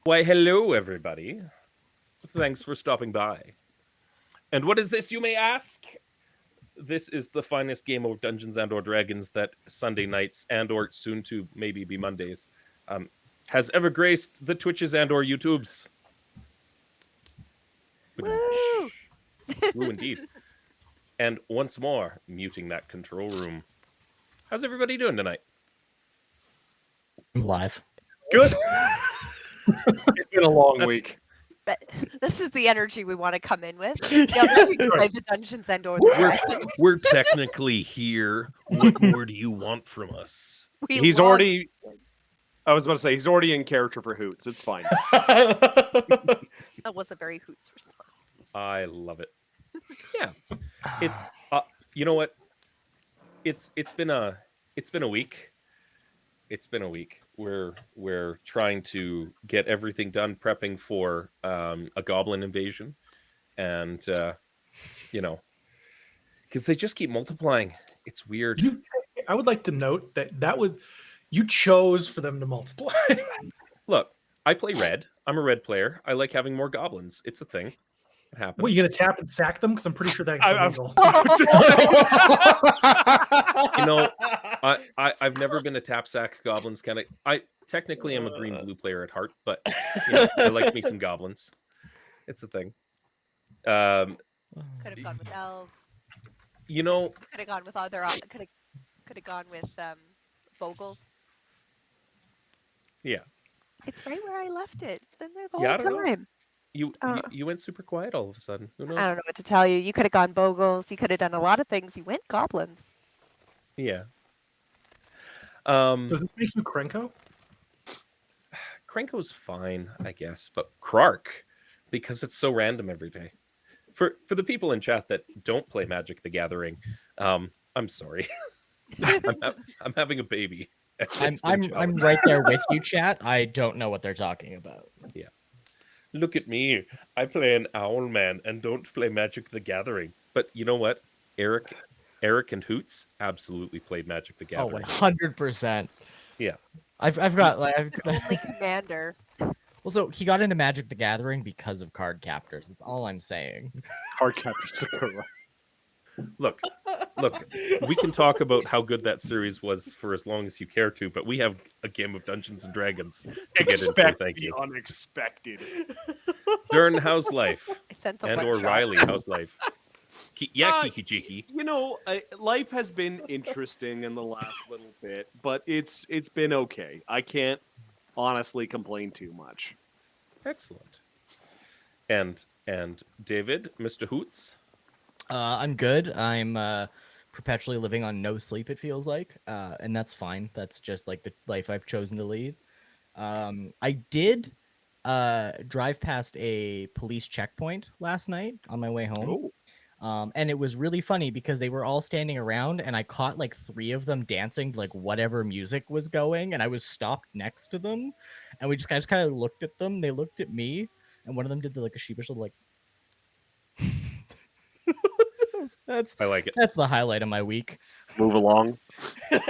Why, hello, everybody. Thanks for stopping by. And what is this, you may ask? This is the finest game of Dungeons and or Dragons that Sunday nights and or soon to maybe be Mondays has ever graced the Twitches and or YouTubes. Woo! Woo, indeed. And once more, muting that control room. How's everybody doing tonight? I'm live. Good. It's been a long week. But this is the energy we want to come in with. The energy to play the Dungeons and or Dragons. We're technically here. What more do you want from us? He's already. I was about to say he's already in character for Hoots. It's fine. That was a very Hoots response. I love it. Yeah, it's you know what? It's been a week. It's been a week. We're trying to get everything done, prepping for a goblin invasion, and because they just keep multiplying. It's weird. I would like to note that was you chose for them to multiply. Look, I play red. I'm a red player. I like having more goblins. It's a thing. It happens. What, you gonna tap and sack them? Because I'm pretty sure that's illegal. I've never been a tap sack goblins kind of. I technically am a green blue player at heart, but I like me some goblins. It's a thing. Could have gone with elves. Could have gone with other. Could have gone with Vogels. Yeah. It's right where I left it. It's been there the Yeah, whole time. You went super quiet all of a sudden. Who knows? I don't know what to tell you. You could have gone Vogels. You could have done a lot of things. You went goblins. Yeah. Does this make you Krenko? Krenko's fine, I guess, but Krark, because it's so random every day. For the people in chat that don't play Magic the Gathering, I'm sorry. I'm having a baby. I'm right there with you, chat. I don't know what they're talking about. Yeah. Look at me. I play an owl man and don't play Magic the Gathering. But you know what? Eric and Hoots absolutely played Magic the Gathering. Oh, 100%. Yeah. I've got Only commander. Well, so he got into Magic the Gathering because of card captors. That's all I'm saying. Card captors. Look, we can talk about how good that series was for as long as you care to, but we have a game of Dungeons and Dragons to get into. Thank you. Unexpected. Durn, how's life? And or Riley, how's life? Kiki Jiki. Life has been interesting in the last little bit, but it's been okay. I can't honestly complain too much. Excellent. And David, Mr. Hoots? I'm good. I'm perpetually living on no sleep, it feels like, and that's fine. That's just like the life I've chosen to lead. I did drive past a police checkpoint last night on my way home. And it was really funny because they were all standing around and I caught like 3 of them dancing to like whatever music was going, and I was stopped next to them, and I just kind of looked at them. They looked at me, and one of them did like a sheepish little like I like it. That's the highlight of my week. Move along.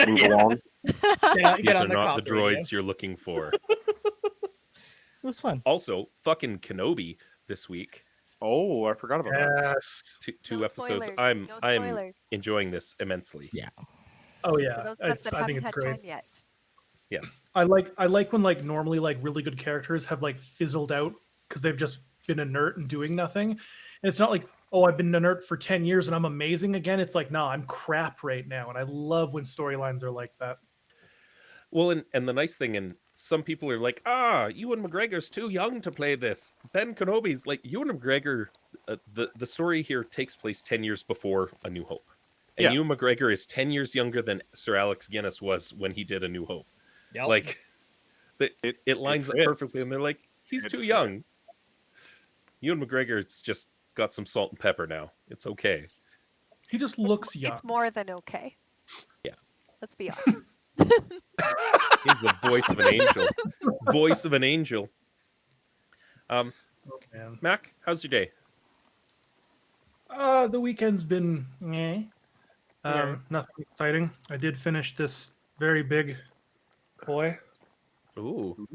Move along. These are not the droids you're looking for. It was fun. Also, fucking Kenobi this week. Oh, I forgot about that. Yes. Two No episodes. spoilers. I'm No I'm spoilers. enjoying this immensely. Yeah. Oh yeah. For those of us that I think haven't it's had great. time yet. Yes. I like when like normally like really good characters have like fizzled out because they've just been inert and doing nothing. And it's not like, oh, I've been inert for 10 years and I'm amazing again. It's like, no, I'm crap right now. And I love when storylines are like that. Well, and the nice thing, and some people are like, Ewan McGregor's too young to play this. Ben Kenobi's like, Ewan McGregor, the story here takes place 10 years before A New Hope. And Ewan McGregor is 10 years younger than Sir Alex Guinness was when he did A New Hope. Yep. Like, it lines up perfectly, and they're like, he's too young. Ewan McGregor's just got some salt and pepper now. It's okay. He just looks young. It's more than okay. Yeah. Let's be honest. He's the voice of an angel. Voice of an angel. Oh, man. Mac, how's your day? The weekend's been nothing exciting. I did finish this very big boy. Ooh.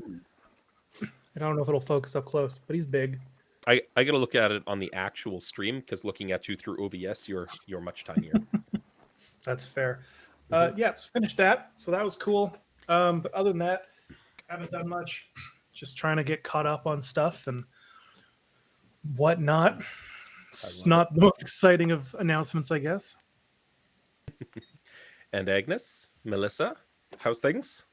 I don't know if it'll focus up close, but he's big. I gotta look at it on the actual stream because looking at you through OBS, you're much tinier. That's fair. Mhm. Yeah, so finished that. So that was cool. But other than that, haven't done much. Just trying to get caught up on stuff and whatnot. It's love not the most exciting of announcements, I guess. And Agnes, Melissa, how's things?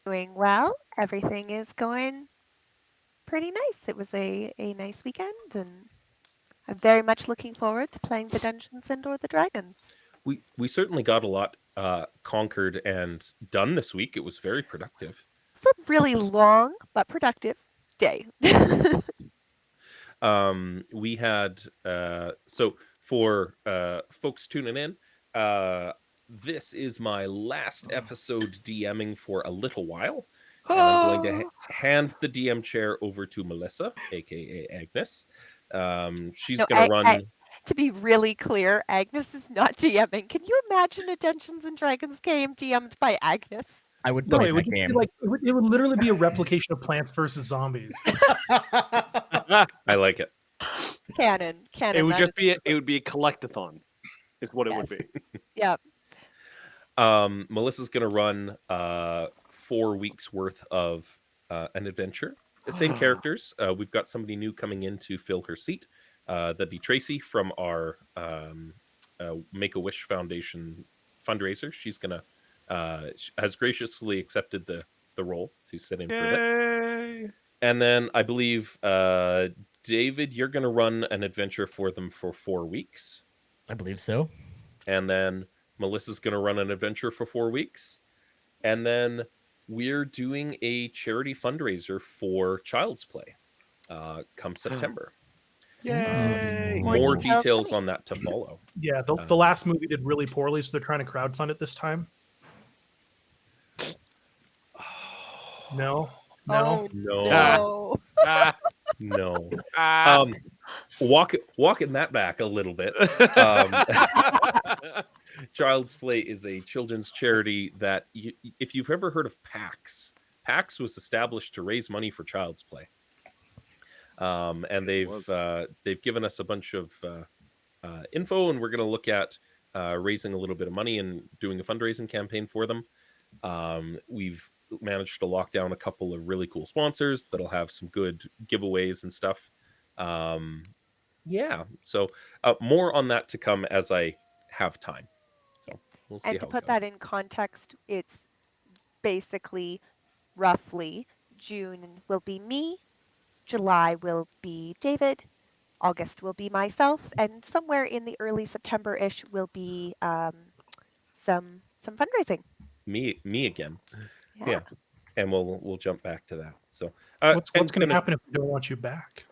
Doing well. Everything is going pretty nice. It was a nice weekend, and I'm very much looking forward to playing the Dungeons and/or the Dragons. We certainly got a lot conquered and done this week. It was very productive. It's a really long but productive day. We had so for folks tuning in, this is my last episode DMing for a little while, and I'm going to hand the DM chair over to Melissa, aka Agnes. She's No, going to run. To be really clear, Agnes is not DMing. Can you imagine a Dungeons and Dragons game DM'd by Agnes? I would No, play it would that just be game. like it would literally be a replication of Plants vs Zombies. I like it. Canon. It would that just is- be a collectathon, is what it would Yes. be. Yeah. Melissa's going to run 4 weeks worth of an adventure. The same characters. We've got somebody new coming in to fill her seat. That'd be Tracy from our Make-A-Wish Foundation fundraiser. She's gonna has graciously accepted the role to sit in for a bit. Yay! And then I believe David, you're gonna run an adventure for them for 4 weeks. I believe so. And then Melissa's gonna run an adventure for 4 weeks. And then we're doing a charity fundraiser for Child's Play come September. Yay! More details details coming. on that to follow. Yeah, the last movie did really poorly, so they're trying to crowdfund it this time. No. Oh, No, no. Ah, no. ah. Walking that back a little bit. Child's Play is a children's charity that, if you've ever heard of PAX, PAX was established to raise money for Child's Play. And they've given us a bunch of info, and we're going to look at raising a little bit of money and doing a fundraising campaign for them. We've managed to lock down a couple of really cool sponsors that'll have some good giveaways and stuff. Yeah, so more on that to come as I have time. So we'll see. And to how it put goes. that in context, it's basically roughly June will be me, July will be David, August will be myself, and somewhere in the early September-ish will be some fundraising. Me again. Yeah. Yeah. And we'll jump back to that. So What's and going to gonna- happen if we don't want you back?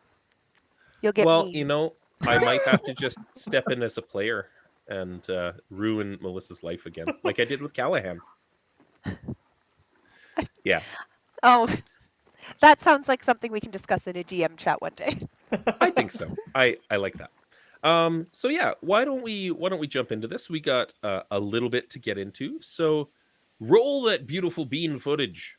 You'll get well, me. you know, I might have to just step in as a player and ruin Melissa's life again, like I did with Callahan. Yeah, Oh, that sounds like something we can discuss in a DM chat one day. I think so. I like that. So yeah, why don't we jump into this? We got a little bit to get into. So roll that beautiful bean footage.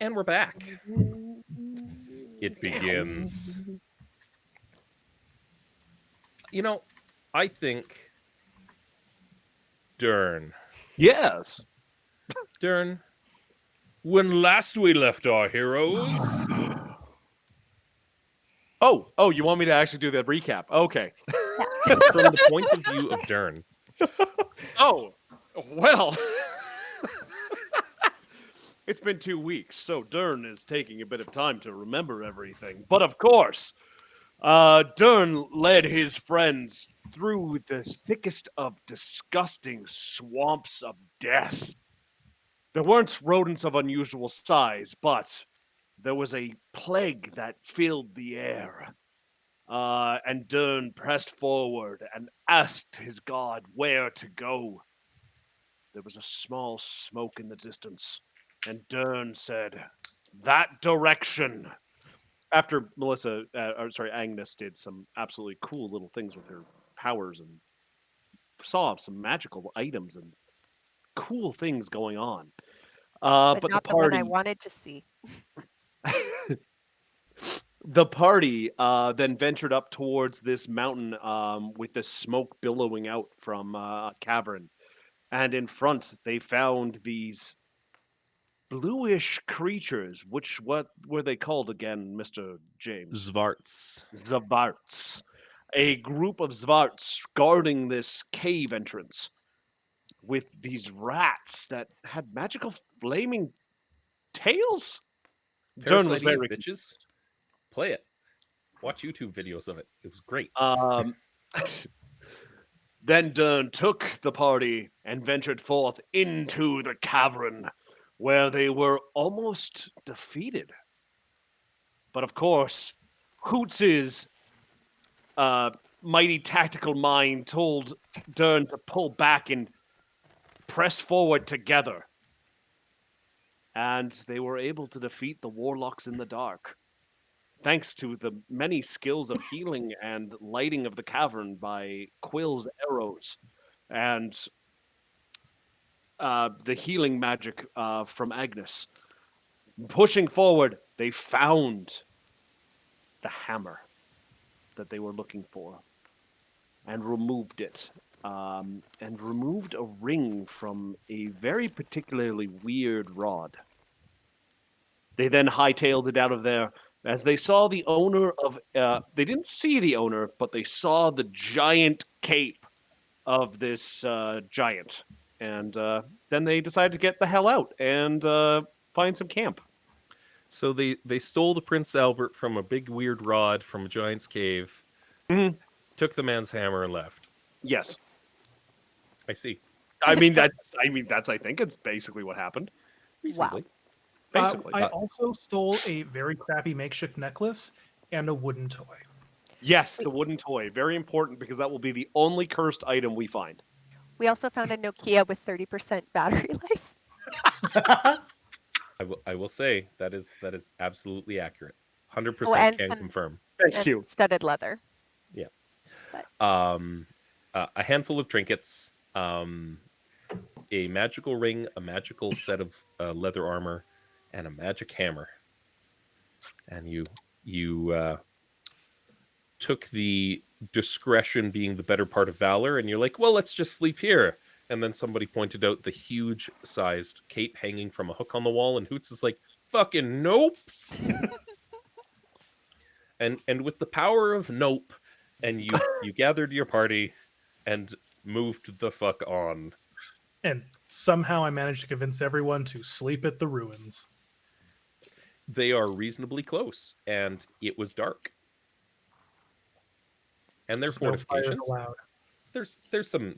And we're back. It begins. You know, I think Durn. Yes. Durn, when last we left our heroes, Oh, you want me to actually do the recap? Okay. from the point of view of Durn, Oh, well. It's been 2 weeks, so Durn is taking a bit of time to remember everything. But of course, Durn led his friends through the thickest of disgusting swamps of death. There weren't rodents of unusual size, but there was a plague that filled the air. And Durn pressed forward and asked his god where to go. There was a small smoke in the distance, and Durn said, "That direction." After Agnes did some absolutely cool little things with her powers and saw some magical items and cool things going on. But But not the one I wanted to see. the party then ventured up towards this mountain with the smoke billowing out from a cavern. And in front, they found these bluish creatures. What were they called again, Mr. James? Xvarts. Xvarts. A group of Xvarts guarding this cave entrance with these rats that had magical flaming tails. Durn was Parasite very bitches. Play it. Watch YouTube videos of it. It was great. Then Durn took the party and ventured forth into the cavern, where they were almost defeated. But of course, Hoots's mighty tactical mind told Durn to pull back and press forward together. And they were able to defeat the warlocks in the dark, thanks to the many skills of healing and lighting of the cavern by Quill's arrows, and the healing magic from Agnes. Pushing forward, they found the hammer that they were looking for and removed it. And removed a ring from a very particularly weird rod. They then hightailed it out of there as they saw the owner of... they didn't see the owner, but they saw the giant cape of this giant. And then they decided to get the hell out and find some camp. So they stole the Prince Albert from a big weird rod from a giant's cave, took the man's hammer and left. Yes. I see. I think it's basically what happened. Reasonably. Basically. I also stole a very crappy makeshift necklace and a wooden toy. Yes, the wooden toy. Very important because that will be the only cursed item we find. We also found a Nokia with 30% battery life. I will say that is absolutely accurate. 100% and can some- confirm. Thank and you. some studded leather. Yeah. But- A handful of trinkets, a magical ring, a magical set of leather armor, and a magic hammer. And you took the discretion being the better part of valor, and you're like, well, let's just sleep here. And then somebody pointed out the huge-sized cape hanging from a hook on the wall, and Hoots is like, fucking nope. and with the power of nope, and you gathered your party and moved the fuck on. And somehow I managed to convince everyone to sleep at the ruins. They are reasonably close, and it was dark. And there's No fires fortifications. allowed.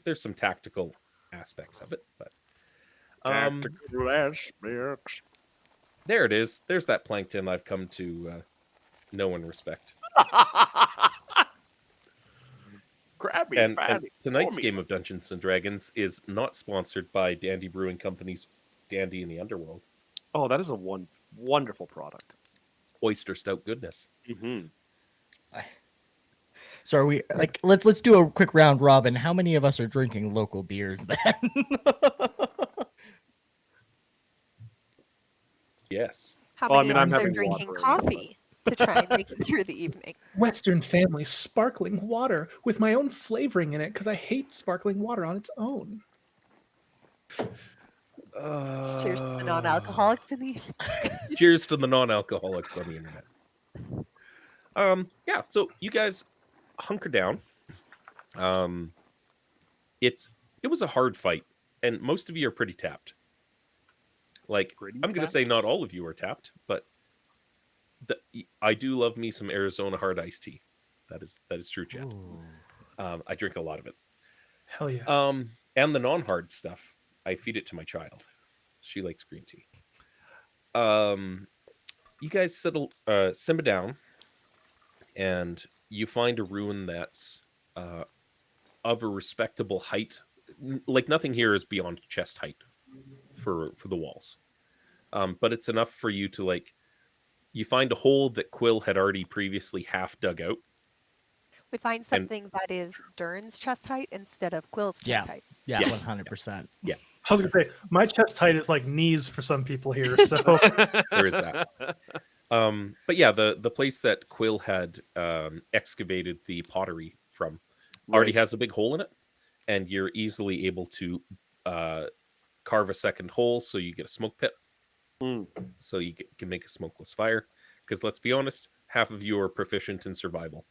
There's some tactical aspects of it, but Tactical aspects. there it is. There's that plankton I've come to know and respect. Crabby, And crabby. tonight's game of Dungeons and Dragons is not sponsored by Dandy Brewing Company's Dandy in the Underworld. Oh, that is a wonderful product. Oyster stout goodness. Mm-hmm. So are we like let's do a quick round robin. How many of us are drinking local beers then? Yes. How Well, I many mean, of I'm us are having drinking water right now, coffee to try and make it through the evening? Western family sparkling water with my own flavoring in it because I hate sparkling water on its own. Cheers to the non-alcoholics in the. Cheers to the non-alcoholics on the internet. Yeah, so you guys hunker down. It was a hard fight, and most of you are pretty tapped. Like, Pretty I'm gonna tapped? say not all of you are tapped, but I do love me some Arizona hard iced tea. That is true, chat. I drink a lot of it. Hell yeah. And the non-hard stuff, I feed it to my child. She likes green tea. You guys simmer down, and you find a ruin that's of a respectable height. Like, nothing here is beyond chest height for the walls, but it's enough for you to, like, you find a hole that Quill had already previously half dug out. We find something that is Durn's chest height instead of Quill's chest height. Yeah, Yeah. 100%. I was gonna say my chest height is like knees for some people here, so There is that. But yeah, the place that Quill had excavated the pottery from already Right. has a big hole in it, and you're easily able to carve a second hole, so you get a smoke pit. So you can make a smokeless fire. Because let's be honest, half of you are proficient in survival,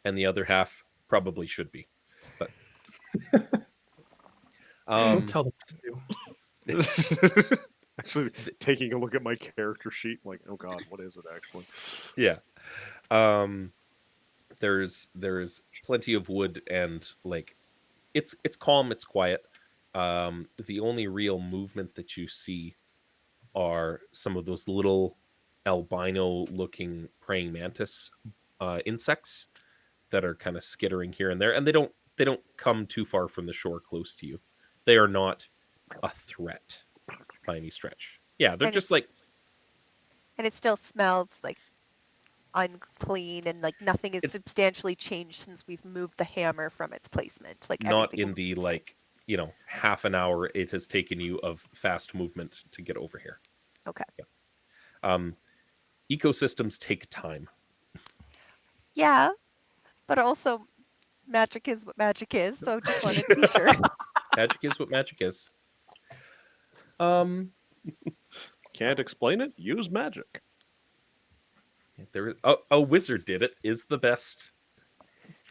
and the other half probably should be. But don't tell them what to do. Actually, taking a look at my character sheet, like, oh god, what is it actually? yeah, there's plenty of wood, and like it's calm, it's quiet. The only real movement that you see are some of those little albino looking praying mantis insects that are kind of skittering here and there, and they don't come too far from the shore close to you. They are not a threat by any stretch. Yeah, they're And just it's- like, And it still smells like unclean and like nothing has It's- substantially changed since we've moved the hammer from its placement. Like not everything in the looks- like, half an hour it has taken you of fast movement to get over here. Okay. Ecosystems take time. Yeah, but also magic is what magic is. So just wanted to be sure. Magic is what magic is. Can't explain it? Use magic. There, a wizard did it is the best.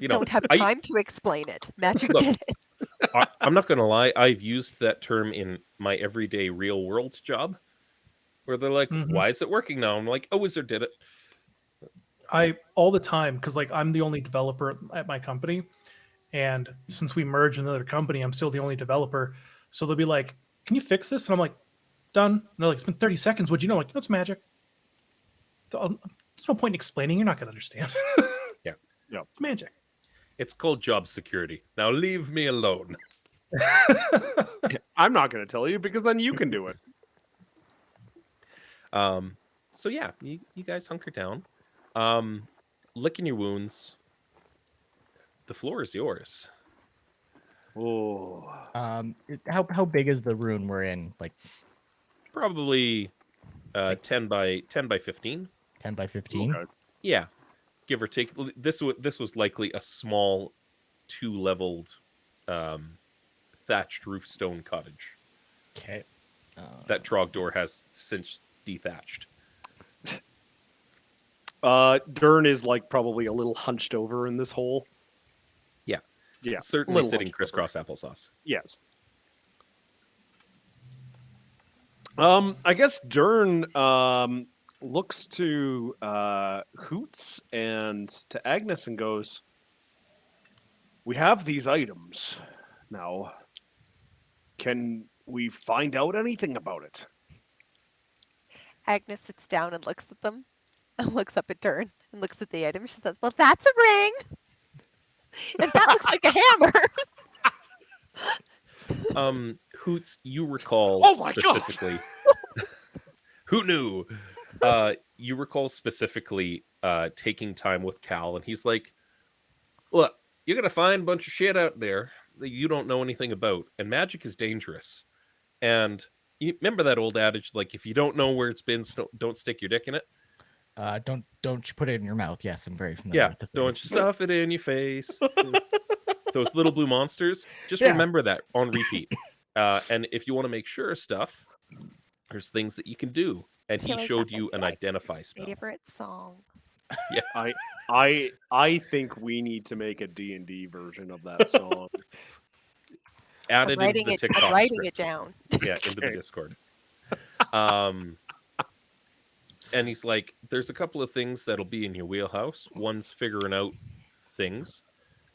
Don't have I- time to explain it. Magic Look, did it. I'm not gonna lie. I've used that term in my everyday real world job, where they're like, Mhm. "Why is it working now?" I'm like, "A wizard did it." I all the time because like I'm the only developer at my company, and since we merged with another company, I'm still the only developer. So they'll be like, "Can you fix this?" And I'm like, "Done." And they're like, "It's been 30 seconds. What'd you know?" I'm like, "No, it's magic." There's no point in explaining. You're not gonna understand. Yeah. Yeah. It's magic. It's called job security. Now leave me alone. I'm not going to tell you because then you can do it. So yeah, you guys hunker down, licking your wounds. The floor is yours. Oh, How big is the rune we're in? Like Probably 10 by 15. 10 by 15? okay. Yeah, give or take. This was likely a small 2-leveled thatched roof stone cottage Okay. that Trogdor has since dethatched. Durn is like probably a little hunched over in this hole. Yeah. Yeah. Certainly little sitting hunched crisscross applesauce. Yes. I guess Durn looks to Hoots and to Agnes and goes, "We have these items now. Can we find out anything about it?" Agnes sits down and looks at them, and looks up at Durn and looks at the item. She says, "Well, that's a ring, and that looks like a hammer." Hoots, you recall Oh my God! specifically. Who knew? You recall specifically taking time with Cal, and he's like, "Look, you're gonna find a bunch of shit out there that you don't know anything about, and magic is dangerous. And you remember that old adage, like, if you don't know where it's been, don't stick your dick in it. Don't you put it in your mouth? Yes, I'm very familiar Yeah, with the don't phrase. you stuff it in your face." Those little blue monsters. Just Yeah. remember that on repeat. And if you want to make sure of stuff, there's things that you can do. And I feel he like showed that you might an be Agnes' identify spell. favorite song. I think we need to make a D&D version of that song. Added into the I'm TikTok writing it scripts. down. Yeah, into the Okay. Discord. And he's like, there's a couple of things that'll be in your wheelhouse. One's figuring out things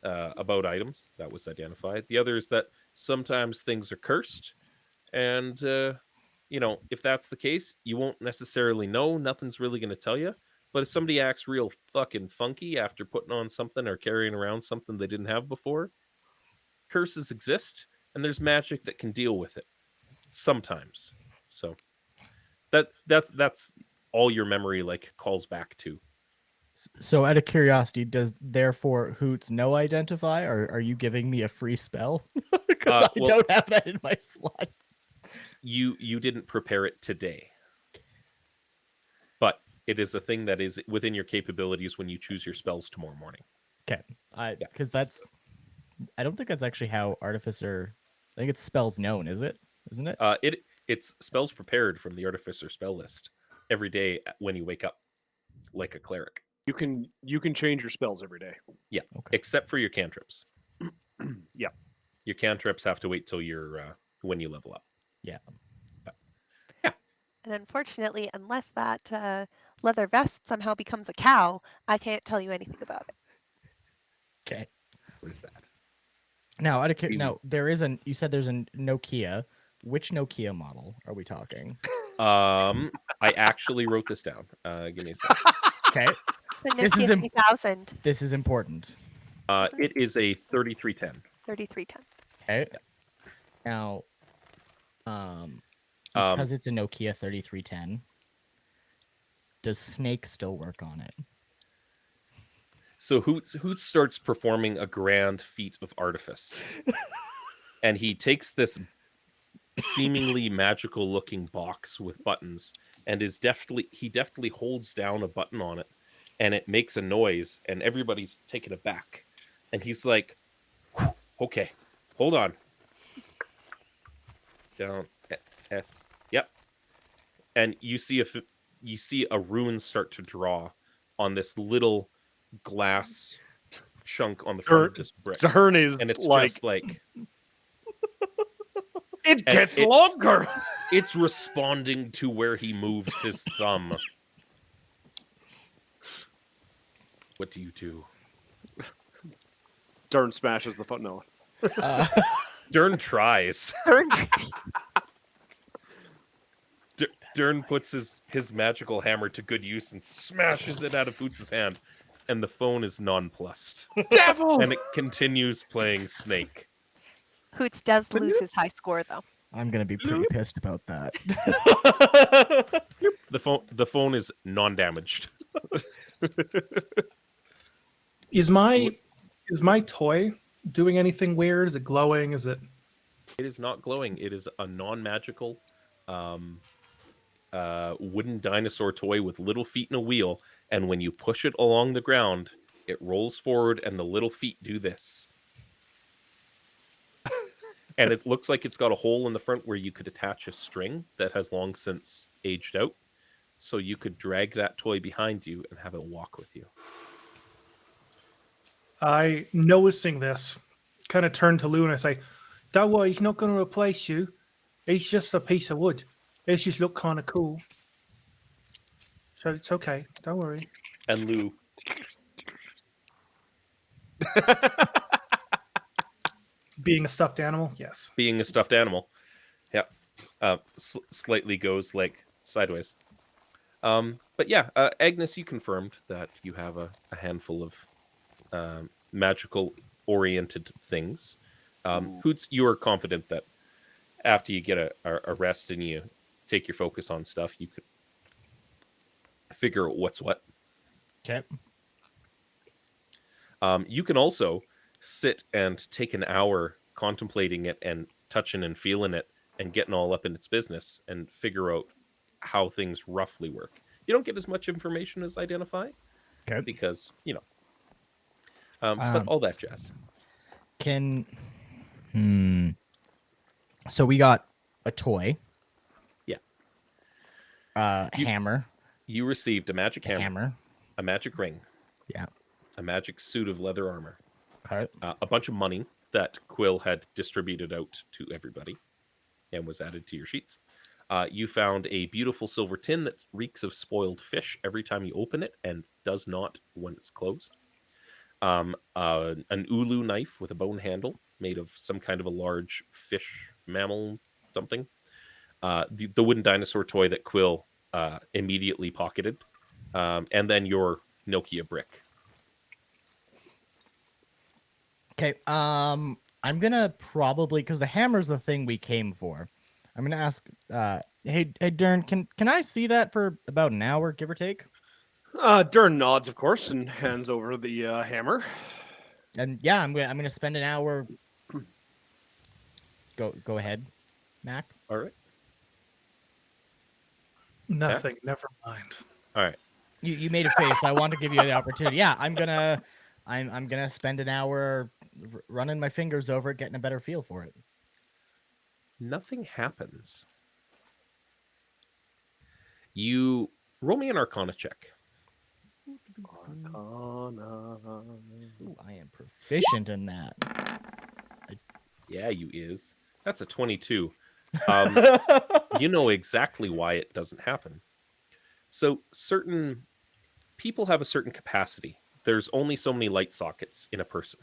about items. That was identified. The other is that sometimes things are cursed. And, if that's the case, you won't necessarily know. Nothing's really going to tell you. But if somebody acts real fucking funky after putting on something or carrying around something they didn't have before, curses exist. And there's magic that can deal with it. Sometimes. So that's all your memory calls back to. So, out of curiosity, does therefore Hoots know identify, or are you giving me a free spell? Because I Well, don't have that in my slot. You didn't prepare it today, but it is a thing that is within your capabilities when you choose your spells tomorrow morning. Okay, because I don't think that's actually how Artificer. I think it's spells known, isn't it? It's spells prepared from the Artificer spell list every day when you wake up, like a cleric. You can change your spells every day. Yeah, Okay. except for your cantrips. Yeah. Your cantrips have to wait till you're when you level up. Yeah. And unfortunately, unless that leather vest somehow becomes a cow, I can't tell you anything about it. Okay. What is that? Now, now there is you said there's a Nokia. Which Nokia model are we talking? I actually wrote this down. Give me a second. Okay. The This Nokia is 3000, This is important. It is a 3310. 3310. Okay. Now, because it's a Nokia 3310, does Snake still work on it? So Hoots starts performing a grand feat of artifice. And he takes this seemingly magical looking box with buttons and he deftly holds down a button on it and it makes a noise and everybody's taken aback. And he's like, okay, hold on. Down S. Yep. And you see a rune start to draw on this little glass chunk on the front of this brick. Durn is And it's like, just like it and gets it's- longer. it's responding to where he moves his thumb. What do you do? Durn smashes the foot. No. Durn tries. Durn. Durn puts his magical hammer to good use and smashes it out of Boots' hand. And the phone is nonplussed. Devil! And it continues playing Snake. Hoots does lose his high score, though. I'm gonna be pretty pissed about that. The phone is non-damaged. Is my toy doing anything weird? Is it glowing? Is it? It is not glowing. It is a non-magical wooden dinosaur toy with little feet and a wheel. And when you push it along the ground, it rolls forward and the little feet do this. And it looks like it's got a hole in the front where you could attach a string that has long since aged out. So you could drag that toy behind you and have it walk with you. I, noticing this, kind of turn to Lou and I say, "Don't worry, he's not going to replace you. He's just a piece of wood. It just look kind of cool. So it's okay. Don't worry." And Lou, Being a stuffed animal, yes. being a stuffed animal, slightly goes sideways. But yeah, Agnes, you confirmed that you have a handful of magical oriented things. Hoots, you are confident that after you get a rest and you take your focus on stuff, you could figure out what's what. Okay. You can also sit and take an hour contemplating it and touching and feeling it and getting all up in its business and figure out how things roughly work. You don't get as much information as identify, Okay. because but all that jazz. So we got a toy. Yeah. You- Hammer. You received a magic The hammer. a magic ring, Yeah. a magic suit of leather armor, Okay. a bunch of money that Quill had distributed out to everybody and was added to your sheets. You found a beautiful silver tin that reeks of spoiled fish every time you open it and does not when it's closed. An ulu knife with a bone handle made of some kind of a large fish mammal something. The wooden dinosaur toy that Quill immediately pocketed, and then your Nokia brick. Okay. I'm gonna probably, because the hammer's the thing we came for. I'm gonna ask. Hey, Durn, can I see that for about an hour, give or take? Durn nods, of course, and hands over the hammer. And yeah, I'm gonna spend an hour. Go ahead, Mac. All right. Nothing. Never mind. All right. You made a face. So I want to give you the opportunity. Yeah, I'm gonna spend an hour running my fingers over it, getting a better feel for it. Nothing happens. You roll me an Arcana check. Ooh, I am proficient in that. Yeah, you is. That's a 22. You know exactly why it doesn't happen. So certain people have a certain capacity. There's only so many light sockets in a person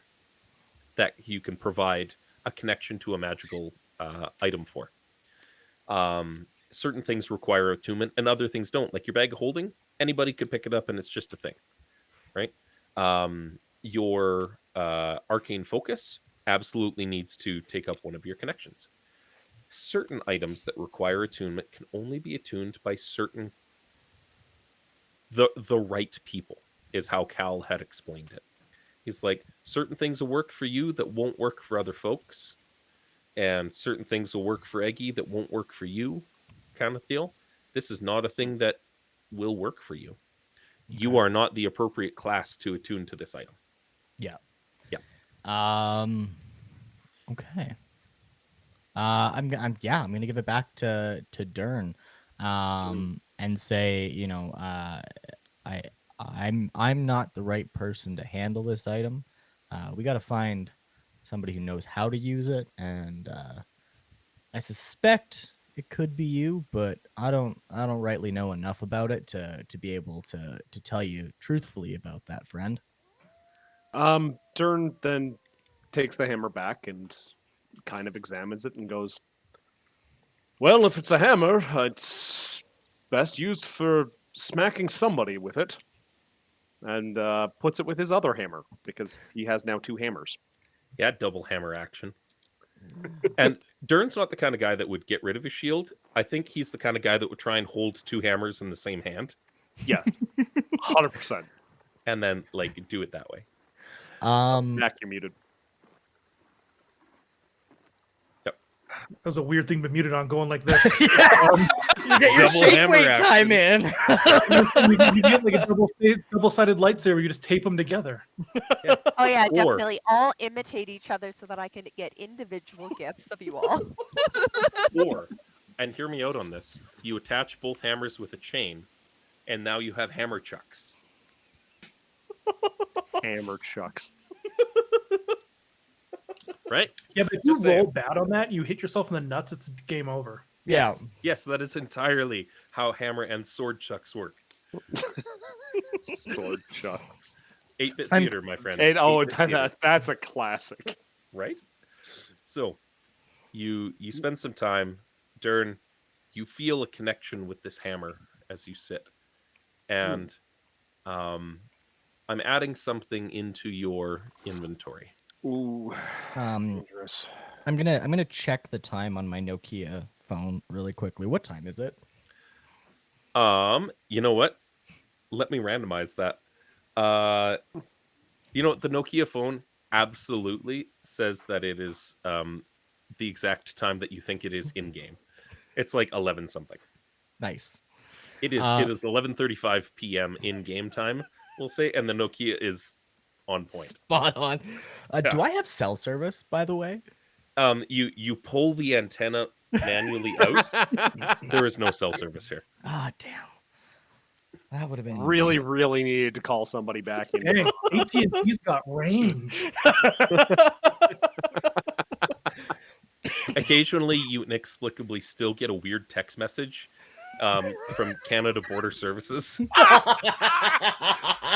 that you can provide a connection to a magical item for. Certain things require attunement and other things don't. Like your bag of holding, anybody could pick it up and it's just a thing, right? Your arcane focus absolutely needs to take up one of your connections. Certain items that require attunement can only be attuned by the right people, is how Cal had explained it. He's like, certain things will work for you that won't work for other folks, and certain things will work for Eggy that won't work for you, kind of deal. This is not a thing that will work for you. You Okay. are not the appropriate class to attune to this item. Yeah. Yeah. Okay. I'm gonna give it back to Durn, and say, I'm not the right person to handle this item. We got to find somebody who knows how to use it, and I suspect it could be you, but I don't rightly know enough about it to be able to tell you truthfully about that, friend. Durn then takes the hammer back and kind of examines it and goes, "Well, if it's a hammer, it's best used for smacking somebody with it." And puts it with his other hammer because he has now two hammers. Yeah, double hammer action. And Durn's not the kind of guy that would get rid of his shield. I think he's the kind of guy that would try and hold two hammers in the same hand Yes, 100%. and then like do it that way. Mac, you're muted. That was a weird thing to be muted on, going like this. You get your Double shake hammer weight action. time in. You get like a double-sided lightsaber. You just tape them together. Oh yeah, Or- definitely. All imitate each other so that I can get individual gifts of you all. Or, and hear me out on this, you attach both hammers with a chain, and now you have hammer chucks. Hammer chucks. Right? Yeah, but if you Just saying. roll bad on that, you hit yourself in the nuts, it's game over. Yeah. Yes, that is entirely how hammer and sword chucks work. Sword chucks. 8-bit I'm- theater, my friends. And, 8-bit theater. that's a classic. Right? So, you spend some time, Durn, you feel a connection with this hammer as you sit. And I'm adding something into your inventory. Ooh, Um, dangerous. I'm gonna check the time on my Nokia phone really quickly. What time is it? You know what? Let me randomize that. You know what? The Nokia phone absolutely says that it is the exact time that you think it is in game. It's like 11 something. Nice. It is 11:35 p.m. in game time, we'll say, and the Nokia is on point. Spot on. Do Yeah. I have cell service, by the way? You pull the antenna manually out. There is no cell service here. Ah, damn. That would have been really, really needed to call somebody back in. Dang, AT&T's got range. Occasionally, you inexplicably still get a weird text message from Canada Border Services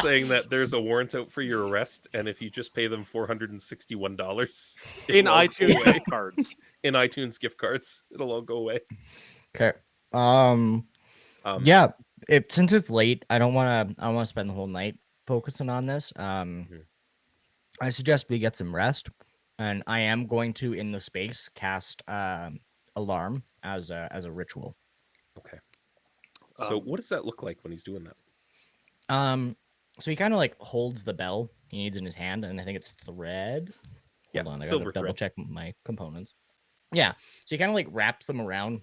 saying that there's a warrant out for your arrest, and if you just pay them $461 In it'll all go iTunes away. gift cards. In iTunes gift cards, it'll all go away. Okay. Yeah. Since it's late, I don't want to spend the whole night focusing on this. I suggest we get some rest, and I am going to in the space cast alarm as a ritual. Okay. So what does that look like when he's doing that? So he kind of like holds the bell he needs in his hand, and I think it's thread. Yeah, Hold on, I silver gotta double thread. check my components. Yeah, so he kind of like wraps them around,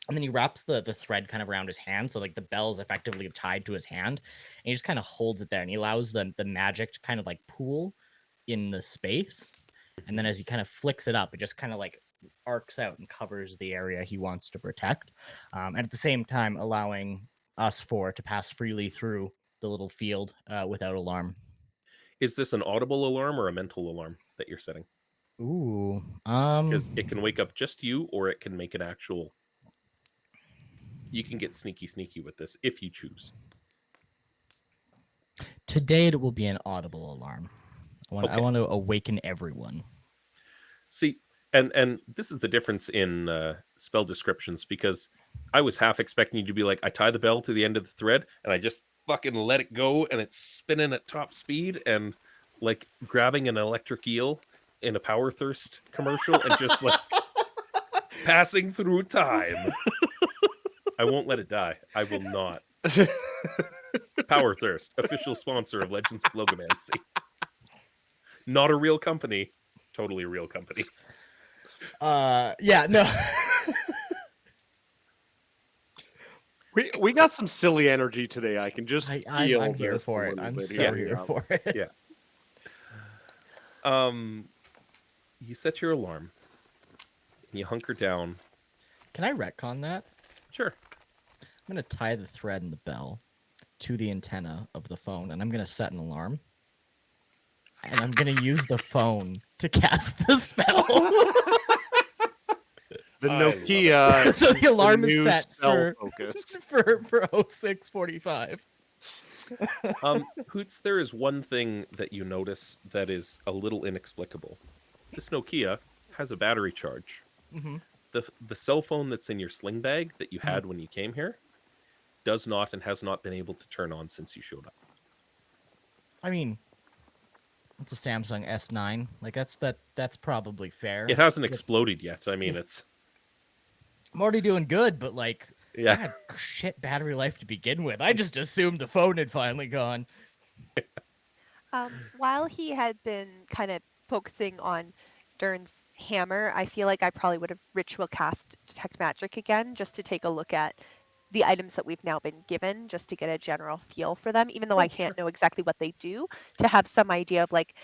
and then he wraps the thread kind of around his hand, so like the bell is effectively tied to his hand, and he just kind of holds it there, and he allows the magic to kind of like pool in the space, and then as he kind of flicks it up, it just kind of like arcs out and covers the area he wants to protect, and at the same time allowing us four to pass freely through the little field without alarm. Is this an audible alarm or a mental alarm that you're setting? Ooh, Because it can wake up just you, or it can make an actual. You can get sneaky with this if you choose. Today it will be an audible alarm. I Okay. want to awaken everyone. See, and this is the difference in spell descriptions, because I was half expecting you to be like, I tie the bell to the end of the thread and I just fucking let it go and it's spinning at top speed and like grabbing an electric eel in a Power Thirst commercial and just like passing through time. I won't let it die. I will not. Power Thirst, official sponsor of Legends of Logomancy. Not a real company. Totally a real company. Yeah, no. We got some silly energy today. I can just feel. I'm here this for a it. little I'm bit so here. here for it. Yeah. You set your alarm. You hunker down. Can I retcon that? Sure. I'm going to tie the thread in the bell to the antenna of the phone, and I'm going to set an alarm. And I'm going to use the phone to cast the spell. The I love Nokia. So the alarm is new set spell focus. for 06:45. Hoots, there is one thing that you notice that is a little inexplicable. This Nokia has a battery charge. Mm-hmm. The cell phone that's in your sling bag that you had when you came here does not and has not been able to turn on since you showed up. I mean, it's a Samsung S9. Like that's probably fair. It hasn't exploded yet. I mean, it's I'm already doing good, but like, yeah. I had shit battery life to begin with. I just assumed the phone had finally gone. While he had been kind of focusing on Durn's hammer, I feel like I probably would have ritual cast detect magic again, just to take a look at the items that we've now been given, just to get a general feel for them, even though I can't know exactly what they do, to have some idea of like,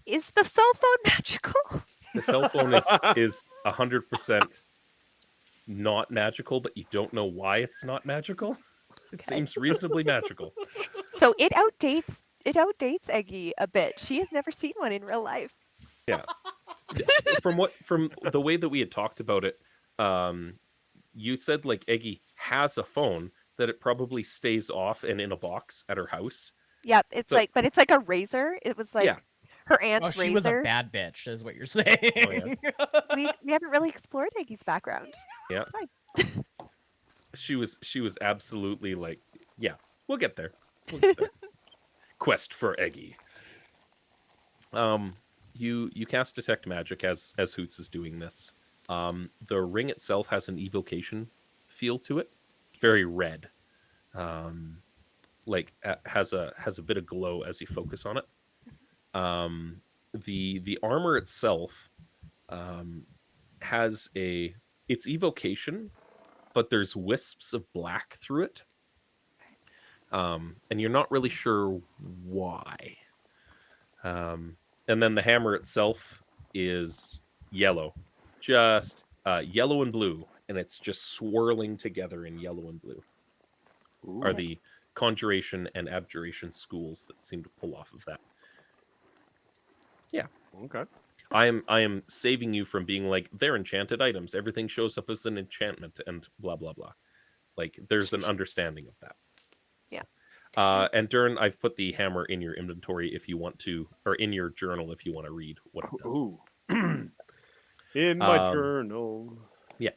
is the cell phone magical? The cell phone is 100% not magical, but you don't know why it's not magical. It seems reasonably magical. So it outdates Eggy a bit. She has never seen one in real life. Yeah. From the way that we had talked about it, you said like Eggy has a phone that it probably stays off and in a box at her house. Yep, it's So- like, but it's like a razor. It was like Yeah. her Oh, aunt's she was a razor. bad bitch, is what you're saying. We haven't really explored Eggy's background. Yeah. It's fine. She was absolutely like, yeah, we'll get there. We'll get there. Quest for Eggy. You cast detect magic as Hoots is doing this. The ring itself has an evocation feel to it. It's very red. Has a bit of glow as you focus on it. The armor itself has it's evocation, but there's wisps of black through it. And you're not really sure why. And then the hammer itself is yellow just yellow and blue, and it's just swirling together in yellow and blue. Are the conjuration and abjuration schools that seem to pull off of that. Yeah. Okay. I am saving you from being like, they're enchanted items. Everything shows up as an enchantment and blah, blah, blah. Like, there's an understanding of that. Yeah. And Durn, I've put the hammer in your inventory if you want to, or in your journal if you want to read what it does. Ooh. In my journal. Yeah.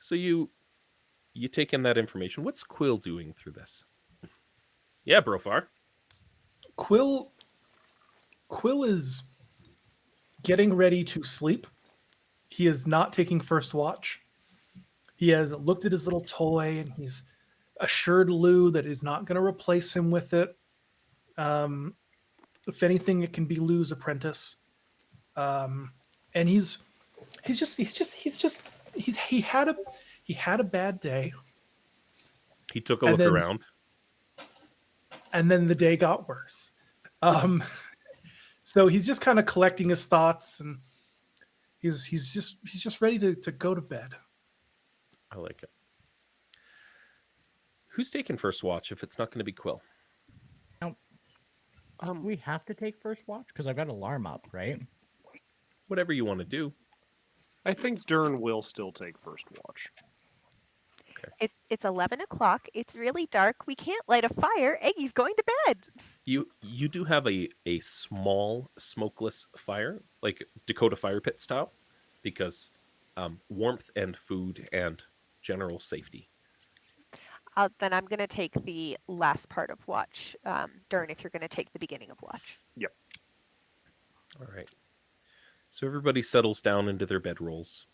So you take in that information. What's Quill doing through this? Yeah, Brofar. Quill is getting ready to sleep. He is not taking first watch. He has looked at his little toy and he's assured Lou that he's not going to replace him with it. If anything, it can be Lou's apprentice. And he had a bad day. He took a And look then- around. And then the day got worse. So he's just kind of collecting his thoughts, and he's just ready to go to bed. I like it. Who's taking first watch if it's not going to be Quill? We have to take first watch because I've got alarm up, right? Whatever you want to do. I think Durn will still take first watch. It's 11 o'clock. It's really dark. We can't light a fire. Eggy's going to bed. You do have a small smokeless fire, like Dakota fire pit style, because warmth and food and general safety. Then I'm going to take the last part of watch. Durn, if you're going to take the beginning of watch. Yep. All right. So everybody settles down into their bedrolls.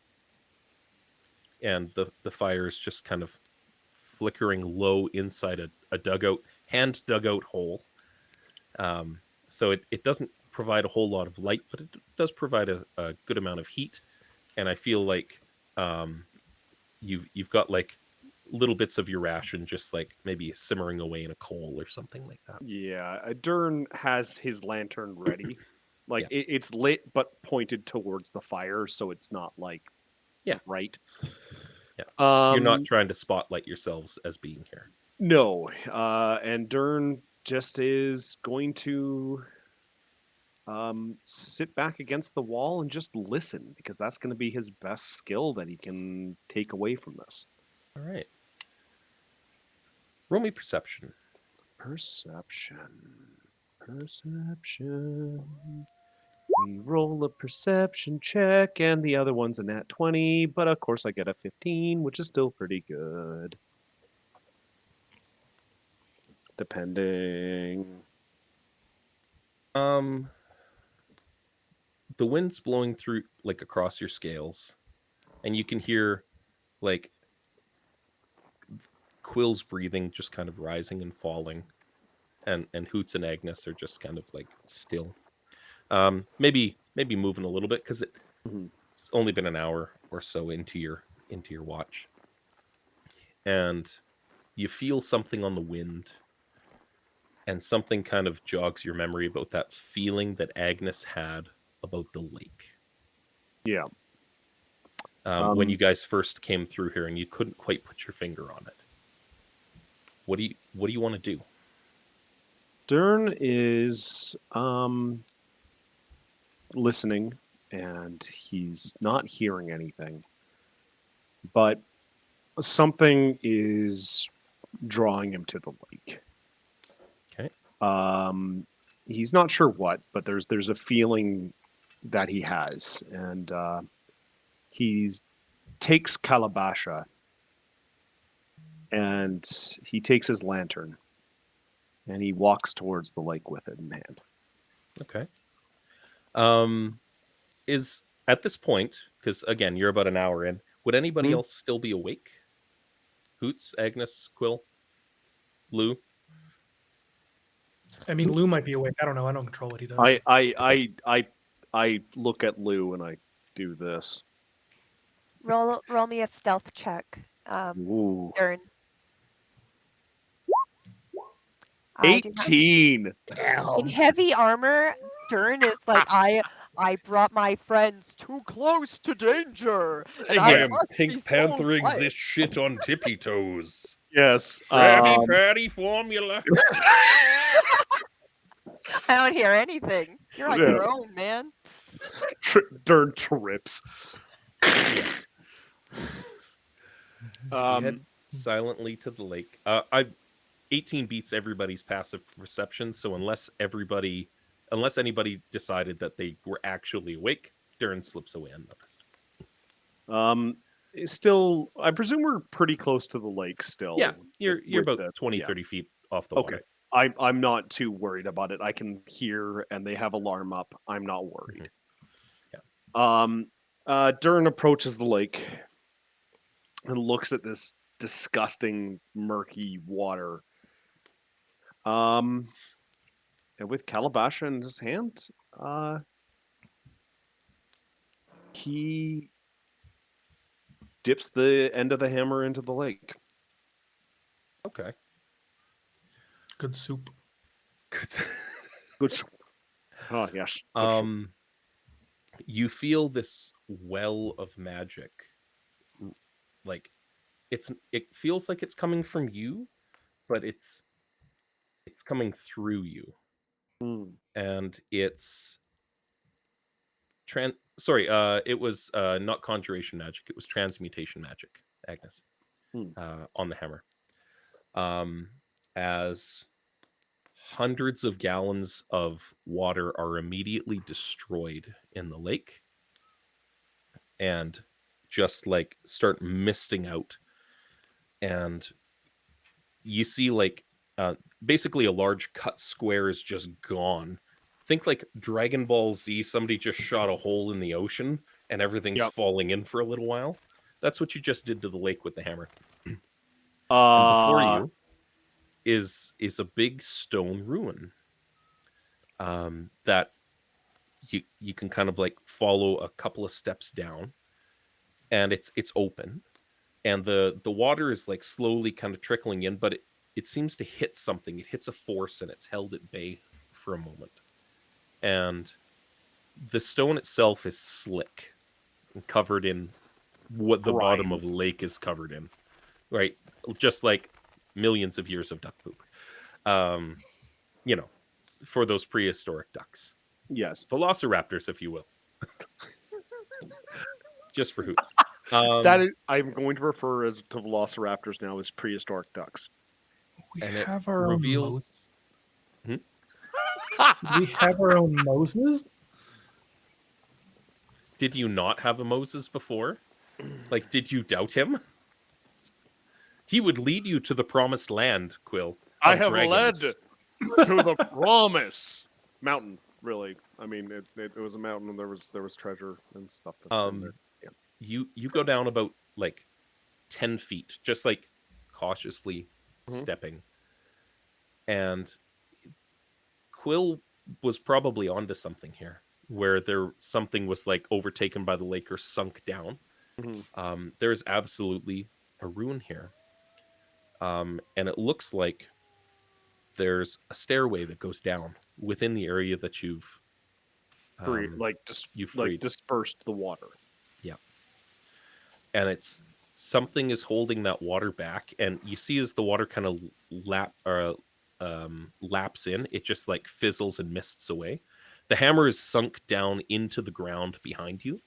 And the fire is just kind of flickering low inside a dugout, hand dugout hole. So it doesn't provide a whole lot of light, but it does provide a good amount of heat. And I feel like you've got like little bits of your ration just like maybe simmering away in a coal or something like that. Yeah, Durn has his lantern ready. Like Yeah. it's lit but pointed towards the fire, so it's not like right. Yeah. You're not trying to spotlight yourselves as being here. No, and Durn just is going to sit back against the wall and just listen because that's going to be his best skill that he can take away from this. All right. Roll me perception. Perception. We roll a perception check, and the other one's a nat 20, but of course I get a 15, which is still pretty good. Depending. The wind's blowing through like across your scales, and you can hear like Quill's breathing just kind of rising and falling, and Hoots and Agnes are just kind of like still. Maybe moving a little bit because it's only been an hour or so into your watch, and you feel something on the wind, and something kind of jogs your memory about that feeling that Agnes had about the lake. Yeah. When you guys first came through here and you couldn't quite put your finger on it. What do you want to do? Durn is listening, and he's not hearing anything. But something is drawing him to the lake. Okay. He's not sure what, but there's a feeling that he has, and he takes Calabasha, and he takes his lantern, and he walks towards the lake with it in hand. Okay. Is at this point, because again, you're about an hour in, would anybody else still be awake? Hoots, Agnes, Quill, Lou? I mean, Lou might be awake. I don't know. I don't control what he does. I look at Lou and I do this. Roll me a stealth check. Ooh. Durn. I do not- 18. In heavy armor, Durn is like, I brought my friends too close to danger, and I I am must be Pink so Panthering quiet. this shit on tippy toes. Yes. Fatty formula. I don't hear anything. You're on Yeah. your own, man. Durn trips. You head silently to the lake. 18 beats everybody's passive perception, so unless anybody decided that they were actually awake, Durn slips away unnoticed. Still, I presume we're pretty close to the lake still. Yeah, you're with about the- 20, yeah. 30 feet off the Okay. water. I'm not too worried about it. I can hear and they have alarm up. I'm not worried. Durn approaches the lake and looks at this disgusting, murky water. And with Calabash in his hand, he dips the end of the hammer into the lake. Okay. Good soup. Good. Oh yes. good for- You feel this well of magic. Like it feels like it's coming from you, but it's coming through you. And it's it was not conjuration magic, it was transmutation magic, Agnes. On the hammer. As hundreds of gallons of water are immediately destroyed in the lake and just like start misting out, and you see like basically a large cut square is just gone. Think like Dragon Ball Z, somebody just shot a hole in the ocean and everything's falling in for a little while. That's what you just did to the lake with the hammer. And before you is a big stone ruin that you can kind of like follow a couple of steps down, and it's open, and the water is like slowly kind of trickling in, but it seems to hit something. It hits a force and it's held at bay for a moment. And the stone itself is slick and covered in what the bottom of a lake is covered in, right? Just like millions of years of duck poop. For those prehistoric ducks. Yes. Velociraptors, if you will. Just for hoots. I'm going to refer to velociraptors now as prehistoric ducks. We And it have our own reveals. Moses. We have our own Moses. Did you not have a Moses before? Like, did you doubt him? He would lead you to the promised land, Quill. I of have led dragons. to the promise mountain. Really, I mean, it was a mountain, and there was treasure and stuff. In there. Yeah. You go down about like 10 feet, just like cautiously stepping, and Quill was probably onto something here, where something was like overtaken by the lake or sunk down. There is absolutely a ruin here, and it looks like there's a stairway that goes down within the area that you've freed. Dispersed the water. Yeah, and it's something is holding that water back, and you see as the water kind of laps in, it just like fizzles and mists away. The hammer is sunk down into the ground behind you,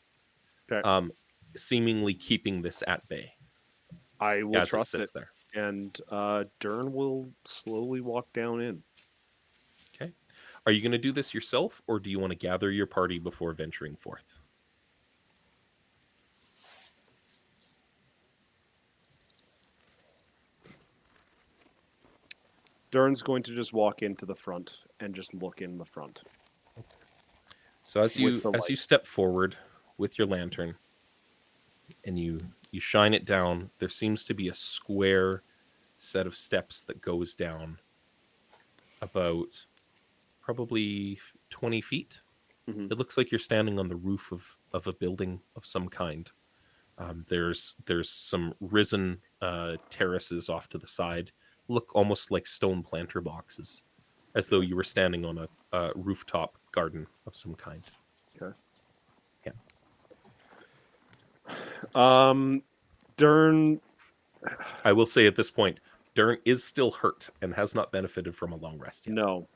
seemingly keeping this at bay. I will as trust it sits it. there. And Durn will slowly walk down in. Okay. Are you going to do this yourself, or do you want to gather your party before venturing forth? Durn's going to just walk into the front and just look in the front. So as you step forward with your lantern and you shine it down, there seems to be a square set of steps that goes down about probably 20 feet. It looks like you're standing on the roof of a building of some kind. There's some risen terraces off to the side, look almost like stone planter boxes, as though you were standing on a rooftop garden of some kind. Durn. I will say at this point, Durn is still hurt and has not benefited from a long rest yet. No.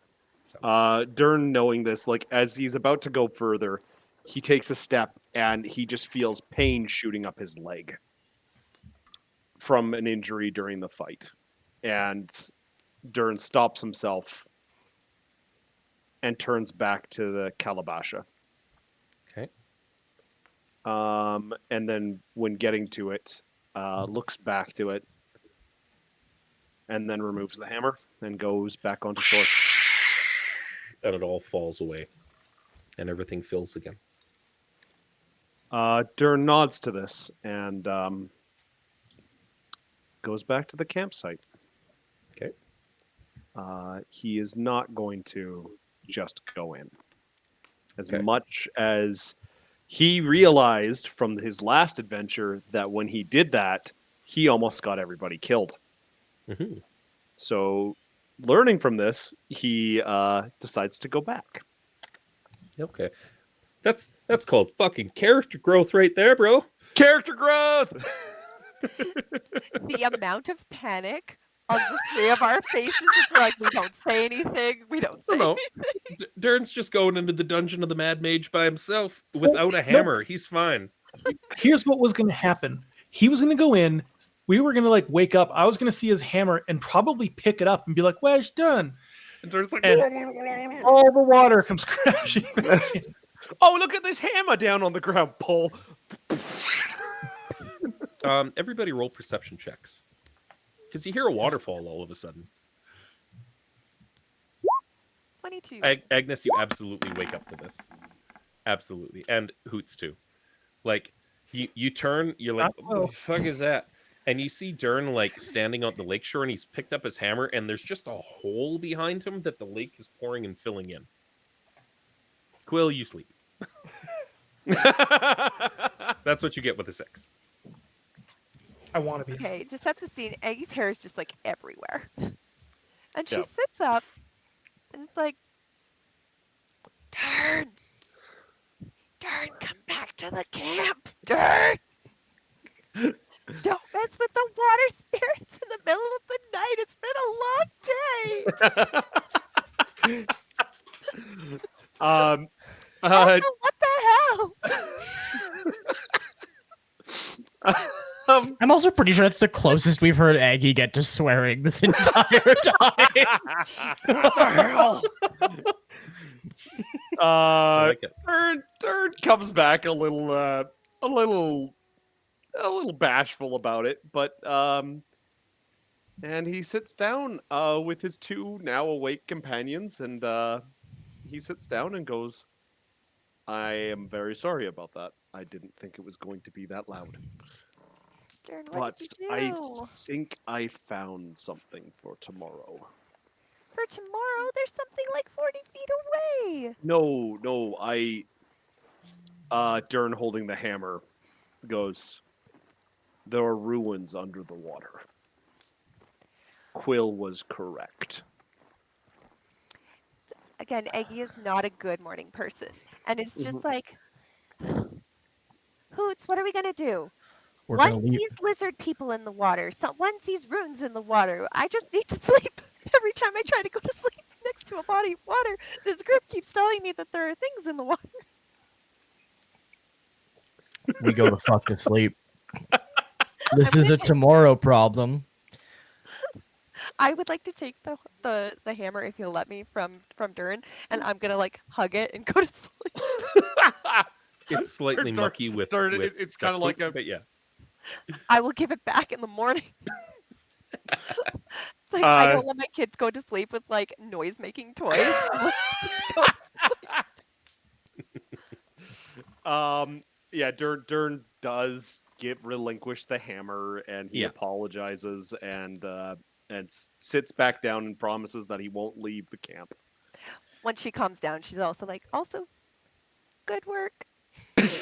So. Durn, knowing this, like as he's about to go further, he takes a step and he just feels pain shooting up his leg from an injury during the fight. And Durn stops himself and turns back to the Calabasha. Okay. And then when getting to it, looks back to it and then removes the hammer and goes back onto shore. And it all falls away. And everything fills again. Durn nods to this and goes back to the campsite. Okay. He is not going to just go in. As Okay. much as he realized from his last adventure that when he did that, he almost got everybody killed. Mm-hmm. So, learning from this, he decides to go back. Okay. That's called fucking character growth right there, bro. Character growth! The amount of panic on the three of our faces is like, we don't say anything. We don't say No. Durn's just going into the dungeon of the Mad Mage by himself without a hammer. He's fine. Here's what was going to happen. He was going to go in. We were going to like wake up. I was going to see his hammer and probably pick it up and be like, "Well, it's done." And Durn's like, And all the water comes crashing back in. Oh, look at this hammer down on the ground, Paul. everybody roll perception checks. Because you hear a waterfall all of a sudden. 22. Agnes, you absolutely wake up to this. Absolutely. And Hoots too. Like, you turn, you're like, what the fuck is that? And you see Durn, like, standing on the lakeshore, and he's picked up his hammer, and there's just a hole behind him that the lake is pouring and filling in. Quill, you sleep. That's what you get with a 6. I want to be. Okay, to set the scene, Aggie's hair is just like everywhere. And she Yep. sits up and it's like, Durn! Durn, come back to the camp! Durn! Don't mess with the water spirits in the middle of the night. It's been a long day. Also, what the hell? I'm also pretty sure that's the closest we've heard Aggie get to swearing this entire time. I like it. Durn comes back a little bashful about it, but and he sits down with his two now awake companions, and he sits down and goes, "I am very sorry about that. I didn't think it was going to be that loud. Durn, But what did you I do? think I found something for tomorrow." For tomorrow, there's something like 40 feet away. No, Durn holding the hammer goes, "There are ruins under the water." Quill was correct. Again, Aggie is not a good morning person. And it's just like, Hoots, what are we going to do? We're One gonna leave. sees lizard people in the water. One sees runes in the water. I just need to sleep. Every time I try to go to sleep next to a body of water, this group keeps telling me that there are things in the water. We go to fuck to sleep. This is a tomorrow problem. I would like to take the hammer, if you'll let me, from Durn, and I'm gonna like hug it and go to sleep. It's slightly Durn- mucky with. Durn, with it's kind of duck like poop, a But yeah. I will give it back in the morning. It's like I don't let my kids go to sleep with like noise making toys. Yeah, Durn does relinquish the hammer, and he apologizes and sits back down and promises that he won't leave the camp. When she calms down, she's also like, also, good work. Goes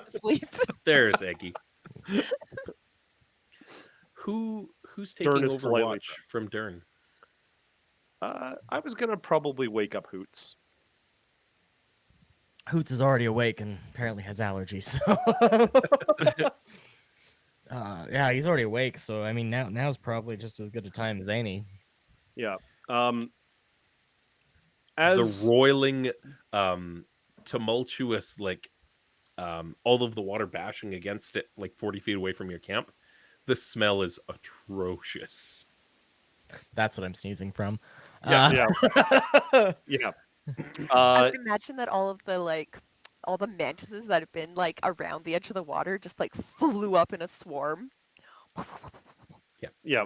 to sleep. There's Eggy. Who's taking Durn is slightly Overwatch from Durn? I was gonna probably wake up Hoots. Hoots is already awake and apparently has allergies. So yeah, he's already awake. So I mean, now's probably just as good a time as any. Yeah. The As roiling, tumultuous, like all of the water bashing against it, like 40 feet away from your camp. The smell is atrocious. That's what I'm sneezing from. yeah, yeah. I Uh, would imagine that all of the all the mantises that have been like around the edge of the water just like flew up in a swarm. yeah.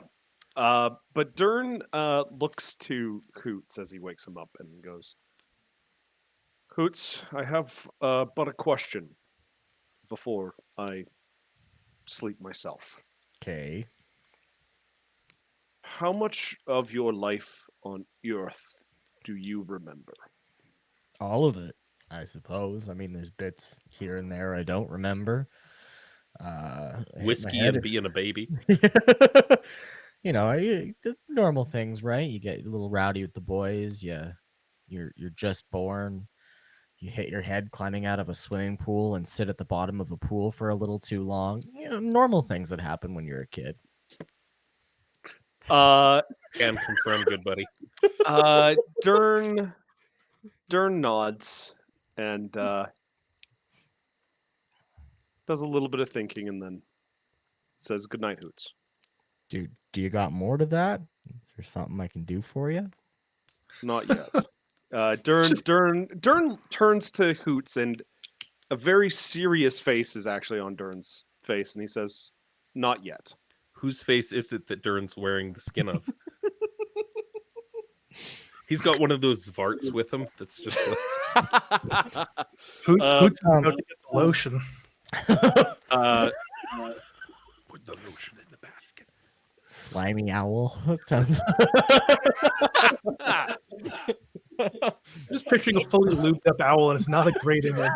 But Durn looks to Hoots as he wakes him up and goes, Hoots, I have but a question before I sleep myself. Okay. How much of your life on Earth do you remember? All of it, I suppose. I mean, there's bits here and there I don't remember. I hit my Whiskey head. and being a baby. You know, the normal things, right? You get a little rowdy with the boys. You're just born. You hit your head climbing out of a swimming pool and sit at the bottom of a pool for a little too long. You know, normal things that happen when you're a kid. Can confirm, good buddy. Durn nods and does a little bit of thinking and then says goodnight, Hoots. Dude, do you got more to that? Is there something I can do for you? Not yet. Durn turns to Hoots and a very serious face is actually on Durn's face, and he says, "Not yet." Whose face is it that Durn's wearing the skin of? He's got one of those Xvarts with him. That's just like, Hoots is about to get the lotion. put the lotion in the baskets. Slimy owl. That sounds. I'm just picturing a fully looped up owl, and it's not a great image.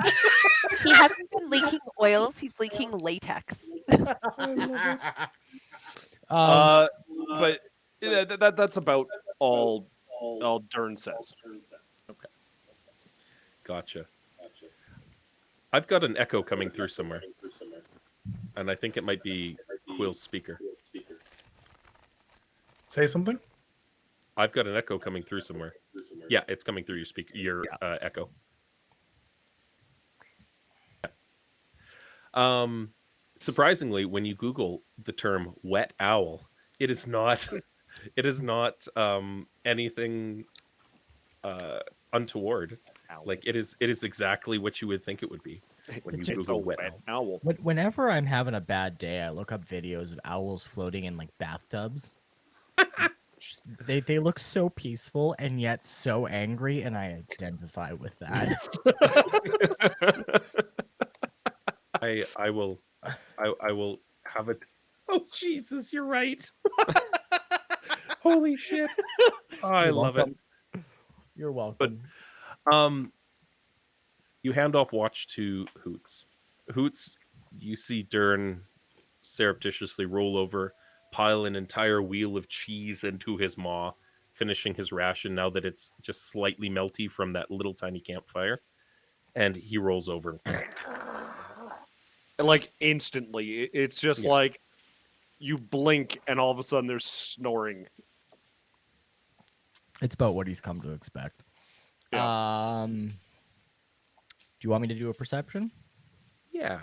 He hasn't been leaking oils, he's leaking latex. But that's about all Durn says. Okay. Gotcha. I've got an echo coming through somewhere. And I think it might be Quill's speaker. Say something. I've got an echo coming through somewhere. Yeah, it's coming through your speaker, your echo. Surprisingly, when you Google the term "wet owl," it is not. It is not anything untoward. Like it is exactly what you would think it would be when you It's a Google "wet wet owl." owl. Whenever I'm having a bad day, I look up videos of owls floating in like bathtubs. They look so peaceful and yet so angry, and I identify with that. I will have it. Oh Jesus, you're right. Holy shit! Oh, I You're love welcome. You're welcome. You hand off watch to Hoots. Hoots, you see Durn surreptitiously roll over, pile an entire wheel of cheese into his maw, finishing his ration now that it's just slightly melty from that little tiny campfire. And he rolls over. Like instantly, it's just Yeah. like you blink and all of a sudden there's snoring. It's about what he's come to expect. Yeah. Do you want me to do a perception? Yeah.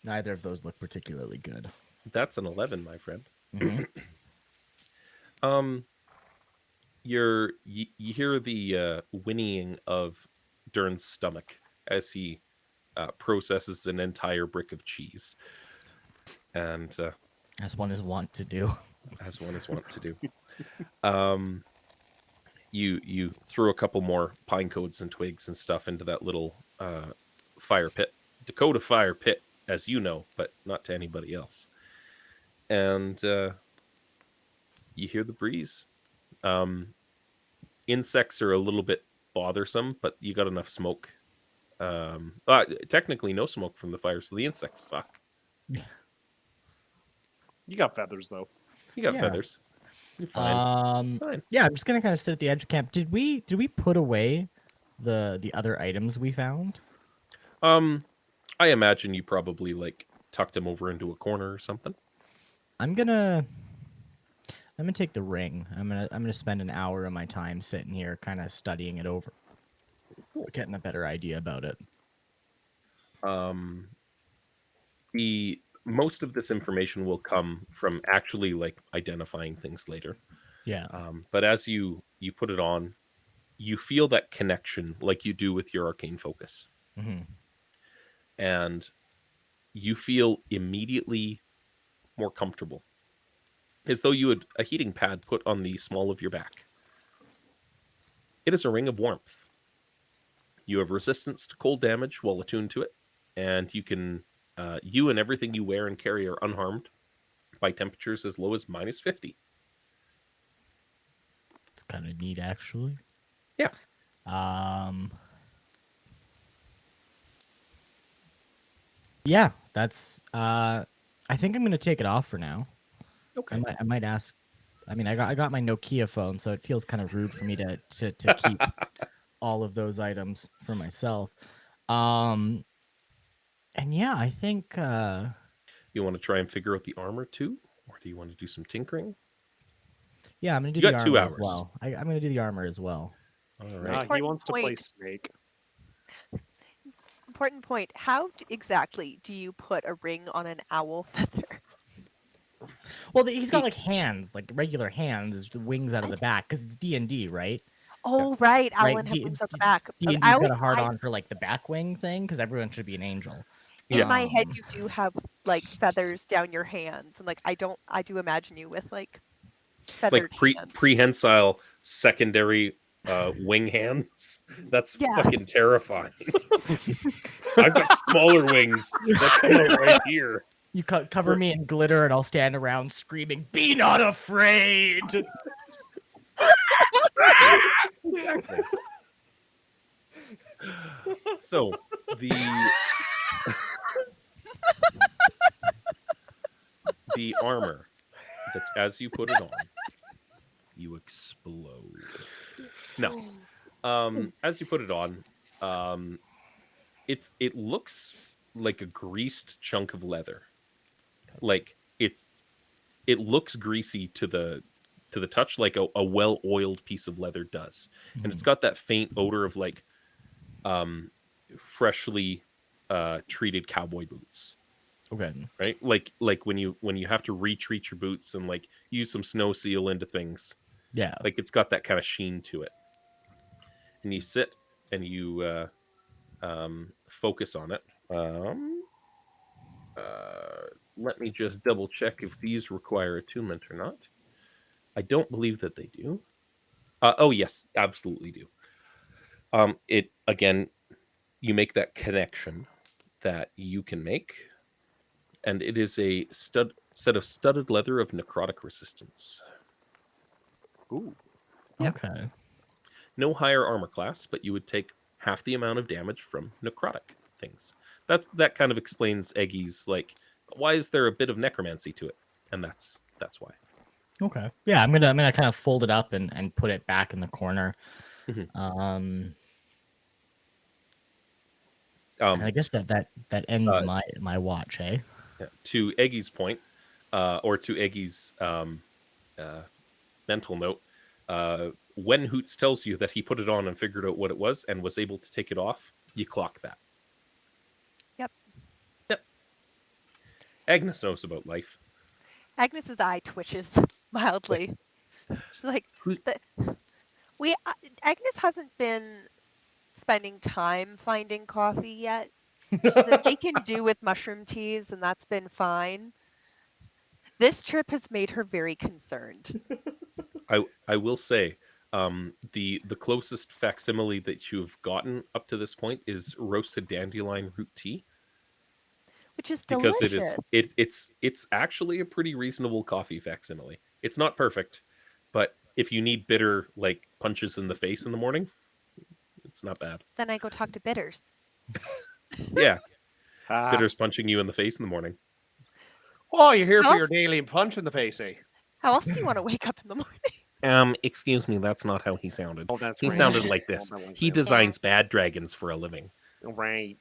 Neither of those look particularly good. That's an 11, my friend. Mhm. You hear the whinnying of Durn's stomach as he processes an entire brick of cheese, and As one is wont to do. as one is wont to do, you throw a couple more pine cones and twigs and stuff into that little fire pit, Dakota fire pit, as you know, but not to anybody else, and you hear the breeze. Insects are a little bit bothersome, but you got enough smoke. Technically no smoke from the fire, so the insects suck. You got feathers though. You got Yeah. feathers. You're fine. Fine. Yeah, I'm just gonna kind of sit at the edge of camp. Did we put away the other items we found? I imagine you probably like tucked him over into a corner or something. I'm gonna take the ring. I'm gonna spend an hour of my time sitting here, kind of studying it over, getting a better idea about it. The most of this information will come from actually like identifying things later. Yeah. But as you put it on, you feel that connection like you do with your arcane focus, Hmm. and you feel immediately more comfortable, as though you had a heating pad put on the small of your back. It is a ring of warmth. You have resistance to cold damage while attuned to it, and you can you and everything you wear and carry are unharmed by temperatures as low as -50. It's kind of neat, actually. Yeah. Yeah, that's. I think I'm gonna take it off for now. Okay. I might ask. I mean, I got my Nokia phone, so it feels kind of rude for me to keep all of those items for myself. And yeah, I think. You want to try and figure out the armor too, or do you want to do some tinkering? Yeah, I'm gonna do You the got 2 armor as hours. well. I'm gonna do the armor as well. All Nah, right. he Important wants to play point. Snake. Important point. How exactly do you put a ring on an owl feather? Well, he's got He- like hands, like regular hands, the wings out of the back, because it's D&D, right? Oh, right. Owl Right. and have wings at the back. D&D's got a hard on for like the back wing thing, because everyone should be an angel. In my head, Um, you do have like feathers down your hands, and like I do imagine you with like feathered like hands. prehensile secondary wing hands. That's Yeah. fucking terrifying. I've got smaller wings that come out right here. You cover me in glitter, and I'll stand around screaming, "Be not afraid!" Exactly. So the armor that as you put it on, you explode. No. As you put it on, it looks like a greased chunk of leather. Like it looks greasy to the touch, like a well-oiled piece of leather does. And it's got that faint odor of like freshly treated cowboy boots. Okay. Right? Like when you have to retreat your boots and like use some snow seal into things. Yeah. Like it's got that kind of sheen to it. And you sit and you focus on it. Let me just double check if these require attunement or not. I don't believe that they do. Oh yes, absolutely do. It again, you make that connection that you can make, and it is a set of studded leather of necrotic resistance. Ooh. Yeah. Okay. No higher armor class, but you would take half the amount of damage from necrotic things. That kind of explains Eggy's like, why is there a bit of necromancy to it? And that's why. Okay. Yeah, I'm gonna kind of fold it up and put it back in the corner. Mhm. And I guess that ends my watch, eh? Yeah, to Eggy's point, or to Eggy's mental note, when Hoots tells you that he put it on and figured out what it was and was able to take it off, you clock that. Yep. Agnes knows about life. Agnes's eye twitches mildly. She's like, Agnes hasn't been spending time finding coffee yet. She said they can do with mushroom teas, and that's been fine. This trip has made her very concerned. I will say, the closest facsimile that you've gotten up to this point is roasted dandelion root tea, Which is because delicious. it's actually a pretty reasonable coffee facsimile. It's not perfect, but if you need bitter like punches in the face in the morning, it's not bad. Then I go talk to Bitters. Yeah, Ah. bitters punching you in the face in the morning. Oh, you're here for Us? your daily punch in the face, eh? How else do you want to wake up in the morning? Excuse me, that's not how he sounded. Oh, that's He right. sounded like this. He designs bad dragons for a living, Right.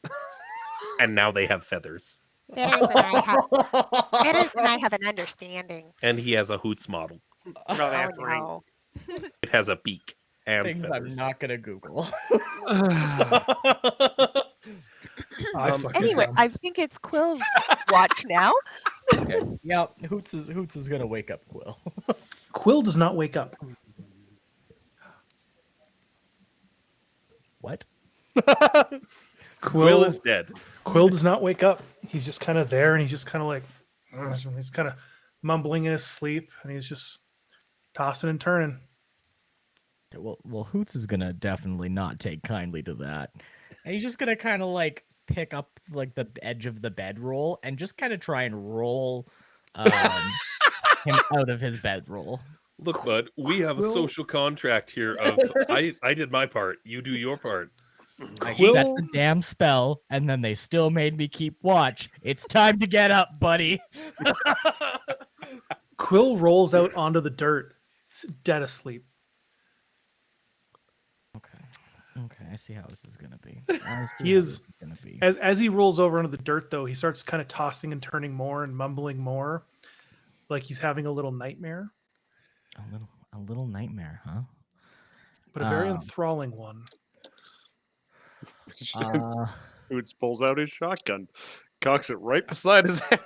and now they have feathers. Bitters and I have an understanding. And he has a Hoots model. Oh, that's Oh right. no. It has a beak and Things I'm feathers. not gonna Google. I fucked Anyway, this I think it's Quill's watch now. Yeah, Hoots is gonna wake up Quill. Quill does not wake up. What? Quill is dead. Quill does not wake up. He's just kind of there, and he's just kind of like, he's kind of mumbling in his sleep, and he's just tossing and turning. Well, Hoots is gonna definitely not take kindly to that, and he's just gonna kind of like pick up like the edge of the bedroll and just kind of try and roll him out of his bedroll. Look, bud, we have a Quill- social contract here of I did my part, you do your part. I Quill- set the damn spell, and then they still made me keep watch. It's time to get up, buddy. Quill rolls out onto the dirt, dead asleep. Okay, I see how this is gonna be. He is- As he rolls over onto the dirt, though, he starts kind of tossing and turning more and mumbling more, like he's having a little nightmare, a little nightmare, huh? but a very Um, enthralling one. Hoots pulls out his shotgun, cocks it right beside his head.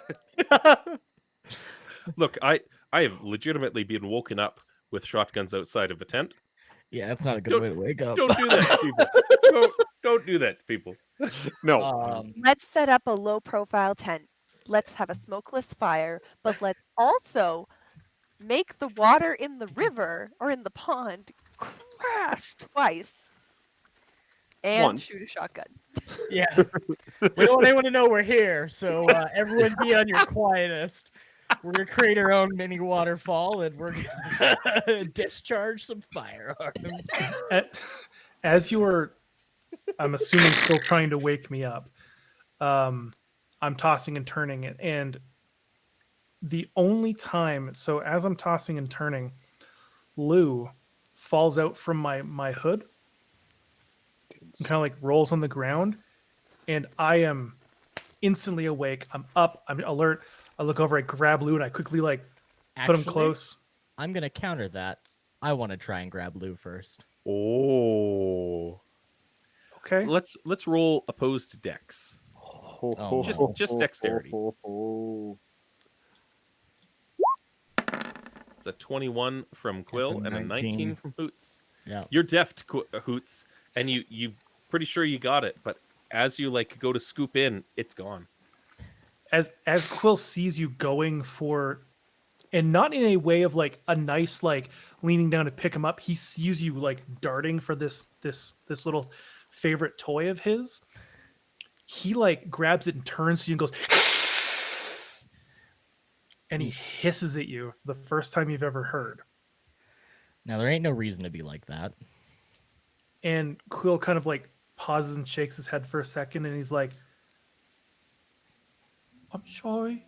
Look, I have legitimately been woken up with shotguns outside of a tent. Yeah, that's not a good Don't- way to wake up. Don't do that, people. Don't do that, people. No. Let's set up a low profile tent. Let's have a smokeless fire, but let's also make the water in the river or in the pond crash twice and Once. shoot a shotgun. Yeah. We don't want anyone to know we're here, so everyone be on your quietest. We're going to create our own mini waterfall, and we're going to discharge some firearms. As you are, I'm assuming, still trying to wake me up, I'm tossing and turning it. And the only time, so as I'm tossing and turning, Lou falls out from my hood and kind of like rolls on the ground. And I am instantly awake. I'm up. I'm alert. I look over, I grab Lou, and I quickly like put him Actually, close. I'm going to counter that. I want to try and grab Lou first. Oh. Okay. Let's roll opposed dex. Oh, Just dexterity. It's a 21 from Quill and a 19 from Hoots. Yeah. You're deft, Hoots, and you pretty sure you got it, but as you like go to scoop in, it's gone. As Quill sees you going for, and not in a way of like a nice like leaning down to pick him up, he sees you like darting for this little favorite toy of his. He like grabs it and turns to you and goes, and he hisses at you for the first time you've ever heard. Now, there ain't no reason to be like that. And Quill kind of like pauses and shakes his head for a second, and he's like, "I'm sorry.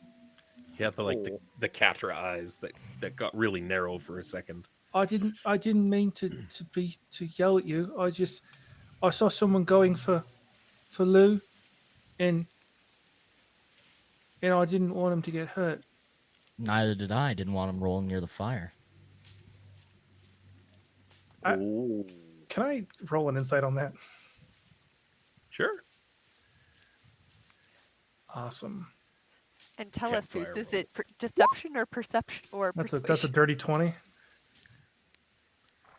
He had the Catra eyes that got really narrow for a second. I didn't mean to yell at you. I saw someone going for Lou, and I didn't want him to get hurt." Neither did I. Didn't want him rolling near the fire. Can I roll an insight on that? Sure. Awesome. And tell us, Campfire is it rolls. deception or perception or That's persuasion? a dirty 20.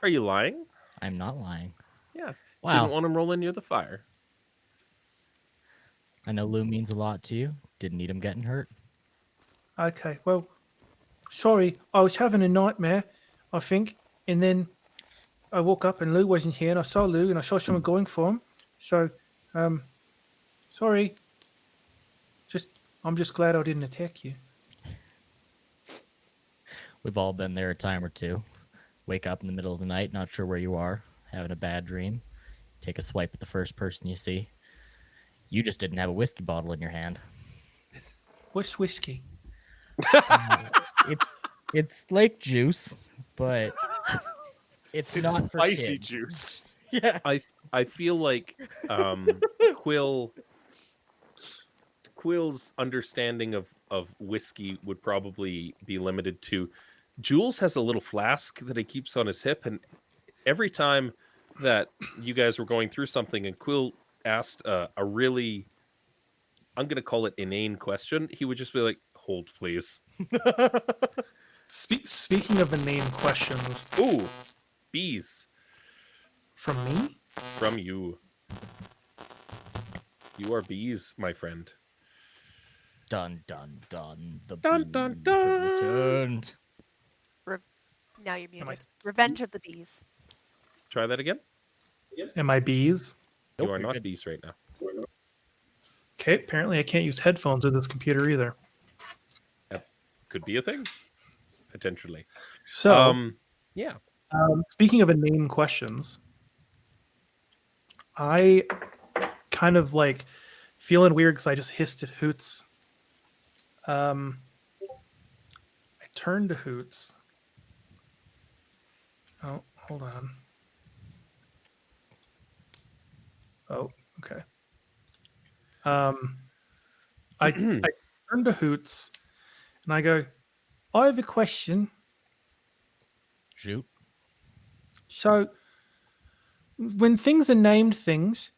Are you lying? I'm not lying. Yeah. Wow. Didn't want him rolling near the fire. I know Lou means a lot to you. Didn't need him getting hurt. Okay, well, sorry. I was having a nightmare, I think, and then I woke up and Lou wasn't here, and I saw Lou and I saw someone going for him. So, sorry. I'm just glad I didn't attack you. We've all been there a time or two. Wake up in the middle of the night, not sure where you are, having a bad dream. Take a swipe at the first person you see. You just didn't have a whiskey bottle in your hand. What's whiskey? It's like juice, but it's It's not for spicy kids. juice. Yeah. I feel like Quill's understanding of whiskey would probably be limited to Jules has a little flask that he keeps on his hip, and every time that you guys were going through something and Quill asked a really, I'm going to call it inane question, he would just be like, "Hold, please." Speaking of inane questions Ooh, bees from me, from you. You are bees, my friend. Dun dun dun. The Dun, dun, bees have dun. returned. Now you're am I muted. Revenge of the Bees. Try that again. am I bees? You Nope, are you're not good. bees right now. Okay, apparently I can't use headphones with this computer either. That could be a thing, potentially. So, Yeah. speaking of inane questions, I kind of like feeling weird because I just hissed at Hoots. I turned to Hoots. Oh, hold on. Oh, okay. I turn to Hoots and I go, I have a question. Shoot. So, when things are named things,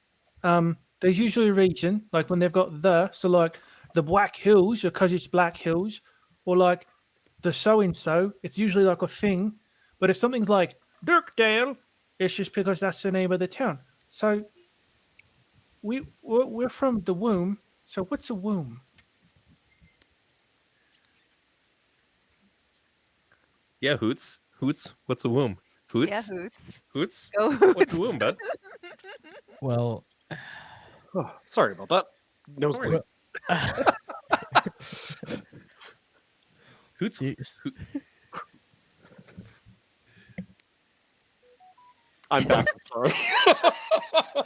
there's usually a reason, like when they've got so like the Black Hills, because it's Black Hills, or like the so and so, it's usually like a thing. But if something's like Dirkdale, it's just because that's the name of the town. So, we're from the womb. So, what's a womb? Yeah, Hoots. Hoots, what's a womb? Yeah, Hoots? Hoots. Hoots? Go What's a Hoots. womb, bud? Well, Oh, sorry about that. Nosebleed. Hoots. see, Hoot- I'm back. I'm sorry.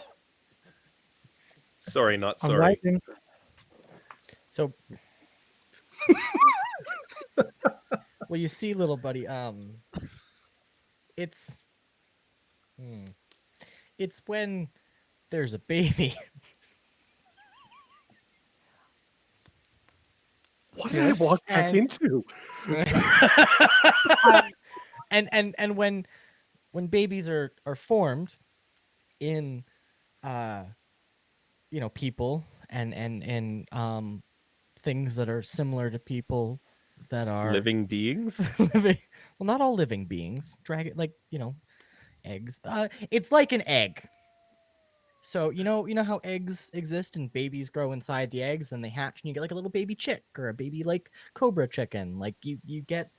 Sorry, not I'm sorry. writing. so. Well, you see, little buddy, it's it's when there's a baby. What did I walk back And- into? and when babies are formed in people and things that are similar to people that are Living beings? living, well, not all living beings, dragon, like eggs, it's like an egg. So you know how eggs exist and babies grow inside the eggs and they hatch and you get like a little baby chick or a baby like cobra chicken, like you get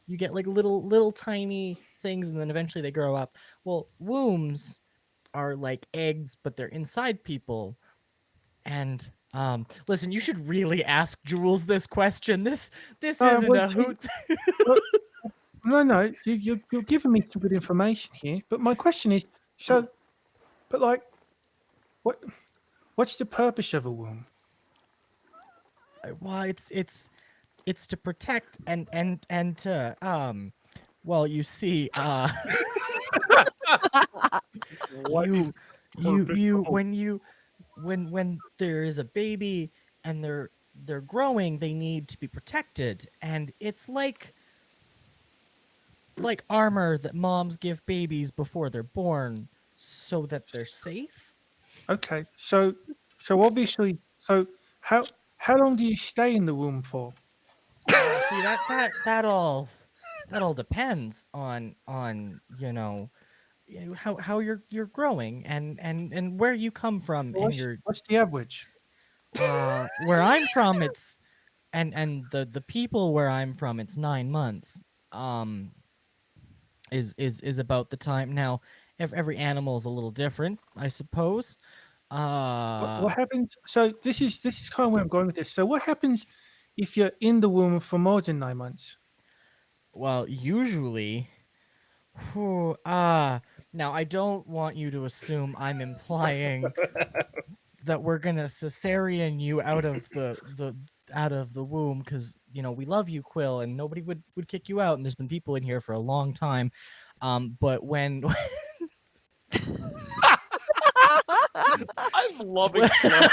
like little tiny things and then eventually they grow up. Well, wombs are like eggs but they're inside people. And listen, you should really ask Jules this question. This isn't well, a hoot. No, you're giving me some good information here. But my question is, so, but like, what's the purpose of a womb? Well, it's to protect and to well, you see, What is you when there is a baby and they're growing, they need to be protected, and it's like armor that moms give babies before they're born so that they're safe. Okay, so obviously, so how long do you stay in the womb for? See, that all depends on how you're growing and where you come from in your What's the average? where I'm from. It's and the people where I'm from, it's 9 months. Is about the time. Now every animal is a little different, I suppose. What happens? So this is kind of where I'm going with this. So what happens if you're in the womb for more than 9 months? Well, usually, now I don't want you to assume I'm implying that we're gonna cesarean you out of out of the womb because we love you, Quill, and nobody would kick you out. And there's been people in here for a long time. But when I'm loving Fluff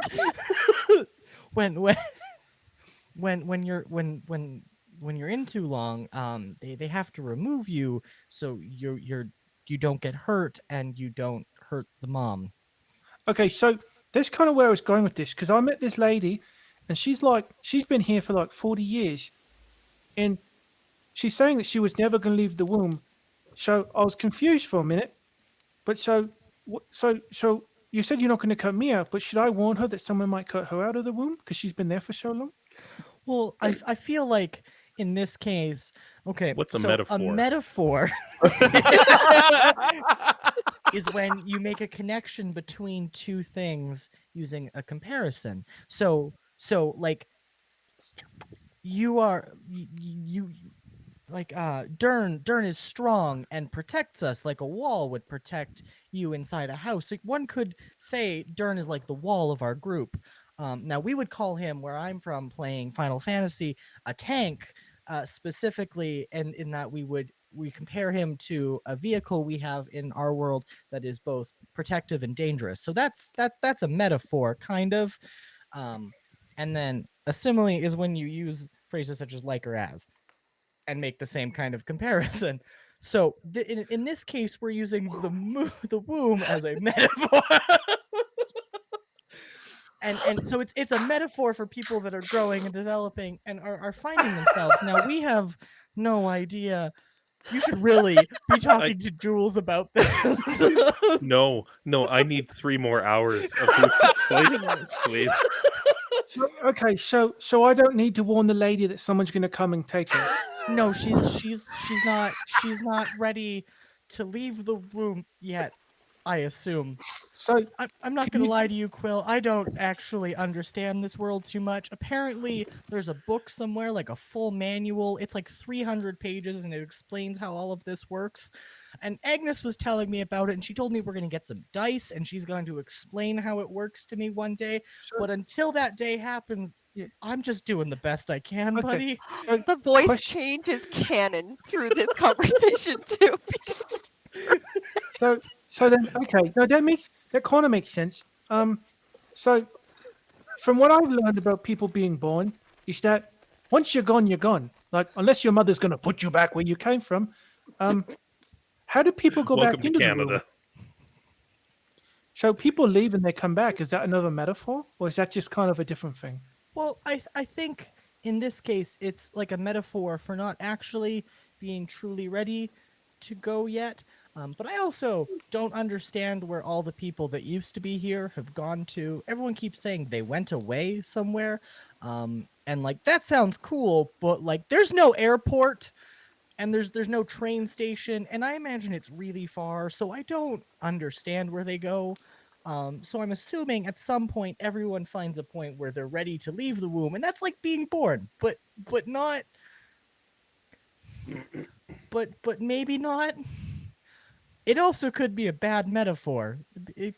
too. when you're in too long, they have to remove you so you don't get hurt and you don't hurt the mom. Okay, so that's kind of where I was going with this, because I met this lady, and she's been here for like 40 years, and she's saying that she was never going to leave the womb. So I was confused for a minute. But so you said you're not going to cut me out, but should I warn her that someone might cut her out of the womb because she's been there for so long? Well, I feel like in this case, okay, What's a so metaphor? A metaphor is when you make a connection between two things using a comparison. So like you like Durn is strong and protects us like a wall would protect you inside a house. Like one could say Durn is like the wall of our group. Now we would call him, where I'm from playing Final Fantasy, a tank, specifically, and in that we compare him to a vehicle we have in our world that is both protective and dangerous. So that's a metaphor, kind of. And then a simile is when you use phrases such as like or as and make the same kind of comparison. So in this case, we're using the womb as a metaphor. And so it's a metaphor for people that are growing and developing and are finding themselves. Now, we have no idea. You should really be talking to Jules about this. No, I need 3 more hours of Hoots explaining this, please. So I don't need to warn the lady that someone's going to come and take her. No, she's not ready to leave the womb yet, I assume. So I'm not going to lie to you, Quill. I don't actually understand this world too much. Apparently, there's a book somewhere, like a full manual. It's like 300 pages, and it explains how all of this works. And Agnes was telling me about it, and she told me we're going to get some dice, and she's going to explain how it works to me one day. But until that day happens, I'm just doing the best I can, buddy. The voice change is canon through this conversation too. So then, okay, no, that kind of makes sense. So from what I've learned about people being born is that once you're gone, you're gone. Like, unless your mother's going to put you back where you came from. How do people go Welcome back to into Canada. the womb? So people leave and they come back. Is that another metaphor, or is that just kind of a different thing? Well, I think in this case, it's like a metaphor for not actually being truly ready to go yet. But I also don't understand where all the people that used to be here have gone to. Everyone keeps saying they went away somewhere. And like, that sounds cool, but like, there's no airport and there's no train station. And I imagine it's really far. So I don't understand where they go. So I'm assuming at some point everyone finds a point where they're ready to leave the womb, and that's like being born, but not, but maybe not. It also could be a bad metaphor.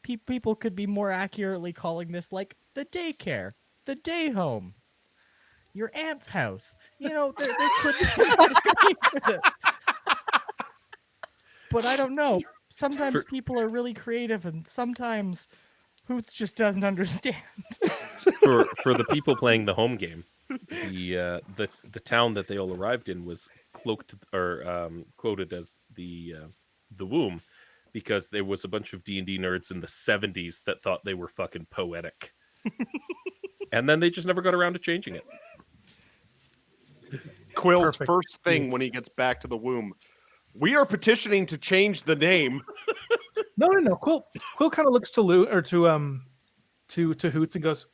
People could be more accurately calling this like the daycare, the day home, your aunt's house. There could be for this. But I don't know. Sometimes people are really creative, and sometimes Hoots just doesn't understand. For the people playing the home game, the town that they all arrived in was cloaked or quoted as the womb, because there was a bunch of D&D nerds in the 70s that thought they were fucking poetic. And then they just never got around to changing it. Quill's Perfect. first thing when he gets back to the womb: we are petitioning to change the name. No. Quill kind of looks to Hoots and goes,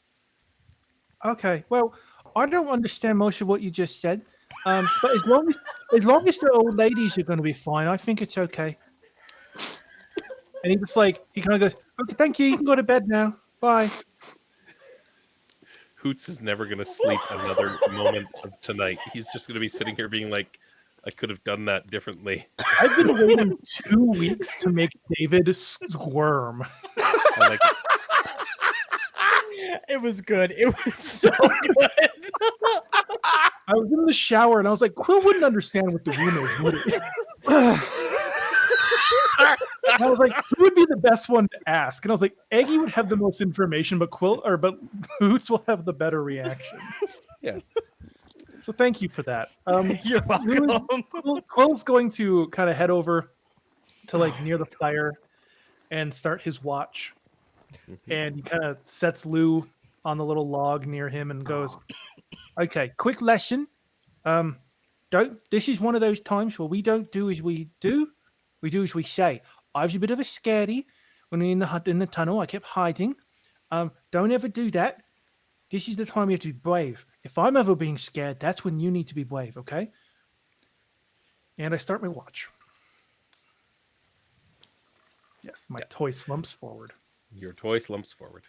"Okay, well, I don't understand most of what you just said, but as long as the old ladies are going to be fine, I think it's okay." And he kind of goes, "Okay, thank you. You can go to bed now. Bye." Hoots is never going to sleep another moment of tonight. He's just going to be sitting here being like, I could have done that differently. I've been waiting 2 weeks to make David squirm. I like it. It was good. It was so good. I was in the shower and I was like, Quill wouldn't understand what the rune is, would he? And I was like, who would be the best one to ask? And I was like, Eggy would have the most information, but Boots will have the better reaction. Yes. So thank you for that. You're welcome. Quill's going to kind of head over to like near the fire and start his watch. And he kind of sets Lou on the little log near him and goes, "Okay, quick lesson. This is one of those times where we don't do as we do, we do as we say. I was a bit of a scaredy when in the tunnel. I kept hiding. Don't ever do that. This is the time you have to be brave. If I'm ever being scared, that's when you need to be brave, okay?" And I start my watch. Yes, my toy slumps forward. Your toy slumps forward,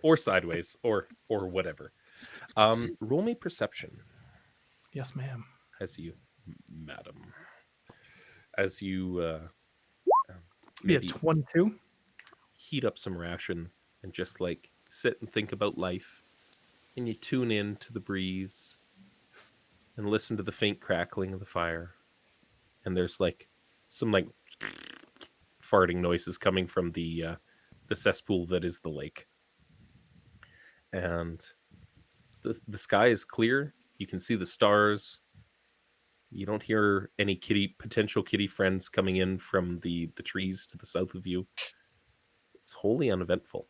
or sideways, or whatever. Roll me perception Yes, ma'am. as you, madam, as you Yeah, maybe 22. heat up some ration and just like sit and think about life, and you tune in to the breeze and listen to the faint crackling of the fire, and there's like some like farting noises coming from the cesspool that is the lake, and the sky is clear. You can see the stars. You don't hear any potential kitty friends coming in from the trees to the south of you. It's wholly uneventful.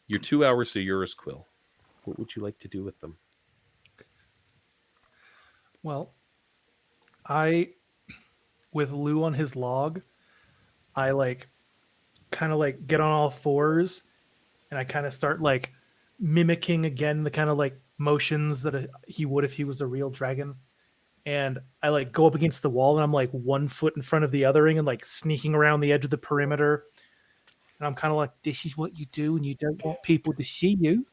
Your 2 hours are yours, Quill. What would you like to do with them? Well, with Lou on his log, I like kind of like get on all fours and I kind of start like mimicking again the kind of like motions that he would if he was a real dragon. And I like go up against the wall and I'm like 1 foot in front of the othering and like sneaking around the edge of the perimeter. And I'm kind of like, this is what you do when you don't want people to see you.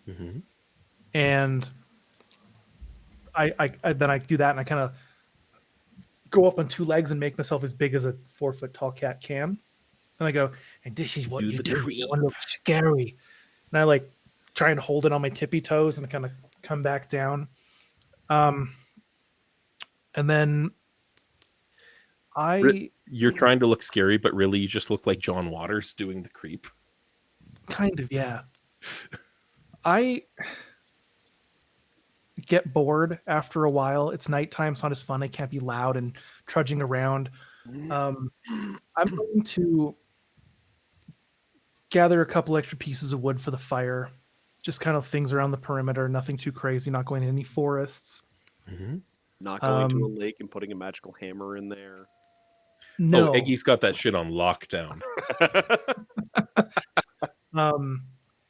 Mm-hmm. And I then I do that and I kind of go up on 2 legs and make myself as big as a 4-foot tall cat can. And I go, and this is what Do you the do. creep. You want to look scary. And I like try and hold it on my tippy toes and kind of come back down. And then You're trying to look scary, but really you just look like John Waters doing the creep. kind of, yeah. I get bored after a while. It's nighttime. It's not as fun. I can't be loud and trudging around. I'm going to gather a couple extra pieces of wood for the fire. Just kind of things around the perimeter. Nothing too crazy. Not going to any forests. Mm-hmm. Not going to a lake and putting a magical hammer in there. No. Oh, Eggy's got that shit on lockdown.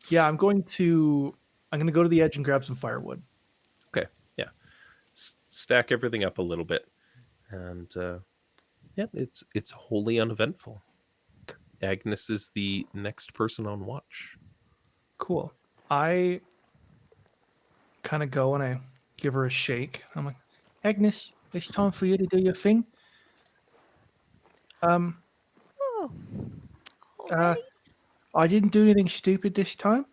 Yeah, I'm going to go to the edge and grab some firewood. Okay, yeah. Stack everything up a little bit, and yeah, it's wholly uneventful. Agnes is the next person on watch. Cool. I kind of go and I give her a shake. I'm like, Agnes, it's time for you to do your thing. Oh, already? I didn't do anything stupid this time,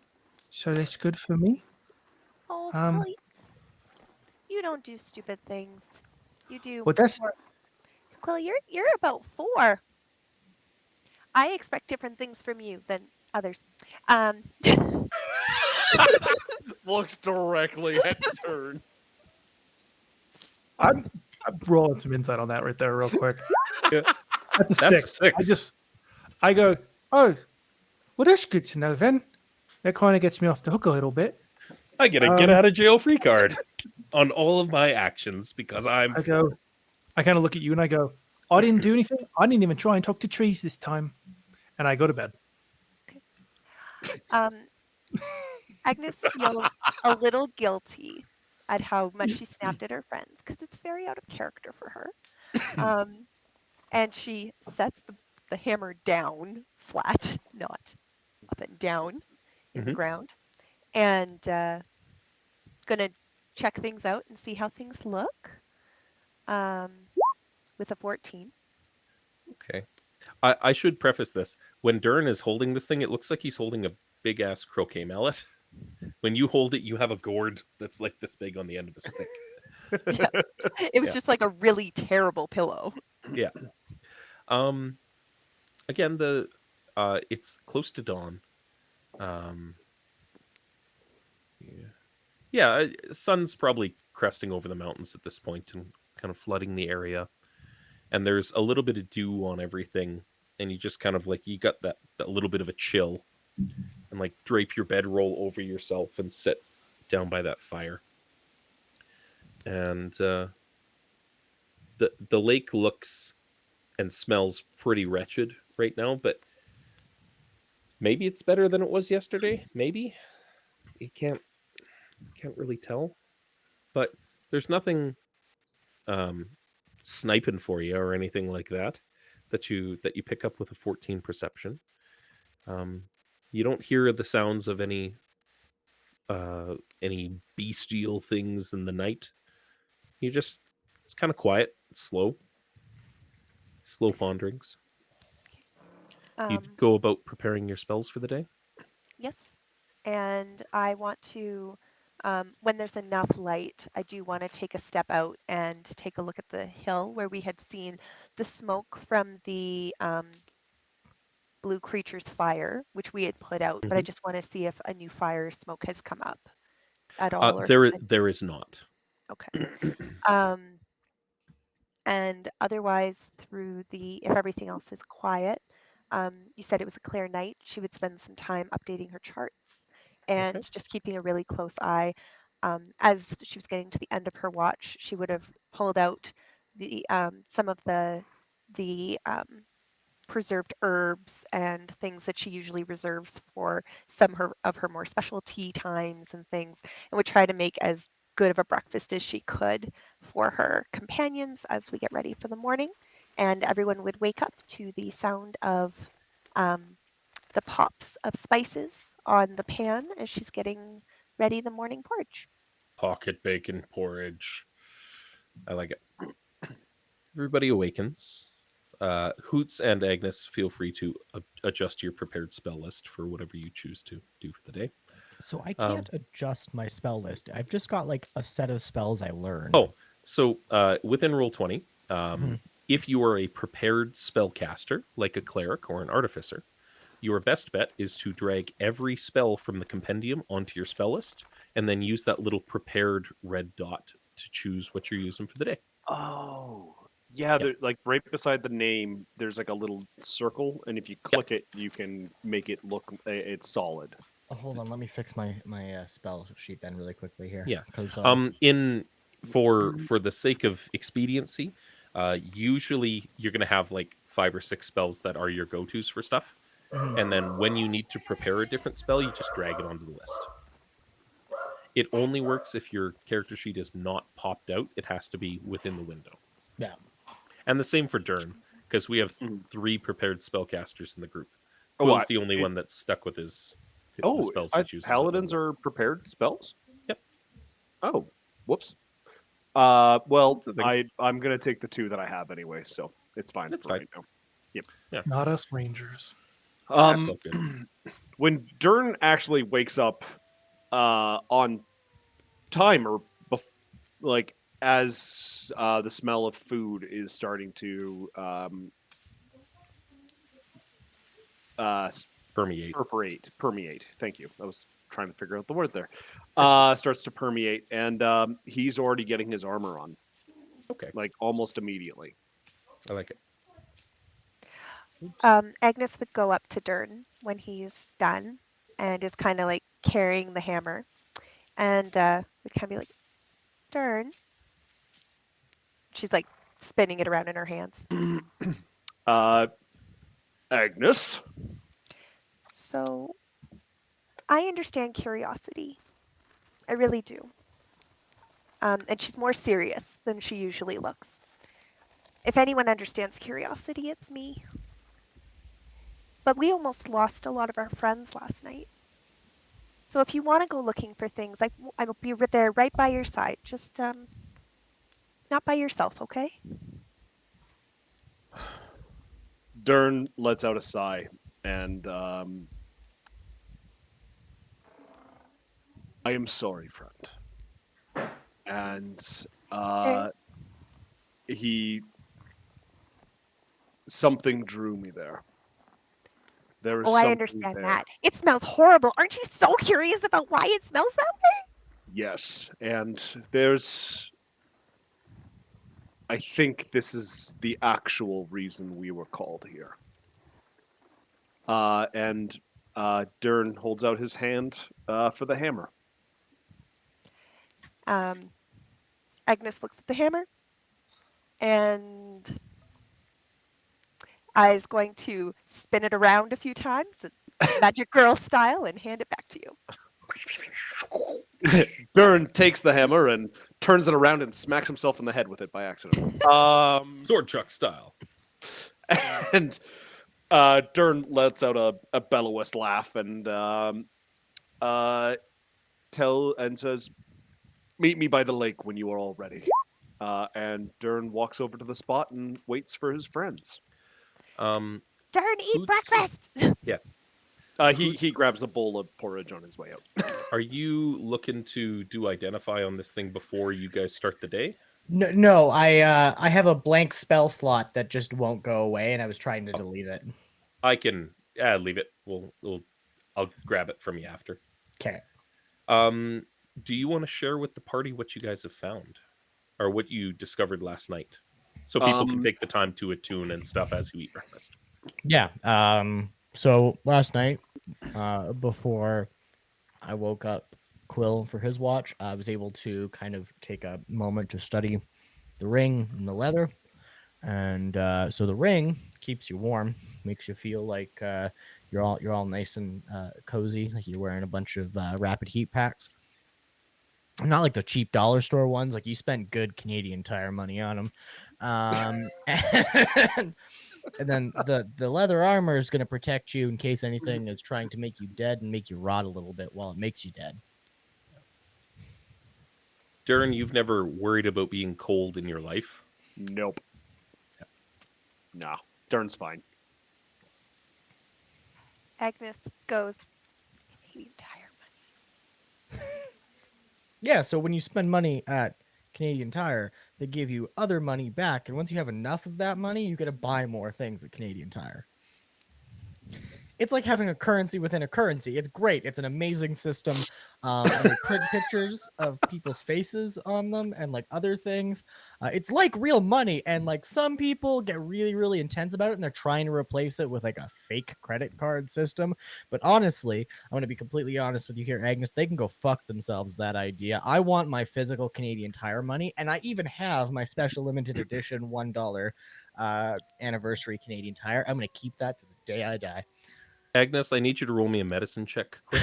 so that's good for me. Oh, Polly. You don't do stupid things. You do. Well, that's Quill, you're about 4. I expect different things from you than others. Looks directly at Durn. I'm rolling some insight on that right there, real quick. Yeah. That's a That's 6. a 6. I go, oh, well, that's good to know then. That kind of gets me off the hook a little bit. I get a get out of jail free card on all of my actions because I kind of look at you and I go, I didn't do anything. I didn't even try and talk to trees this time. And I go to bed. Agnes feels a little guilty at how much she snapped at her friends because it's very out of character for her. And she sets the hammer down flat, not up and down in the ground, and gonna check things out and see how things look. With a 14. Okay. I should preface this. When Durn is holding this thing, it looks like he's holding a big ass croquet mallet. When you hold it, you have a gourd that's like this big on the end of a stick. Yeah. It was Yeah. just like a really terrible pillow. Yeah. Again, it's close to dawn. Um, yeah. Yeah, sun's probably cresting over the mountains at this point and kind of flooding the area. And there's a little bit of dew on everything, and you just kind of like you got that little bit of a chill, and like drape your bedroll over yourself and sit down by that fire. And the lake looks and smells pretty wretched right now, but maybe it's better than it was yesterday. Maybe you can't really tell, but there's nothing um, sniping for you or anything like that you pick up with a 14 perception. Um, you don't hear the sounds of any bestial things in the night. It's kind of quiet, slow ponderings. Um, You'd go about preparing your spells for the day. yes. And I want to, when there's enough light, I do want to take a step out and take a look at the hill where we had seen the smoke from the blue creature's fire, which we had put out. But I Mhm. just want to see if a new fire smoke has come up at all. Or if There it's there is not. okay. Um, and otherwise, if everything else is quiet, you said it was a clear night. She would spend some time updating her charts and Okay. just keeping a really close eye. As she was getting to the end of her watch, she would have pulled out some of the preserved herbs and things that she usually reserves for of her more special tea times and things, and would try to make as good of a breakfast as she could for her companions as we get ready for the morning. And everyone would wake up to the sound of um, the pops of spices on the pan as she's getting ready the morning porridge. Pocket bacon porridge. I like it. Everybody awakens. Hoots and Agnes, feel free to adjust your prepared spell list for whatever you choose to do for the day. So I Um, can't adjust my spell list. I've just got like a set of spells I learned. Oh, so within Roll20, Mhm. if you are a prepared spellcaster, like a cleric or an artificer, your best bet is to drag every spell from the compendium onto your spell list, and then use that little prepared red dot to choose what you're using for the day. Oh, yeah. Yep. Like right beside the name, there's like a little circle, and if you click it, you can make it look. It's solid. Oh, hold on, let me fix my spell sheet then really quickly here. Yeah. 'Cause, In for the sake of expediency, usually you're gonna have like 5 or 6 spells that are your go-tos for stuff, and then when you need to prepare a different spell, you just drag it onto the list. It only works if your character sheet is not popped out. It has to be within the window. yeah. And the same for Durn, because we have Mhm. 3 prepared spellcasters in the group. Oh, Quill's the only one that's stuck with the Oh, spells he chooses. at paladins level. are prepared spells. Yep. Oh, whoops. Well, That's the thing. I'm gonna take the 2 that I have anyway, so it's fine That's for fine. right now. Not us Rangers. That's all good. When Durn actually wakes up on time or like as the smell of food is starting to Permeate. permeate. Thank you. I was trying to figure out the word there. Starts to permeate, and he's already getting his armor on, Okay, like almost immediately. I like it. Agnes would go up to Durn when he's done and is kind of like carrying the hammer and would kind of be like, Durn. She's like spinning it around in her hands. Agnes. So I understand curiosity. I really do. And she's more serious than she usually looks. If anyone understands curiosity, it's me. But we almost lost a lot of our friends last night. So if you want to go looking for things, I will be there right by your side. Just not by yourself, okay? Durn lets out a sigh, and I am sorry, friend. And he something drew me there. There is Oh, I something understand there. that. It smells horrible. Aren't you so curious about why it smells that way? Yes, and there's. I think this is the actual reason we were called here. And Durn holds out his hand for the hammer. Agnes looks at the hammer and is going to spin it around a few times, magic girl style, and hand it back to you. Durn takes the hammer and turns it around and smacks himself in the head with it by accident. Sword chuck style. And Durn lets out a bellowous laugh and says, "Meet me by the lake when you are all ready." And Durn walks over to the spot and waits for his friends. Durn, eat Hoots- breakfast! He grabs a bowl of porridge on his way out. Are you looking to do identify on this thing before you guys start the day? No, I have a blank spell slot that just won't go away, and I was trying to delete it. I can leave it. I'll grab it from you after. Okay. Do you want to share with the party what you guys have found, or what you discovered last night, so people can take the time to attune and stuff as you eat breakfast? Yeah. So last night, before I woke up Quill for his watch, I was able to kind of take a moment to study the ring and the leather. And so the ring keeps you warm, makes you feel like you're all nice and cozy, like you're wearing a bunch of rapid heat packs. Not like the cheap dollar store ones. Like you spent good Canadian Tire money on them. And then the leather armor is going to protect you in case anything is trying to make you dead and make you rot a little bit while it makes you dead. Durn, you've never worried about being cold in your life? Nope. Nah, Durn's fine. Agnes goes, Canadian Tire money. Yeah, so when you spend money at Canadian Tire, they give you other money back, and once you have enough of that money, you get to buy more things at Canadian Tire. It's like having a currency within a currency. It's great. It's an amazing system. And they print pictures of people's faces on them and like other things. It's like real money. And like some people get really, really intense about it and they're trying to replace it with like a fake credit card system. But honestly, I'm going to be completely honest with you here, Agnes. They can go fuck themselves, that idea. I want my physical Canadian Tire money. And I even have my special limited edition $1 anniversary Canadian Tire. I'm going to keep that to the day I die. Agnes, I need you to roll me a medicine check quick.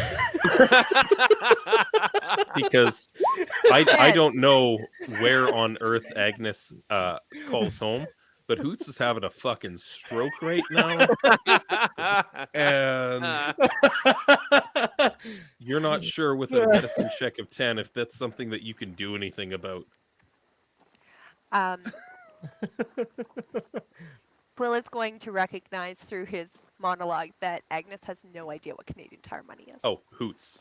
Because I don't know where on earth Agnes calls home, but Hoots is having a fucking stroke right now. And you're not sure with a medicine check of 10 if that's something that you can do anything about. Quill is going to recognize through his monologue that Agnes has no idea what Canadian Tire money is. Oh, Hoots.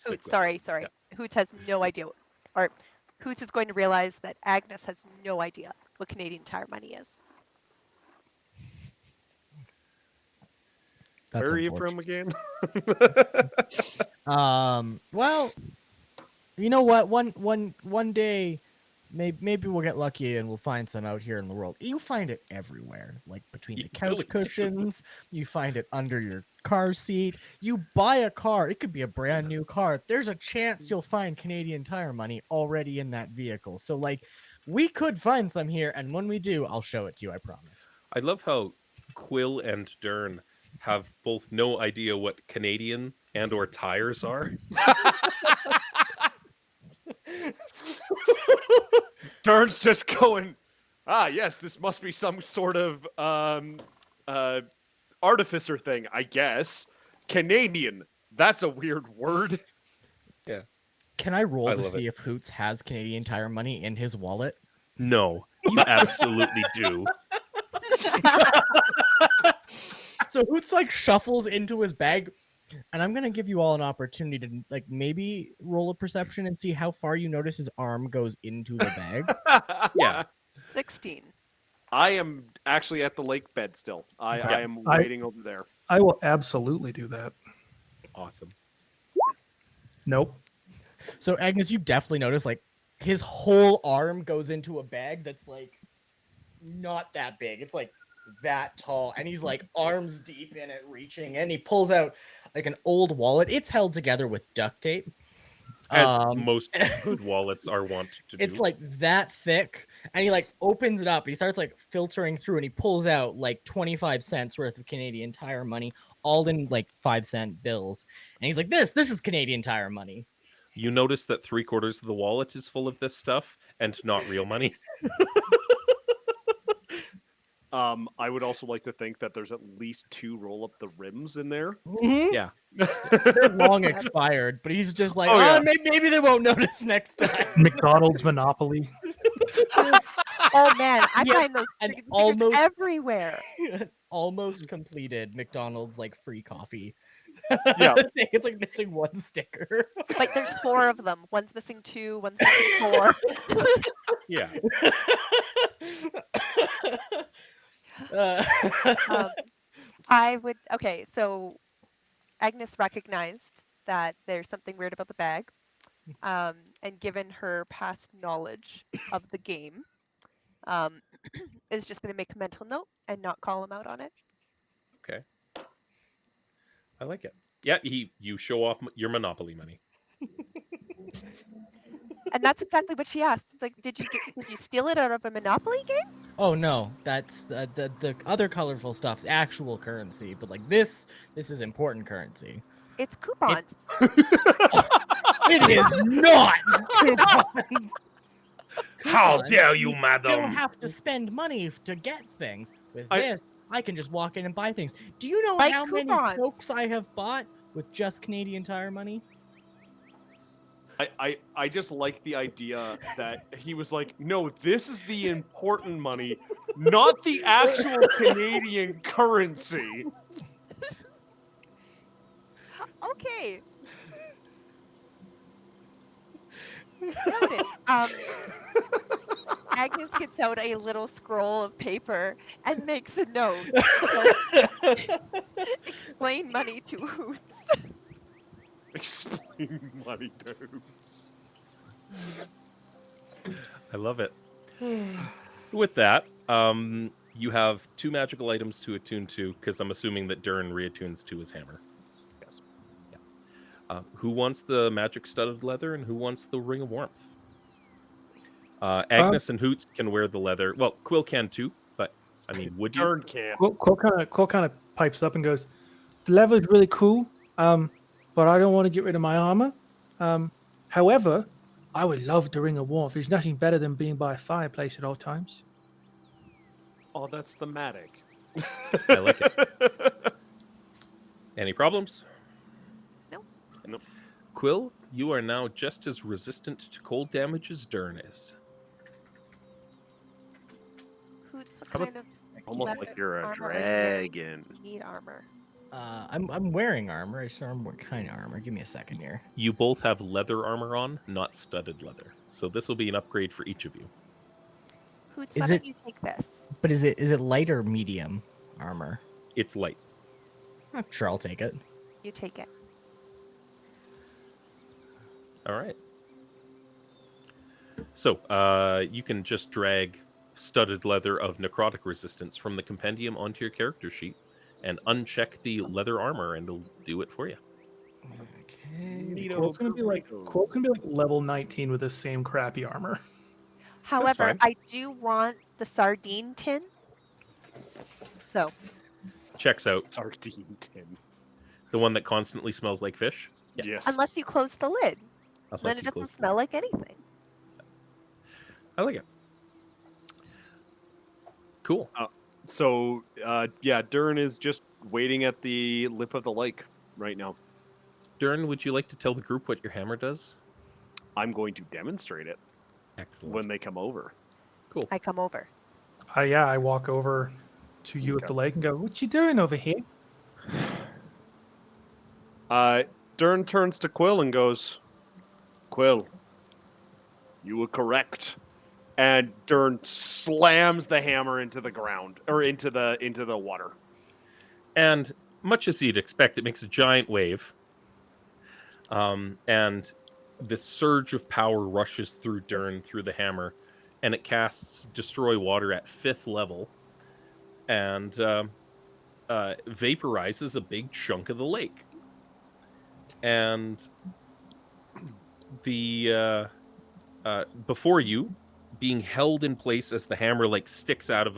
Hoots, sorry. Yeah. Hoots has no idea, or Hoots is going to realize that Agnes has no idea what Canadian Tire money is. That's Where are you from again? Well, you know what? One day, maybe we'll get lucky and we'll find some out here in the world. You find it everywhere, like between the couch cushions. You find it under your car seat. You buy a car; it could be a brand new car. There's a chance you'll find Canadian Tire money already in that vehicle. So, like, we could find some here, and when we do, I'll show it to you. I promise. I love how Quill and Durn have both no idea what Canadian and or tires are. Durn's just going, yes, this must be some sort of artificer thing, I guess. Canadian. That's a weird word. Yeah. Can I roll I to love see it. if Hoots has Canadian Tire money in his wallet? No, you absolutely do. So Hoots like shuffles into his bag, and I'm gonna give you all an opportunity to like maybe roll a perception and see how far you notice his arm goes into the bag. Yeah. 16. I am actually at the lake bed still. I Okay. am waiting over there. I will absolutely do that. Awesome. Nope. So Agnes, you definitely notice like his whole arm goes into a bag that's like not that big. It's like that tall, and he's like arms deep in it, reaching, and he pulls out like an old wallet. It's held together with duct tape. As most good wallets are wont to do. It's like that thick, and he like opens it up. He starts like filtering through, and he pulls out like 25 cents worth of Canadian Tire money, all in like 5-cent bills. And he's like, "This is Canadian Tire money." You notice that 3/4 of the wallet is full of this stuff and not real money. I would also like to think that there's at least 2 roll up the rims in there. Mhm. Yeah. They're long expired, but he's just like, Oh, yeah. maybe they won't notice next time. McDonald's Monopoly. Oh man, I Yeah, find those and stickers almost- everywhere. Almost completed McDonald's like free coffee. Yeah. It's like missing one sticker. Like there's 4 of them. One's missing 2, one's missing 4. Yeah. I would okay, so Agnes recognized that there's something weird about the bag. And given her past knowledge of the game, is just going to make a mental note and not call him out on it. Okay. I like it. Yeah, you show off your Monopoly money. And that's exactly what she asked. It's like, did you steal it out of a Monopoly game? Oh no, that's the other colorful stuff's actual currency, but like this is important currency. It's coupons. It is not coupons. How Coupons, dare you, Still madam? have to spend money to get things. With I- this, I can just walk in and buy things. Do you know Like how many coupons. Cokes I have bought with just Canadian Tire money? I just like the idea that he was like, no, this is the important money, not the actual Canadian currency. Okay. Noted. Agnes gets out a little scroll of paper and makes a note. Explain money to Hoots. Explain money dudes. I love it. With that, you have 2 magical items to attune to, because I'm assuming that Durn reattunes to his hammer. Yes. Yeah. Who wants the magic studded leather and who wants the ring of warmth? Agnes and Hoots can wear the leather. Well, Quill can too, but I mean, would you? Durn can't. Quill kind of pipes up and goes, "The leather's really cool, but I don't want to get rid of my armor. However, I would love the ring of warmth. There's nothing better than being by a fireplace at all times." Oh, that's thematic. I like it. Any problems? Nope. Nope. Quill, you are now just as resistant to cold damage as Durn is. Hoots, what How about- kind of Almost leather like you're a armor are you wearing? dragon. You need armor. I'm wearing armor. I just don't remember what kind of armor. Give me a second here. You both have leather armor on, not studded leather. So this will be an upgrade for each of you. Hoots, Is why don't it- you take this? But is it light or medium armor? It's light. I'm sure I'll take it. You take it. All right. So you can just drag studded leather of necrotic resistance from the compendium onto your character sheet and uncheck the leather armor, and it'll do it for you. Okay. Quill's gonna be like level 19 with the same crappy armor. However, fine. I do want the sardine tin. So, Checks out. Sardine tin. The one that constantly smells like fish. Yeah. Yes. unless you close the lid, then Unless it you doesn't close the smell like anything. I like it. Cool. So, yeah, Durn is just waiting at the lip of the lake right now. Durn, would you like to tell the group what your hammer does? I'm going to demonstrate it Excellent. when they come over. Cool. I come over. I walk over to you at the lake and go, "What you doing over here?" Durn turns to Quill and goes, Quill, you were correct. And Durn slams the hammer into the ground, or into the water. And much as you'd expect, it makes a giant wave. And this surge of power rushes through Durn through the hammer, and it casts Destroy Water at 5th level, and vaporizes a big chunk of the lake. And the before you, being held in place as the hammer like sticks out of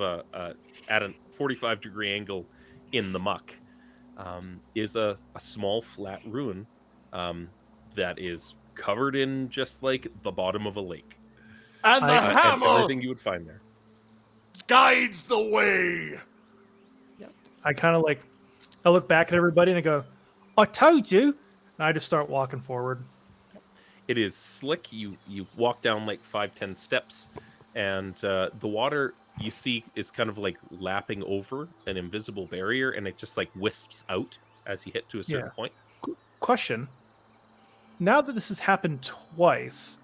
at a 45-degree angle in the muck, is a small flat ruin that is covered in just like the bottom of a lake. And the I- And hammer everything you would find there. guides the way. I kind of like, I look back at everybody and I go, I told you. And I just start walking forward. It is slick. You walk down like 5-10 steps, and the water you see is kind of like lapping over an invisible barrier, and it just like wisps out as you hit to a certain Yeah. point. Question. Now that this has happened twice,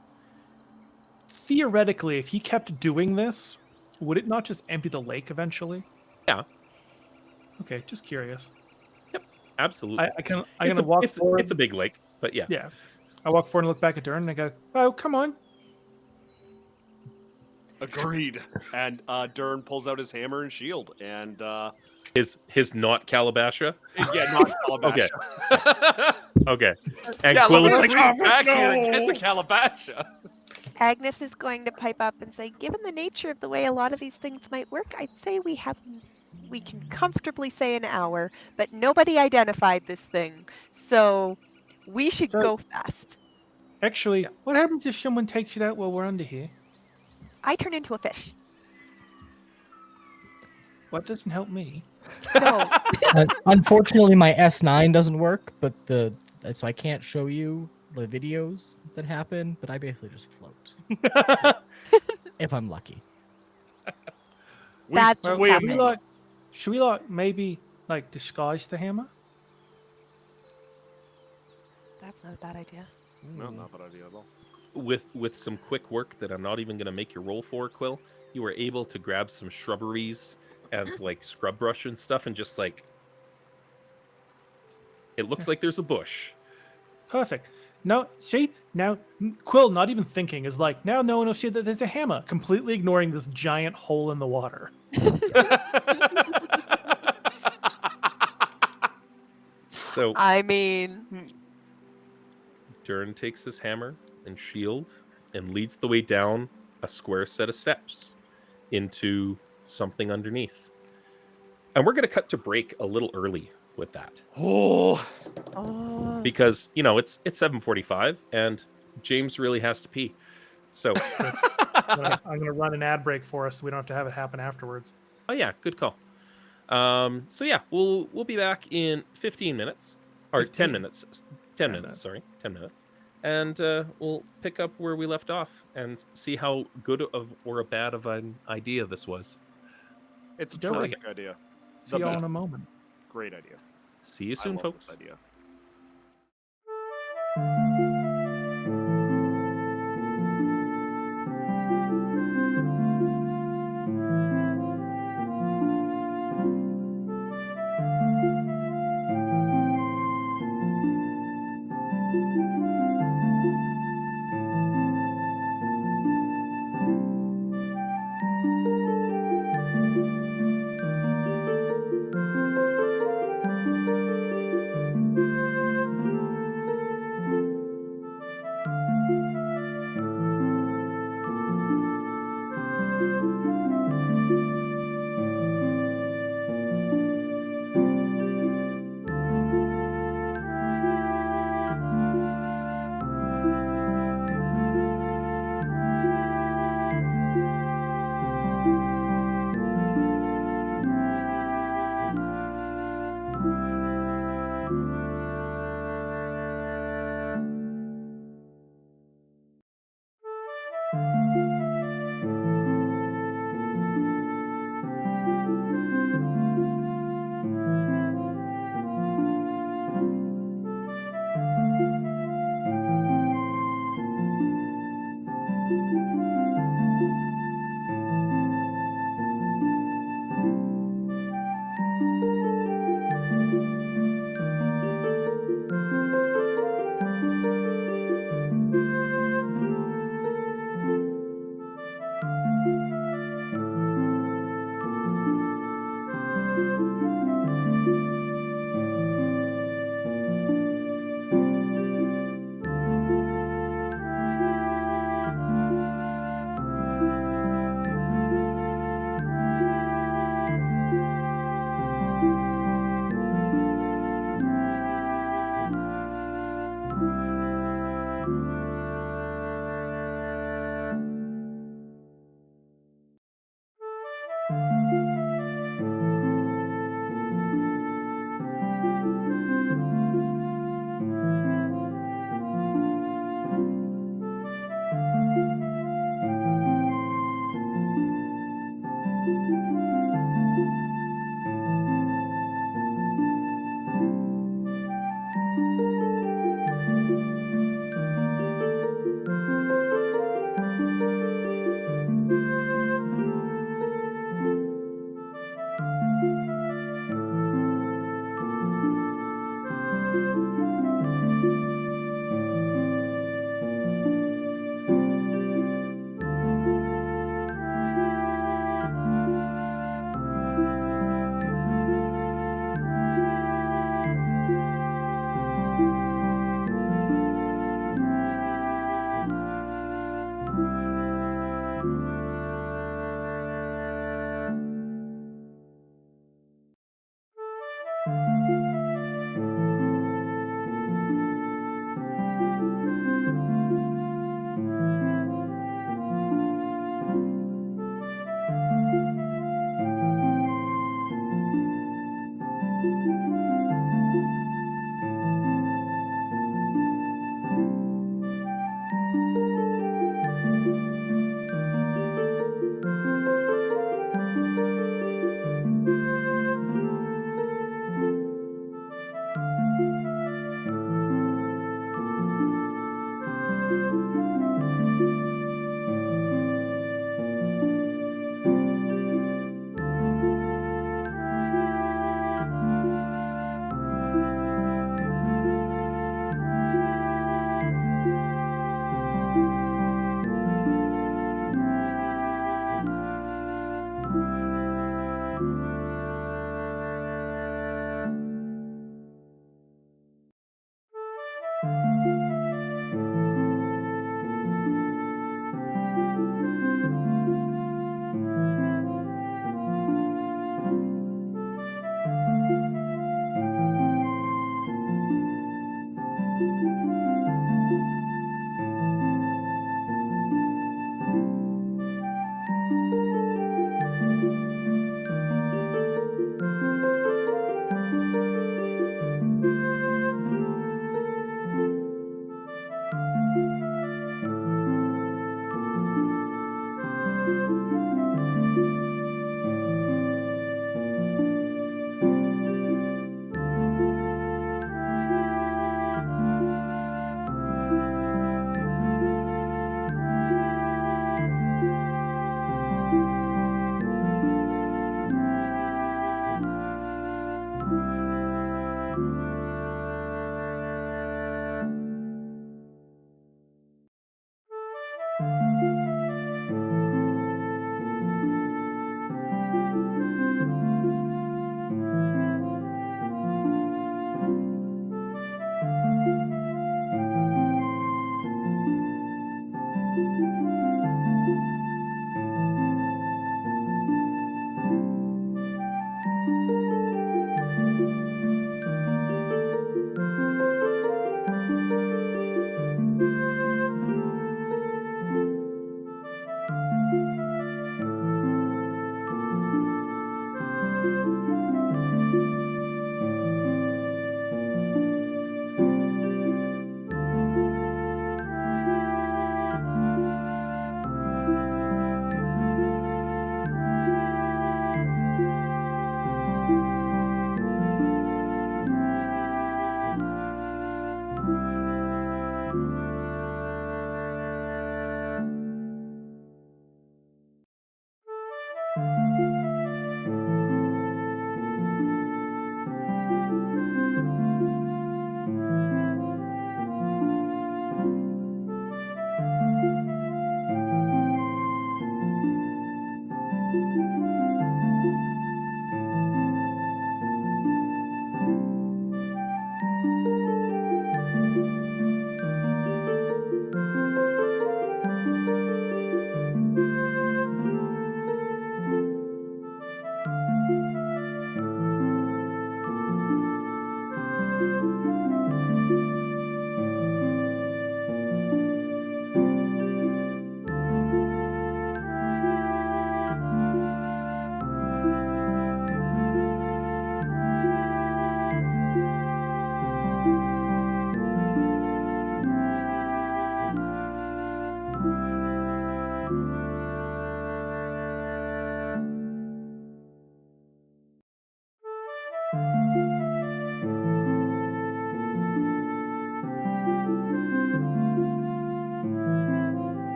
theoretically, if he kept doing this, would it not just empty the lake eventually? Yeah. Okay, just curious. Absolutely. I can walk forward. It's a big lake, but yeah. Yeah. I walk forward and look back at Durn and I go, oh, come on. Agreed. And Durn pulls out his hammer and shield, and His not Calabasha. yeah, not Calabash. Okay. And Yeah, Quill let is me like, bring "Oh, it back here and no!" get the Calabasha. Agnes is going to pipe up and say, given the nature of the way a lot of these things might work, I'd say we can comfortably say an hour, but nobody identified this thing. So we should So- go fast. Actually, what happens if someone takes it out while we're under here? I turn into a fish. Well, that doesn't help me. No. Unfortunately, my S9 doesn't work, but so I can't show you the videos that happen. But I basically just float if I'm lucky. That's Well, what's should we happening. should we maybe disguise the hammer? That's not a bad idea. No, not a bad idea at all. With some quick work that I'm not even going to make you roll for, Quill, you were able to grab some shrubberies and like scrub brush and stuff, and just like it looks like there's a bush. Perfect. No, see now, Quill, not even thinking, is like, now no one will see that there's a hammer, completely ignoring this giant hole in the water. So I mean, Durn takes his hammer and shield and leads the way down a square set of steps into something underneath. And we're going to cut to break a little early with that, Oh, oh, because it's 7:45 and James really has to pee. So I'm gonna run an ad break for us so we don't have to have it happen afterwards. oh yeah, good call. So yeah, we'll be back in 15 minutes or 10 15. minutes. 10 minutes, minutes. sorry, 10 minutes. And we'll pick up where we left off and see how good of or a bad of an idea this was. it's a Don't worry. terrific idea. See y'all in best. a moment. Great idea. See you I soon, love folks. this idea.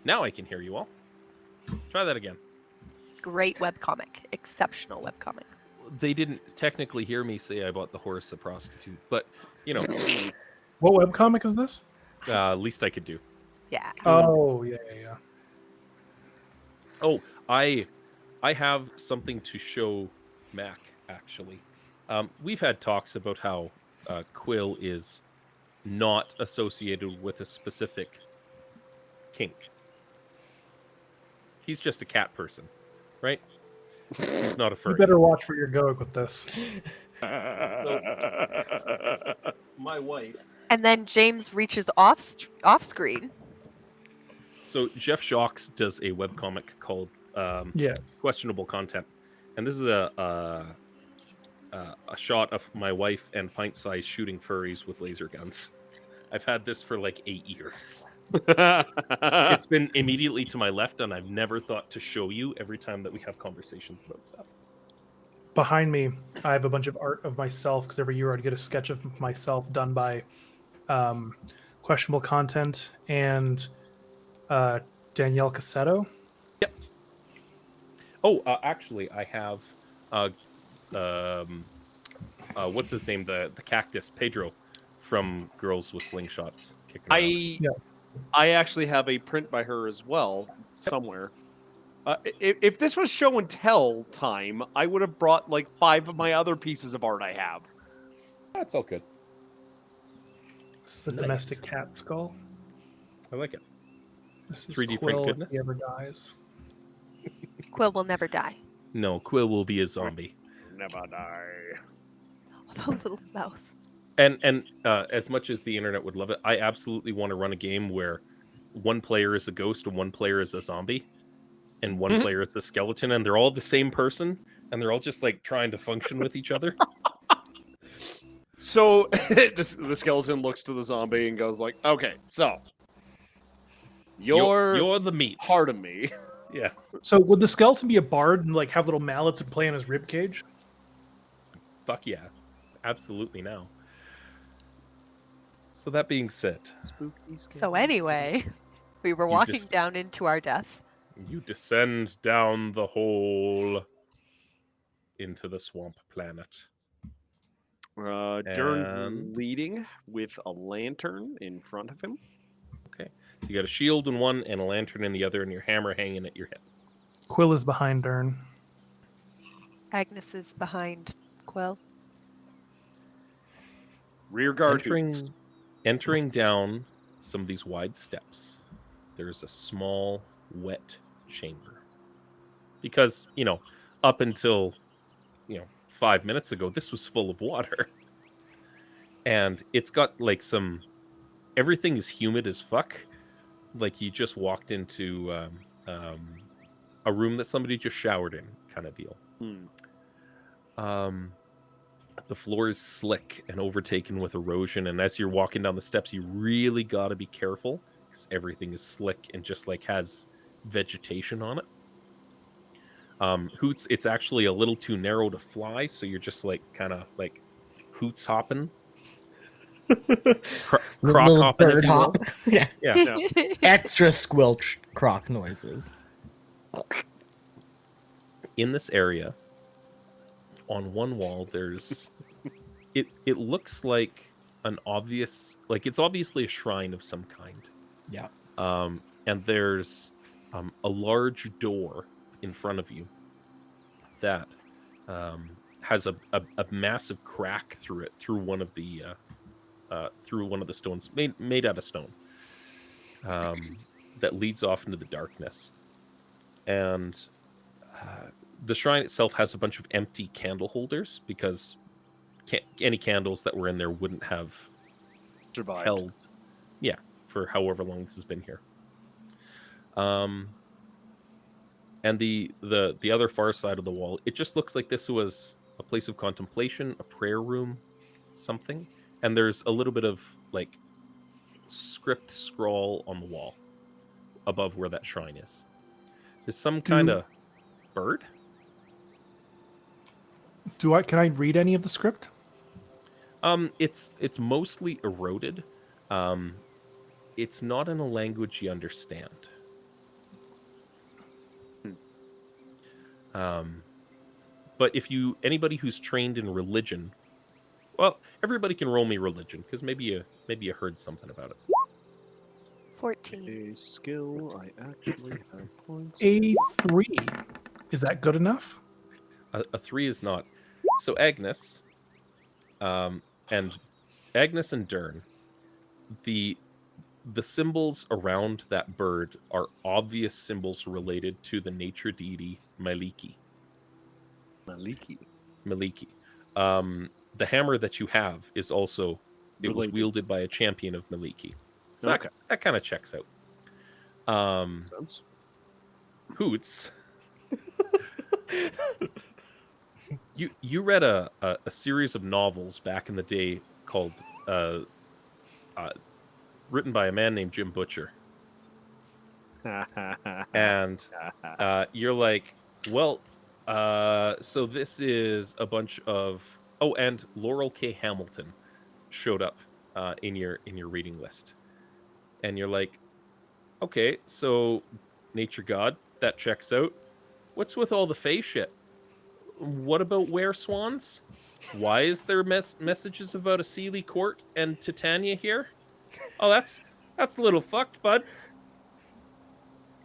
Now I can hear you all. Try that again. Great webcomic. Exceptional webcomic. They didn't technically hear me say I bought the horse a prostitute, but you know, What webcomic is this? least I could do. Yeah. Oh, yeah. Oh, I have something to show Mac, actually. We've had talks about how Quill is not associated with a specific kink. He's just a cat person, right? He's not a You furry. better watch where you're going with this. My wife. And then James reaches off screen. So Jeff Shocks does a webcomic called Yes. Questionable Content, and this is a shot of my wife and pint size shooting furries with laser guns. I've had this for like 8 years. It's been immediately to my left, and I've never thought to show you every time that we have conversations about stuff. Behind me, I have a bunch of art of myself because every year I'd get a sketch of myself done by Questionable Content and Danielle Cassetto. Yep. Oh, actually, I have what's his name? The cactus, Pedro, from Girls with Slingshots. Kicking around. I actually have a print by her as well somewhere. If this was show and tell time, I would have brought like 5 of my other pieces of art I have. That's all good. This is a Nice. domestic cat skull. I like it. This is 3D print Quill if goodness? he ever dies. Quill will never die. No, Quill will be a zombie. Never die. The little mouth. And as much as the internet would love it, I absolutely want to run a game where one player is a ghost and one player is a zombie, and one player is a skeleton, and they're all the same person, and they're all just like trying to function with each other. So the skeleton looks to the zombie and goes like, "Okay, so you're the meat. part of me." Yeah. So would the skeleton be a bard and like have little mallets and play on his rib cage? Fuck yeah. Absolutely now. So that being said, So anyway, we were You walking just- down into our death. you descend down the hole into the swamp planet. Durn's And- leading with a lantern in front of him. Okay. So you got a shield in one and a lantern in the other, and your hammer hanging at your hip. Quill is behind Durn. Agnes is behind Quill. Rear guard hoots. Entering down some of these wide steps, there's a small, wet chamber. Because, up until, 5 minutes ago, this was full of water. And it's got, like, everything is humid as fuck. Like, you just walked into a room that somebody just showered in, kind of deal. The floor is slick and overtaken with erosion, and as you're walking down the steps, you really got to be careful because everything is slick and just like has vegetation on it. Hoots, it's actually a little too narrow to fly, so you're just like kind of like hoots hopping, croc Little hopping, if bird you will. hop. Yeah. Yeah. Extra squelch croc noises. In this area, on one wall, there's it looks like it's obviously a shrine of some kind. Yeah. And there's a large door in front of you that has a massive crack through it, through one of the stones made out of stone, that leads off into the darkness. And the shrine itself has a bunch of empty candle holders because any candles that were in there wouldn't have Survived. held, for however long this has been here. And the other far side of the wall, it just looks like this was a place of contemplation, a prayer room, something. And there's a little bit of like script scroll on the wall above where that shrine is. There's some kind of bird. Can I read any of the script? It's mostly eroded. It's not in a language you understand. But if anybody who's trained in religion, well, everybody can roll me religion because maybe you heard something about it. 14. A skill I actually have points. A 3. Is that good enough? A 3 is not. So Agnes, and Durn, the symbols around that bird are obvious symbols related to the nature deity Maliki. Maliki. The hammer that you have is also it was Related. wielded by a champion of Maliki. So Okay. that kind of checks out. Sense. Hoots. You read a series of novels back in the day called written by a man named Jim Butcher. And you're like, well, so this is a bunch of and Laurel K. Hamilton showed up in your reading list. And you're like, okay, so nature god, that checks out. What's with all the fae shit? What about were swans? Why is there messages about a Sealy court and Titania here? Oh, that's a little fucked, bud.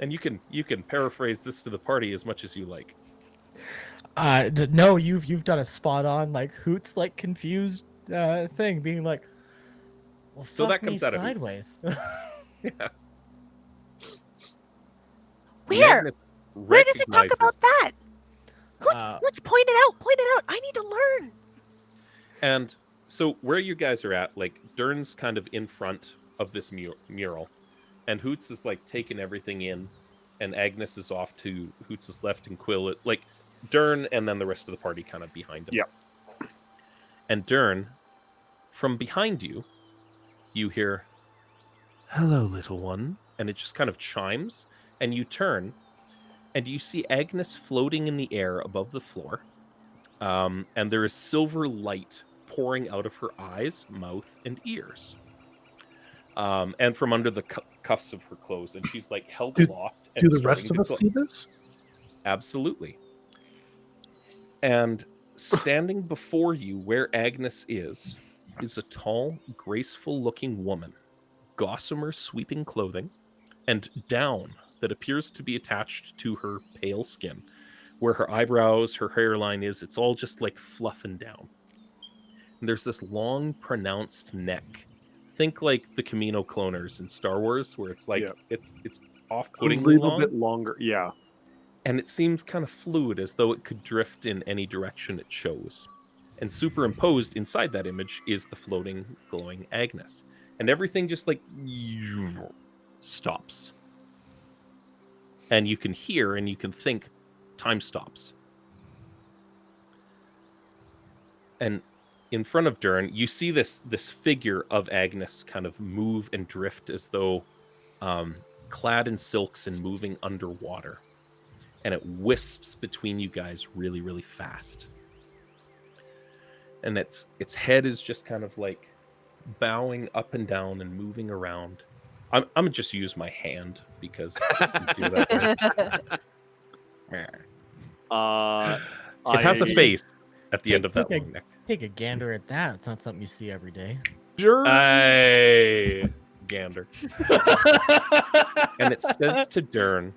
And you can paraphrase this to the party as much as you like. No, you've done a spot on like Hoots like confused thing, being like, well, So fuck that comes me out of Hoots. sideways. Yeah. Where? Where does it talk about that? Let's point it out. Point it out. I need to learn. And so where you guys are at, like Durn's kind of in front of this mural, and Hoots is like taking everything in, and Agnes is off to Hoots' left, and Quill, like Durn, and then the rest of the party kind of behind him. Yeah. And Durn, from behind you, you hear, "Hello, little one," and it just kind of chimes, and you turn, and you see Agnes floating in the air above the floor, and there is silver light pouring out of her eyes, mouth, and ears, and from under the cuffs of her clothes, and she's like held aloft. Do the rest of us see this? Absolutely. And standing before you, where Agnes is a tall, graceful-looking woman, gossamer sweeping clothing, and down that appears to be attached to her pale skin. Where her eyebrows, her hairline is, it's all just like fluffing down. And there's this long, pronounced neck. Think like the Camino cloners in Star Wars, where it's like it's A off-puttingly little long. bit longer. Yeah. And it seems kind of fluid, as though it could drift in any direction it chose. And superimposed inside that image is the floating, glowing Agnes. And everything just like stops. And you can hear and you can think time stops. And in front of Durn, you see this figure of Agnes kind of move and drift as though clad in silks and moving underwater. And it wisps between you guys really, really fast. And its head is just kind of like bowing up and down and moving around. I'm gonna just use my hand because it's easier that way. It has a face at the end of that long neck. Take a gander at that. It's not something you see every day. Hey, gander. And it says to Durn,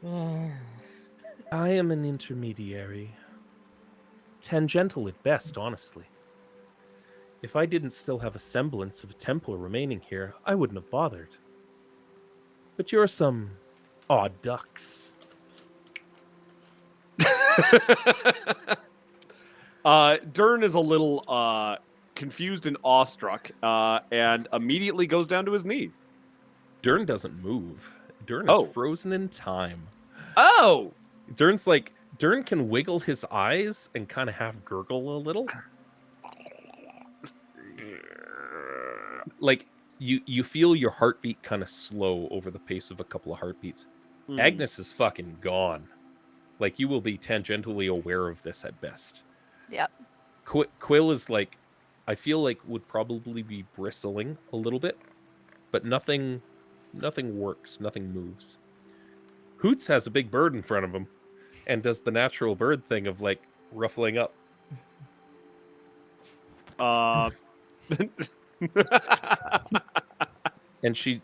I am an intermediary. Tangential at best, honestly. If I didn't still have a semblance of a temple remaining here, I wouldn't have bothered. But you're some odd ducks. Durn is a little confused and awestruck, and immediately goes down to his knee. Durn doesn't move. Durn is frozen in time. Oh! Durn can wiggle his eyes and kind of half gurgle a little. Like, you feel your heartbeat kind of slow over the pace of a couple of heartbeats. Agnes is fucking gone. Like, you will be tangentially aware of this at best. Yep. Quill is like, I feel like would probably be bristling a little bit, but nothing works, nothing moves. Hoots has a big bird in front of him, and does the natural bird thing of like ruffling up. And she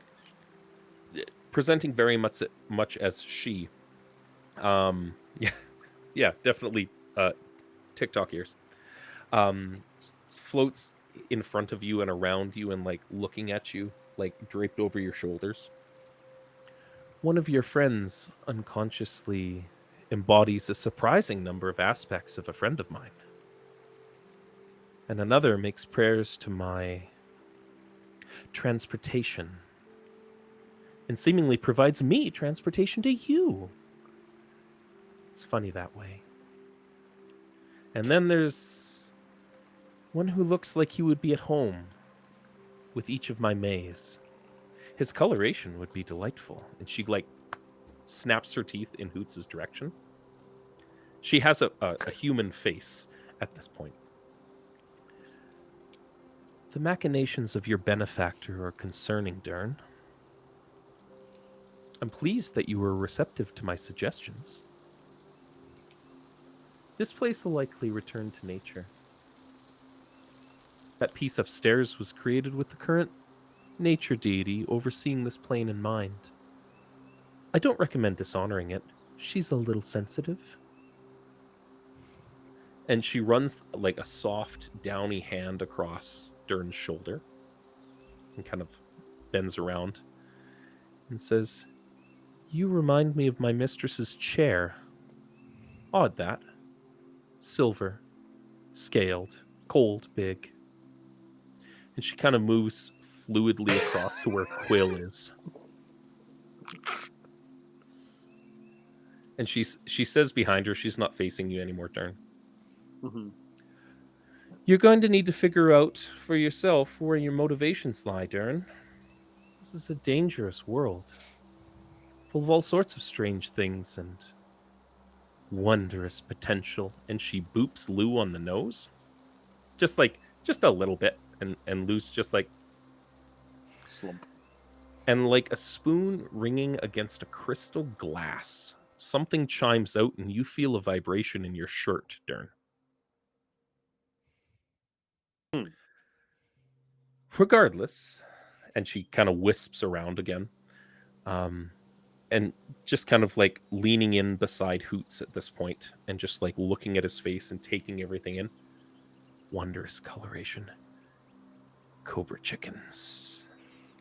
presenting very much as she. Yeah, yeah, definitely TikTok ears. Floats in front of you and around you and like looking at you, like draped over your shoulders. One of your friends unconsciously embodies a surprising number of aspects of a friend of mine. And another makes prayers to my transportation and seemingly provides me transportation to you. It's funny that way. And then there's one who looks like he would be at home with each of my mays. His coloration would be delightful. And she like snaps her teeth in Hoots' direction. She has a human face at this point. The machinations of your benefactor are concerning, Durn. I'm pleased that you were receptive to my suggestions. This place will likely return to nature. That piece upstairs was created with the current nature deity overseeing this plane in mind. I don't recommend dishonoring it. She's a little sensitive. And she runs like a soft, downy hand across Durn's shoulder and kind of bends around and says, "You remind me of my mistress's chair. Odd that. Silver, scaled, cold, big." And she kind of moves fluidly across to where Quill is. And she says behind her, she's not facing you anymore, Durn. Mm-hmm. You're going to need to figure out for yourself where your motivations lie, Durn. This is a dangerous world, full of all sorts of strange things and wondrous potential. And she boops Lou on the nose. Just a little bit. And Lou's just like, Slump. and like a spoon ringing against a crystal glass. Something chimes out and you feel a vibration in your shirt, Durn. Regardless, and she kind of wisps around again, and just kind of like leaning in beside Hoots at this point and just like looking at his face and taking everything in. Wondrous coloration. Cobra chickens.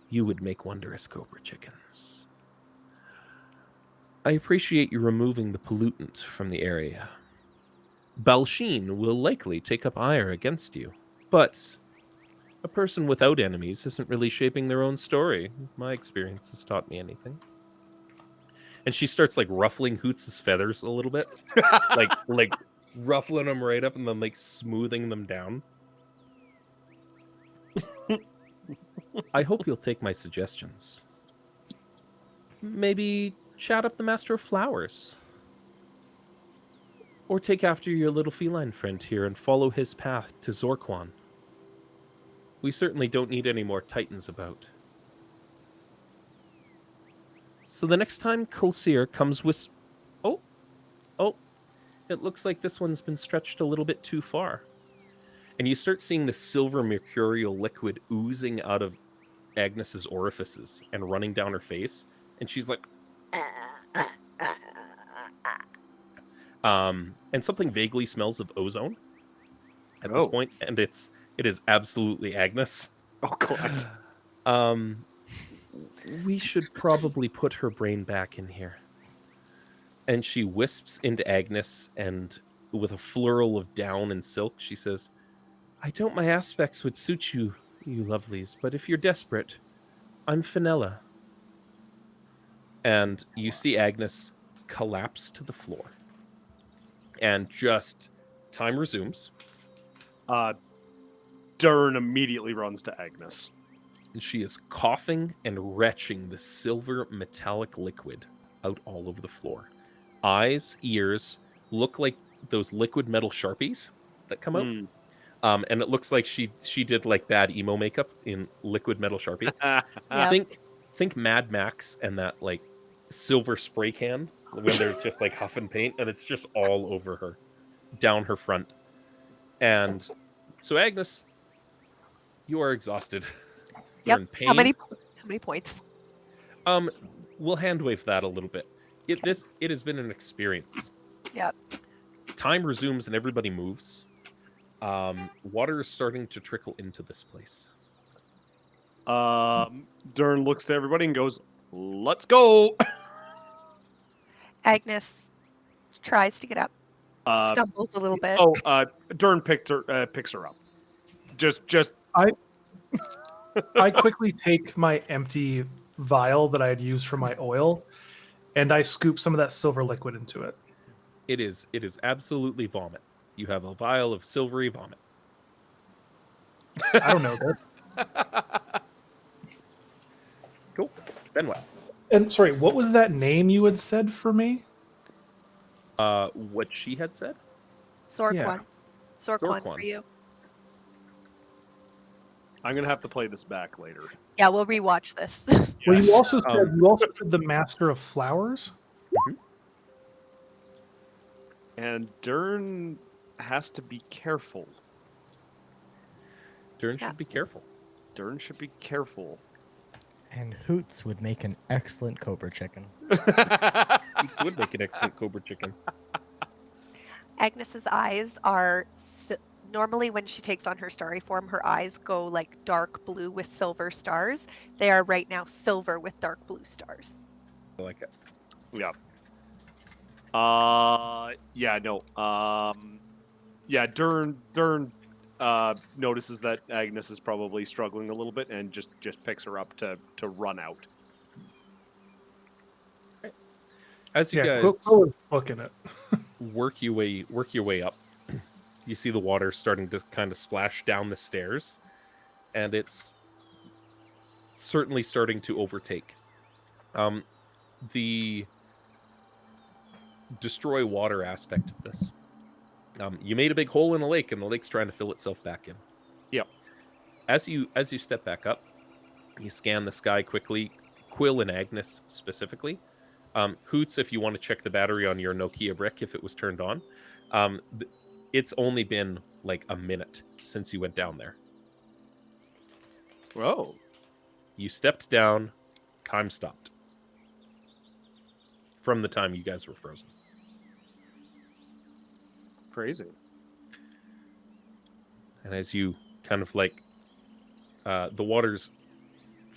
You would make wondrous Cobra chickens. I appreciate you removing the pollutant from the area. Balsheen will likely take up ire against you, but a person without enemies isn't really shaping their own story. My experience has taught me anything. And she starts like ruffling Hoots' feathers a little bit, like ruffling them right up and then like smoothing them down. I hope you'll take my suggestions. Maybe chat up the Master of Flowers. Or take after your little feline friend here and follow his path to Zorquan. We certainly don't need any more Titans about. So the next time Kulsir comes with... Oh, it looks like this one's been stretched a little bit too far. And you start seeing the silver mercurial liquid oozing out of Agnes's orifices and running down her face. And she's like... and something vaguely smells of ozone at this point, and it is absolutely Agnes. Oh god. We should probably put her brain back in here. And she wisps into Agnes, and with a flurl of down and silk, she says, I doubt my aspects would suit you, you lovelies, but if you're desperate, I'm Fenella. And you see Agnes collapse to the floor. And just time resumes. Durn immediately runs to Agnes. And she is coughing and retching the silver metallic liquid out all over the floor. Eyes, ears look like those liquid metal Sharpies that come out. And it looks like she did like bad emo makeup in liquid metal Sharpie. Yep. Think Mad Max and that like silver spray can when they're just like huffing paint, and it's just all over her, down her front. And so, Agnes, you are exhausted. You're Yep. in pain. How many points? We'll hand wave that a little bit. It has been an experience. Yep. Time resumes and everybody moves. Water is starting to trickle into this place. Durn looks to everybody and goes, "Let's go." Agnes tries to get up, Uh, stumbles a little bit. Durn picks her up. Just I quickly take my empty vial that I had used for my oil, and I scoop some of that silver liquid into it. It is absolutely vomit. You have a vial of silvery vomit. I don't know this. Cool. Then what? And sorry, what was that name you had said for me? What she had said? Sorquan. Yeah. Sorquan for Sorquan. you. I'm gonna have to play this back later. Yeah, we'll rewatch this. Well, Yes. you also said the Master of Flowers. And Durn has to be careful. Durn Yeah. should be careful. Durn should be careful. And Hoots would make an excellent Cobra chicken. It would make an excellent Cobra chicken. Agnes's eyes are normally when she takes on her starry form, her eyes go like dark blue with silver stars. They are right now silver with dark blue stars. I like it. Yeah. Yeah, no. Yeah, Durn notices that Agnes is probably struggling a little bit and just picks her up to run out. As you Yeah, guys Quill is booking it. work your way up, you see the water starting to kind of splash down the stairs, and it's certainly starting to overtake. The destroy water aspect of this. You made a big hole in a lake, and the lake's trying to fill itself back in. Yep. As you step back up, you scan the sky quickly. Quill and Agnes specifically. Hoots, if you want to check the battery on your Nokia brick, if it was turned on. It's only been like a minute since you went down there. Oh. You stepped down, time stopped. From the time you guys were frozen. Crazy. And as you kind of like, the water's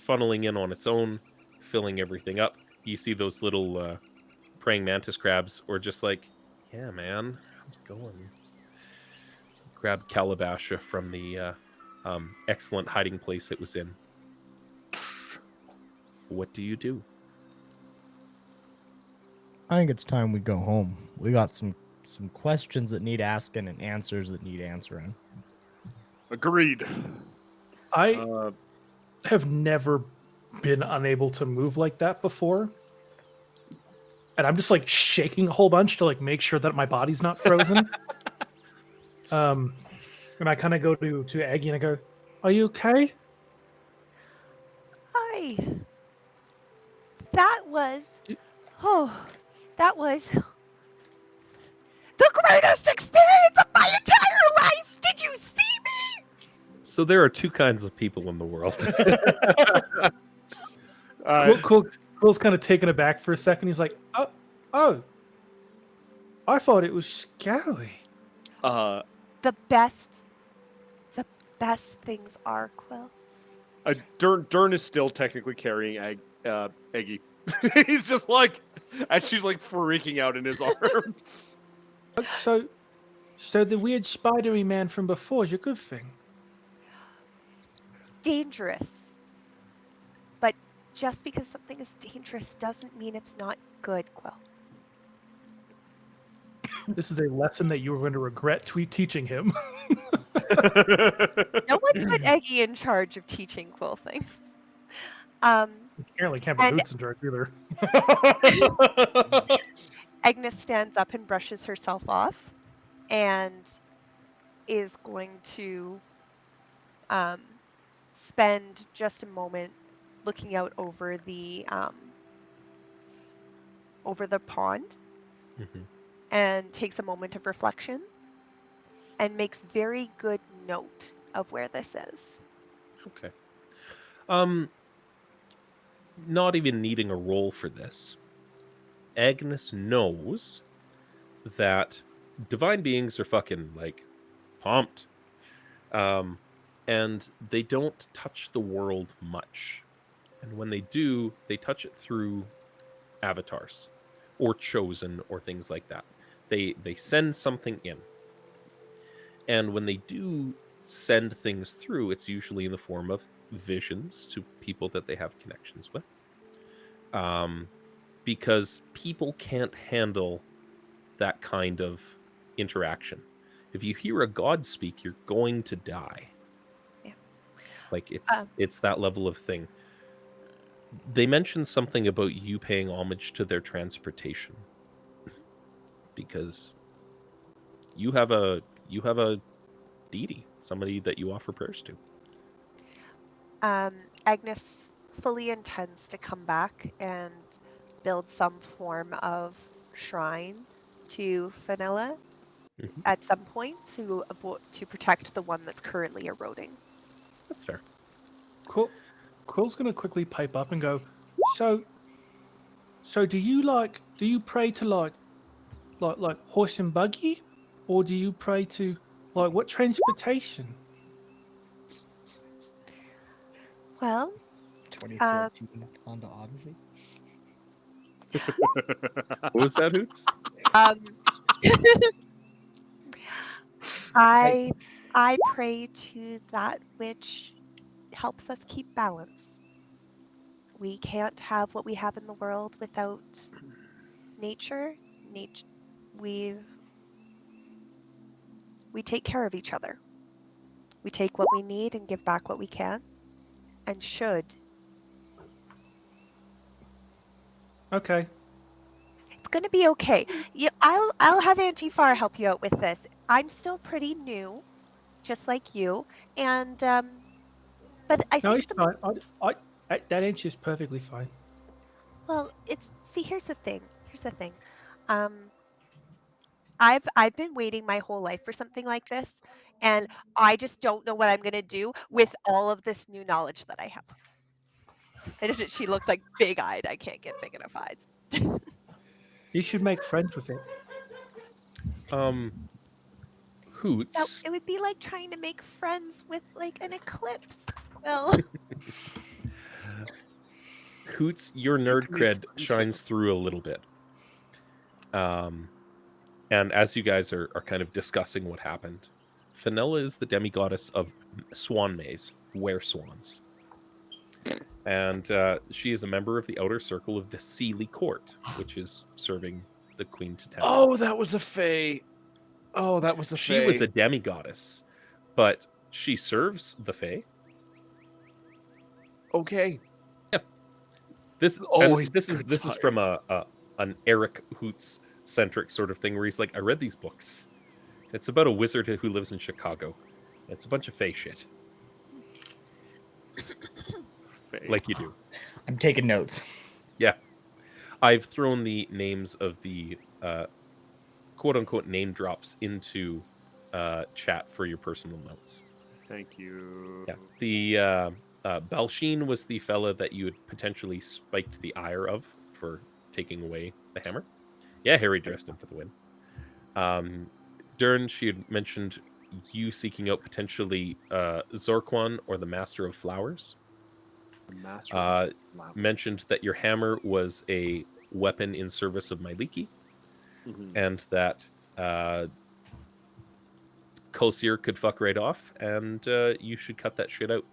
funneling in on its own, filling everything up, you see those little praying mantis crabs, or just like, yeah, man, how's it going? Grab Calabasha from the excellent hiding place it was in. What do you do? I think it's time we go home. We got some questions that need asking and answers that need answering. Agreed. I have never been unable to move like that before. And I'm just like shaking a whole bunch to like make sure that my body's not frozen. And I kind of go to Aggie and I go, "Are you okay?" Hi. That was the greatest experience of my entire life. Did you see me? So there are two kinds of people in the world. Quill's kind of taken aback for a second. He's like, "Oh, I thought it was scary." The best things are, Quill. Durn is still technically carrying Eggie. He's just like, and she's like freaking out in his arms. So the weird spidery man from before is a good thing. Dangerous. But just because something is dangerous doesn't mean it's not good, Quill. This is a lesson that you are going to regret teaching him. No one put Eggie in charge of teaching Quill things. Apparently can't put And- Hoots in charge either. Agnes stands up and brushes herself off and is going to spend just a moment looking out over the over the pond Hmm. and takes a moment of reflection and makes very good note of where this is. Okay. Um, not even needing a roll for this, Agnes knows that divine beings are fucking like pumped. Um, and they don't touch the world much. And when they do, they touch it through avatars or chosen or things like that. They send something in. And when they do send things through, it's usually in the form of visions to people that they have connections with. Um, because people can't handle that kind of interaction. If you hear a god speak, you're going to die. Yeah. Like Um, it's that level of thing. They mentioned something about you paying homage to their transportation because you have a deity, somebody that you offer prayers to. Agnes fully intends to come back and build some form of shrine to Vanilla Mhm. at some point to protect the one that's currently eroding. That's fair. Quill's gonna quickly pipe up and go. So do you pray to like horse and buggy, or do you pray to like what transportation? Well, 2014 Honda Odyssey. What was that, Hoots? um, I I pray to that which helps us keep balance. We can't have what we have in the world without nature. Nature, we we take care of each other. We take what we need and give back what we can, and should. Okay. It's gonna be okay. I'll have Auntie Far help you out with this. I'm still pretty new, just like you, and but I No, think it's fine. That answer is perfectly fine. well, it's see. Here's the thing. Here's the thing. Um, I've been waiting my whole life for something like this, and I just don't know what I'm gonna do with all of this new knowledge that I have. And she looks like big eyed. I can't get big enough eyes. You should make friends with it. Um, That Hoots. it would be like trying to make friends with like an eclipse. Well, Hoots, your nerd Make cred friends with shines through a little bit. Um, and as you guys are kind of discussing what happened, Fenella is the demigoddess of swan maze, were swans. And she is a member of the outer circle of the Sealy Court, which is serving the Queen to town. Oh, that was a fae. Oh, that was a She was fae. a demigoddess, but she serves the Fae. Okay. This and Always this is good this is time. from an Eric Hoots centric sort of thing where he's like, I read these books. It's about a wizard who lives in Chicago. It's a bunch of Fae shit, Fae. like you do. I'm taking notes. Yeah, I've thrown the names of the quote unquote name drops into chat for your personal notes. Thank you. Yeah, the Balsheen was the fella that you had potentially spiked the ire of for taking away the hammer. Yeah, Harry dressed him for the win. Durn, she had mentioned you seeking out potentially Zorquan or the Master of Flowers. The master. Wow. Mentioned that your hammer was a weapon in service of Myliki, Mhm. and that Kosir could fuck right off, and you should cut that shit out.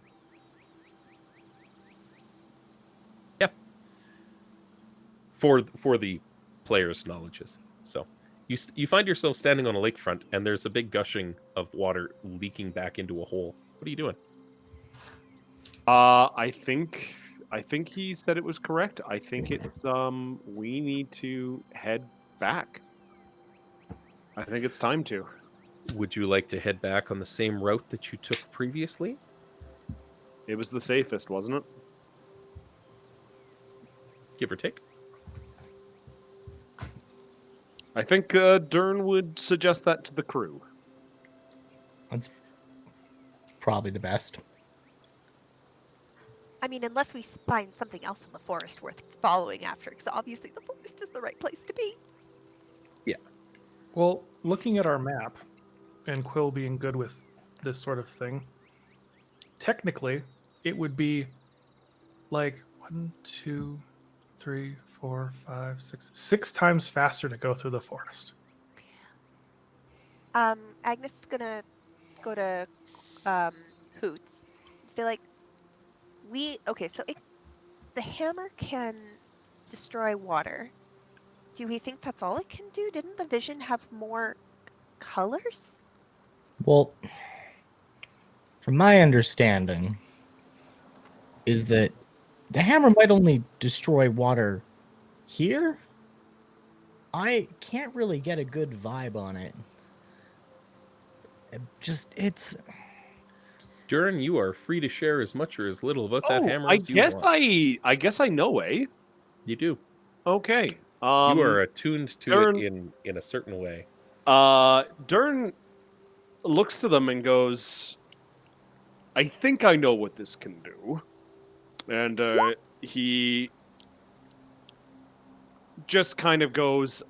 Yeah, for the players' knowledges. So you find yourself standing on a lakefront, and there's a big gushing of water leaking back into a hole. What are you doing? I think he said it was correct. I think it's we need to head back. I think it's time to. Would you like to head back on the same route that you took previously? It was the safest, wasn't it? Give or take. I think Durn would suggest that to the crew. That's probably the best. I mean, unless we find something else in the forest worth following after, because obviously the forest is the right place to be. Well, looking at our map, and Quill being good with this sort of thing, technically, it would be like 1, 2, 3, 4, 5, 6, 6 times faster to go through the forest. Agnes is gonna go to Hoots and be like, so the hammer can destroy water. Do we think that's all it can do? Didn't the vision have more colors? Well, from my understanding, is that the hammer might only destroy water here. I can't really get a good vibe on it. It's Durn, you are free to share as much or as little about that hammer I as you guess want. I guess I know, eh? You do. Okay. You are attuned to Durn, it in a certain way. Durn looks to them and goes, I think I know what this can do. And he just kind of goes,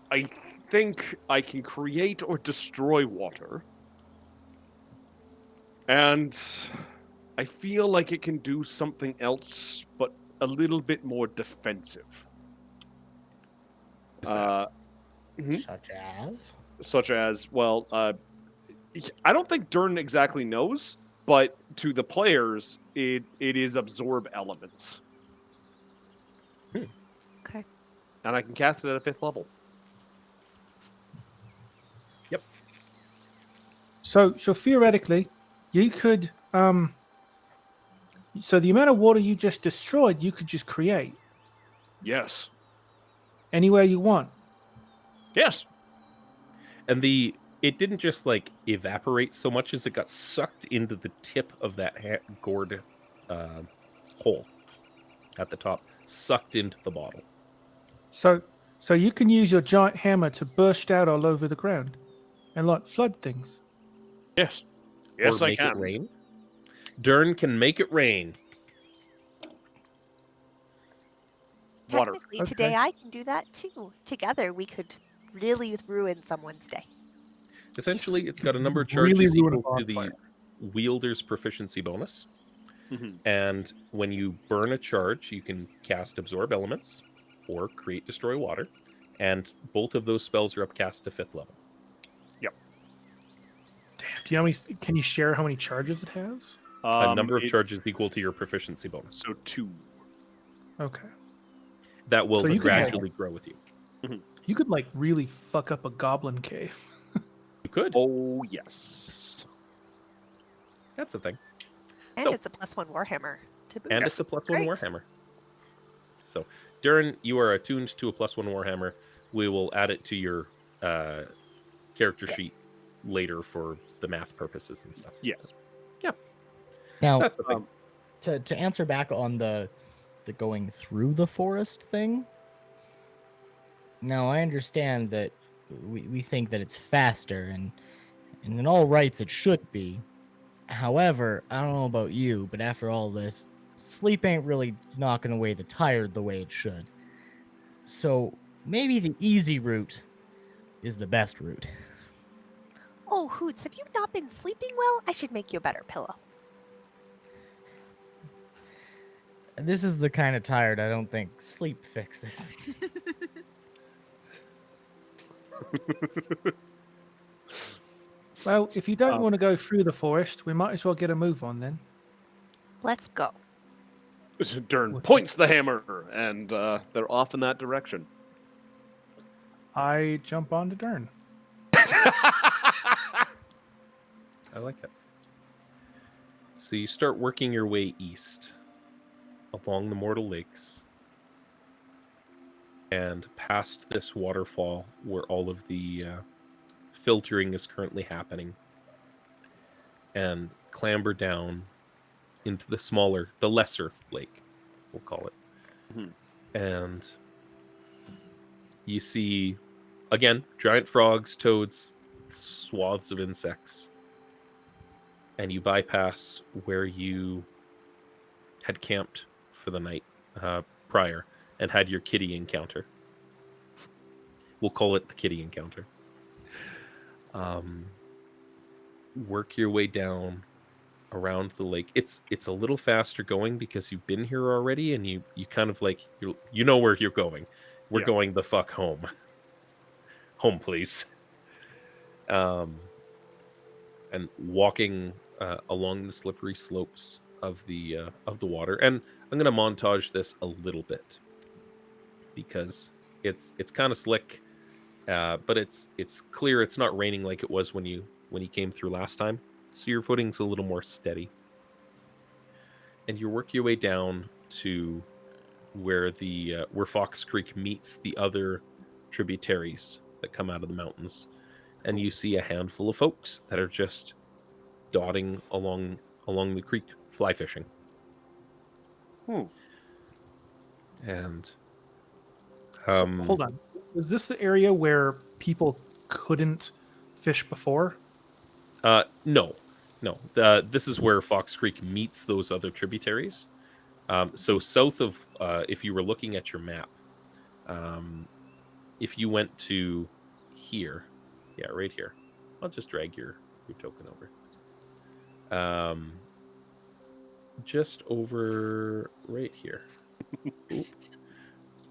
I think I can create or destroy water. And I feel like it can do something else, but a little bit more defensive. Is that? such as I don't think Durn exactly knows, but to the players, it is absorb elements. Okay. And I can cast it at a 5th level. Yep. So theoretically, you could so the amount of water you just destroyed, you could just create Yes. anywhere you want. Yes. And it didn't just like evaporate so much as it got sucked into the tip of that gourd hole at the top, sucked into the bottle. So you can use your giant hammer to burst out all over the ground and like flood things. Yes. Yes, or I make can. it rain. Durn can make it rain. Water. Technically, today I can do that too. Together, we could really ruin someone's day. Essentially, it's got a number of Really charges ruin a equal to the bonfire. wielder's proficiency bonus. Mhm. And when you burn a charge, you can cast Absorb Elements or Create Destroy Water. And both of those spells are upcast to 5th level. Damn. Do you know how many? Can you share how many charges it has? A number of It's- charges equal to your proficiency bonus. So 2. Okay. That will So you could, like- gradually grow with you. You could like really fuck up a goblin cave. You could. Oh, yes. That's a thing. And So- it's a +1 Warhammer to boot. And it's a +1 Great. Warhammer. So, Durn, you are attuned to a +1 Warhammer. We will add it to your character sheet later for the math purposes and stuff. Yes. now That's the thing. to answer back on the going through the forest thing. Now I understand that we think that it's faster and in all rights it should be. However, I don't know about you, but after all this, sleep ain't really knocking away the tired the way it should. So maybe the easy route is the best route. Oh, Hoots, have you not been sleeping well? I should make you a better pillow. This is the kind of tired I don't think sleep fixes. Well, if you don't want to go through the forest, we might as well get a move on then. Let's go. Durn points the hammer, and they're off in that direction. I jump onto Durn. I like it. So you start working your way east along the Mortal Lakes and past this waterfall where all of the filtering is currently happening, and clamber down into the lesser lake, we'll call it. Mhm. And you see Again, giant frogs, toads, swaths of insects. And you bypass where you had camped for the night prior and had your kitty encounter. We'll call it the kitty encounter. Work your way down around the lake. It's a little faster going because you've been here already, and you kind of like you know where you're going. We're going the fuck home. Home, please. And walking along the slippery slopes of the water, and I'm gonna montage this a little bit because it's kind of slick, but it's clear. It's not raining like it was when you came through last time, so your footing's a little more steady. And you work your way down to where the where Fox Creek meets the other tributaries that come out of the mountains, and you see a handful of folks that are just dotting along the creek, fly fishing. And So, hold on. Is this the area where people couldn't fish before? no. This is where Fox Creek meets those other tributaries. So south of, if you were looking at your map, if you went to here, yeah, right here. I'll just drag your token over. Just over right here.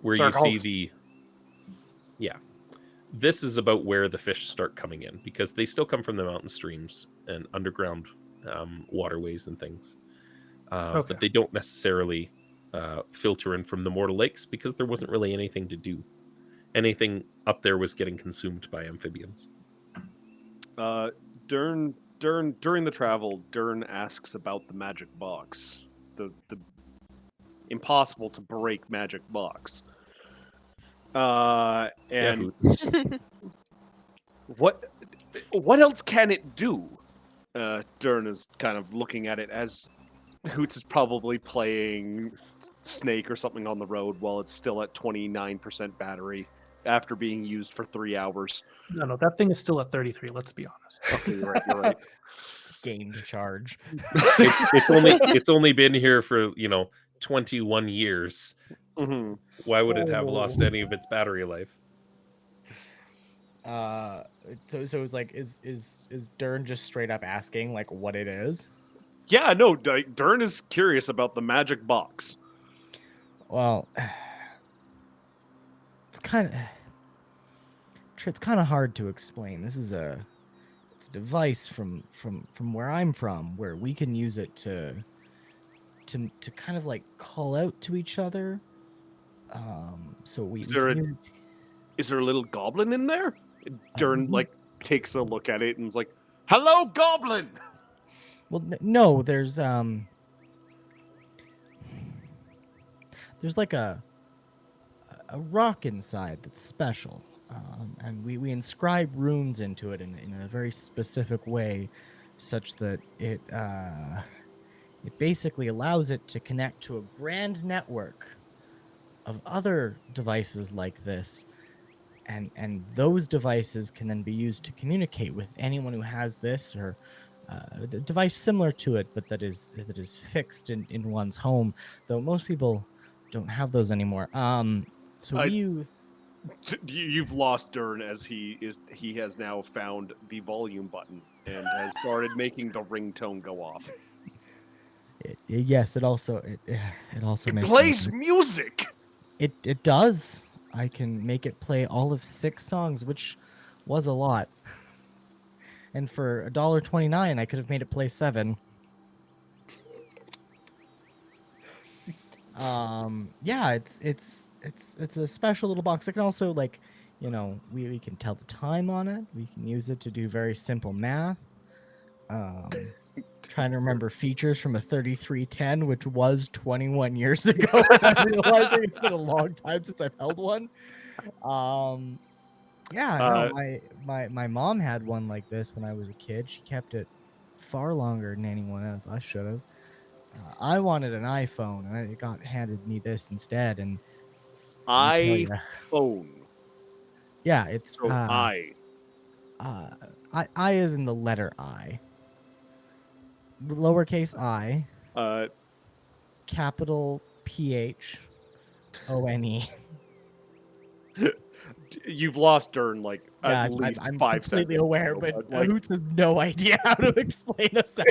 Where you see the... Yeah. This is about where the fish start coming in, because they still come from the mountain streams and underground waterways and things. But they don't necessarily filter in from the mortal lakes, because there wasn't really anything to do. Anything up there was getting consumed by amphibians. During the travel, Durn asks about the magic box, the impossible to break magic box. And what else can it do? Durn is kind of looking at it as Hoots is probably playing Snake or something on the road while it's still at 29% battery after being used for 3 hours. No, that thing is still at 33. Let's be honest. Okay, you're right. Gained charge. It's only been here for 21 years. Mm-hmm. Why would it have lost any of its battery life? So it's like, is Durn just straight up asking like what it is? Yeah, no, Durn is curious about the magic box. Well, it's kind of hard to explain. This is it's a device from where I'm from, where we can use it to kind of like call out to each other. So we Is there a little goblin in there? Durn like takes a look at it and is like, "Hello, goblin." Well, no, there's like a rock inside that's special, and we inscribe runes into it in a very specific way, such that it basically allows it to connect to a grand network of other devices like this, and those devices can then be used to communicate with anyone who has this or a device similar to it, but that is fixed in one's home. Though most people don't have those anymore. You've lost Durn as he has now found the volume button and has started making the ringtone go off. Yes, it also makes plays music. It does. I can make it play all of 6 songs, which was a lot. And for $1.29, I could have made it play 7. Yeah, it's a special little box. I can also we can tell the time on it. We can use it to do very simple math. Trying to remember features from a 3310, which was 21 years ago. And I'm realizing it's been a long time since I've held one. My mom had one like this when I was a kid. She kept it far longer than anyone of us should have. I wanted an iPhone, and it got handed me this instead. And iPhone. Yeah, it's So I. I is in the letter I. Lowercase I, capital PH ONE. You've lost Durn like Yeah, at I'm least I'm 5 completely seconds. aware, ago, but like, Hoots has no idea how to explain a cell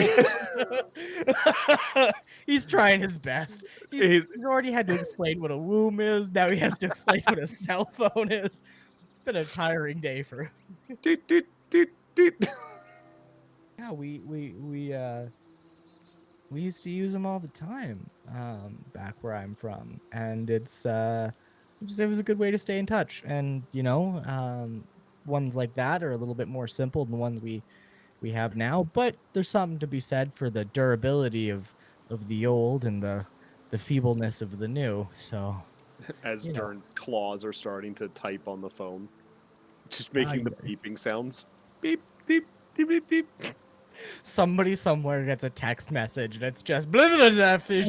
phone. He's trying his best. He's already had to explain what a womb is. Now he has to explain what a cell phone is. It's been a tiring day for. doot, doot, doot, doot. Yeah, we used to use them all the time back where I'm from, and it was a good way to stay in touch. And ones like that are a little bit more simple than the ones we have now, but there's something to be said for the durability of the old and the feebleness of the new. So As you know, Durn's claws are starting to type on the phone, just ah, making the beeping sounds. Beep, beep, beep, beep, beep. somebody somewhere gets a text message and it's just blah, blah, blah, fish,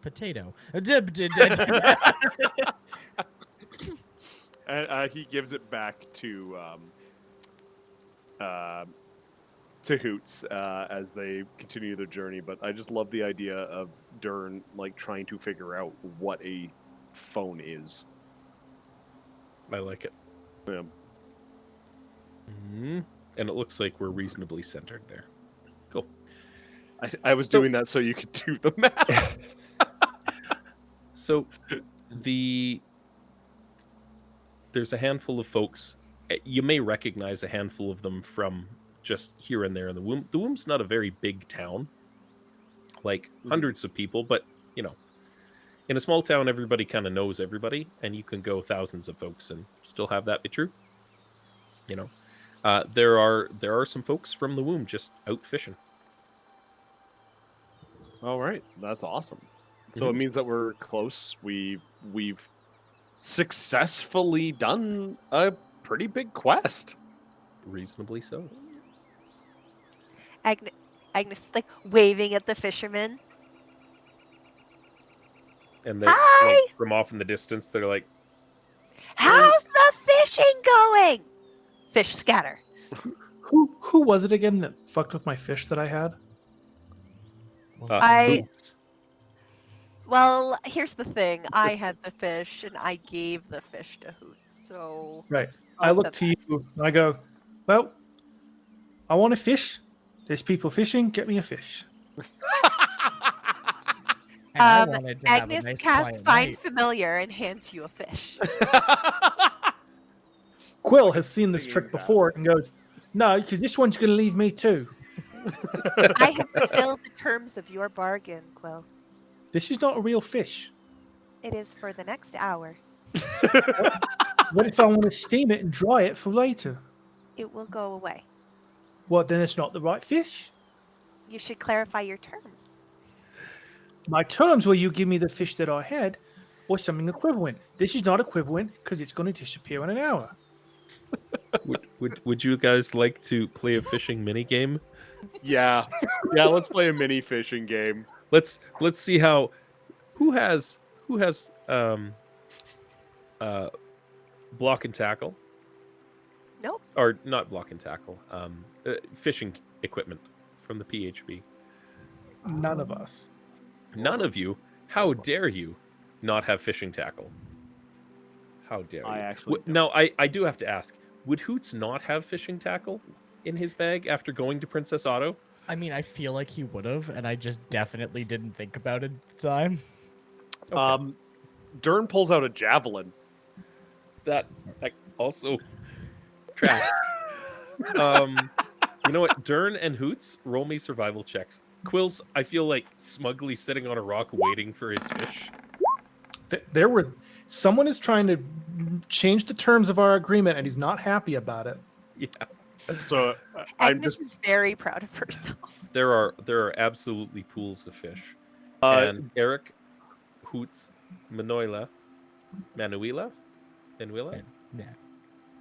potato. And he gives it back to Hoots as they continue their journey. But I just love the idea of Durn like trying to figure out what a phone is. I like it. Yeah. Mhm. And it looks like we're reasonably centered there. Cool. I was So- doing that so you could do the math. So there's a handful of folks. You may recognize a handful of them from just here and there in the womb. The womb's not a very big town, like hundreds of people, but in a small town, everybody kind of knows everybody, and you can go thousands of folks and still have that be true. There are some folks from the womb just out fishing. All right, that's awesome. So it means that we're close. We've successfully done a pretty big quest. Reasonably so. Agnes is like waving at the fishermen. And they Hi! from off in the distance, they're like, How's the fishing going? Fish scatter. Who was it again that fucked with my fish that I had? Hoots. Well, here's the thing. I had the fish and I gave the fish to Hoots. So Right. I look to you and I go, well, I want a fish. There's people fishing. Get me a fish. and I wanted to have Agnes a nice casts quiet Find night. Familiar and hands you a fish. Quill has seen this singing trick before and goes, no, because this one's going to leave me too. I have fulfilled the terms of your bargain, Quill. This is not a real fish. It is for the next hour. What if I want to steam it and dry it for later? It will go away. Well, then it's not the right fish. You should clarify your terms. My terms were you give me the fish that I had or something equivalent. This is not equivalent because it's going to disappear in an hour. Would you guys like to play a fishing mini game? Yeah, let's play a mini fishing game. Let's see how who has block and tackle, Nope. or not block and tackle, fishing equipment from the PHB. None of us. None of you. How dare you not have fishing tackle? How dare you? I actually don't. Now I do have to ask, would Hoots not have fishing tackle in his bag after going to Princess Auto? I mean, I feel like he would have, and I just definitely didn't think about it at the time. Okay. Durn pulls out a javelin. That also tracks. You know what? Durn and Hoots, roll me survival checks. Quill's, I feel like, smugly sitting on a rock waiting for his fish. Someone is trying to change the terms of our agreement, and he's not happy about it. Yeah. So I'm Agnes just is very proud of herself. There are absolutely pools of fish. And Eric, Hoots, Manuela, Yeah,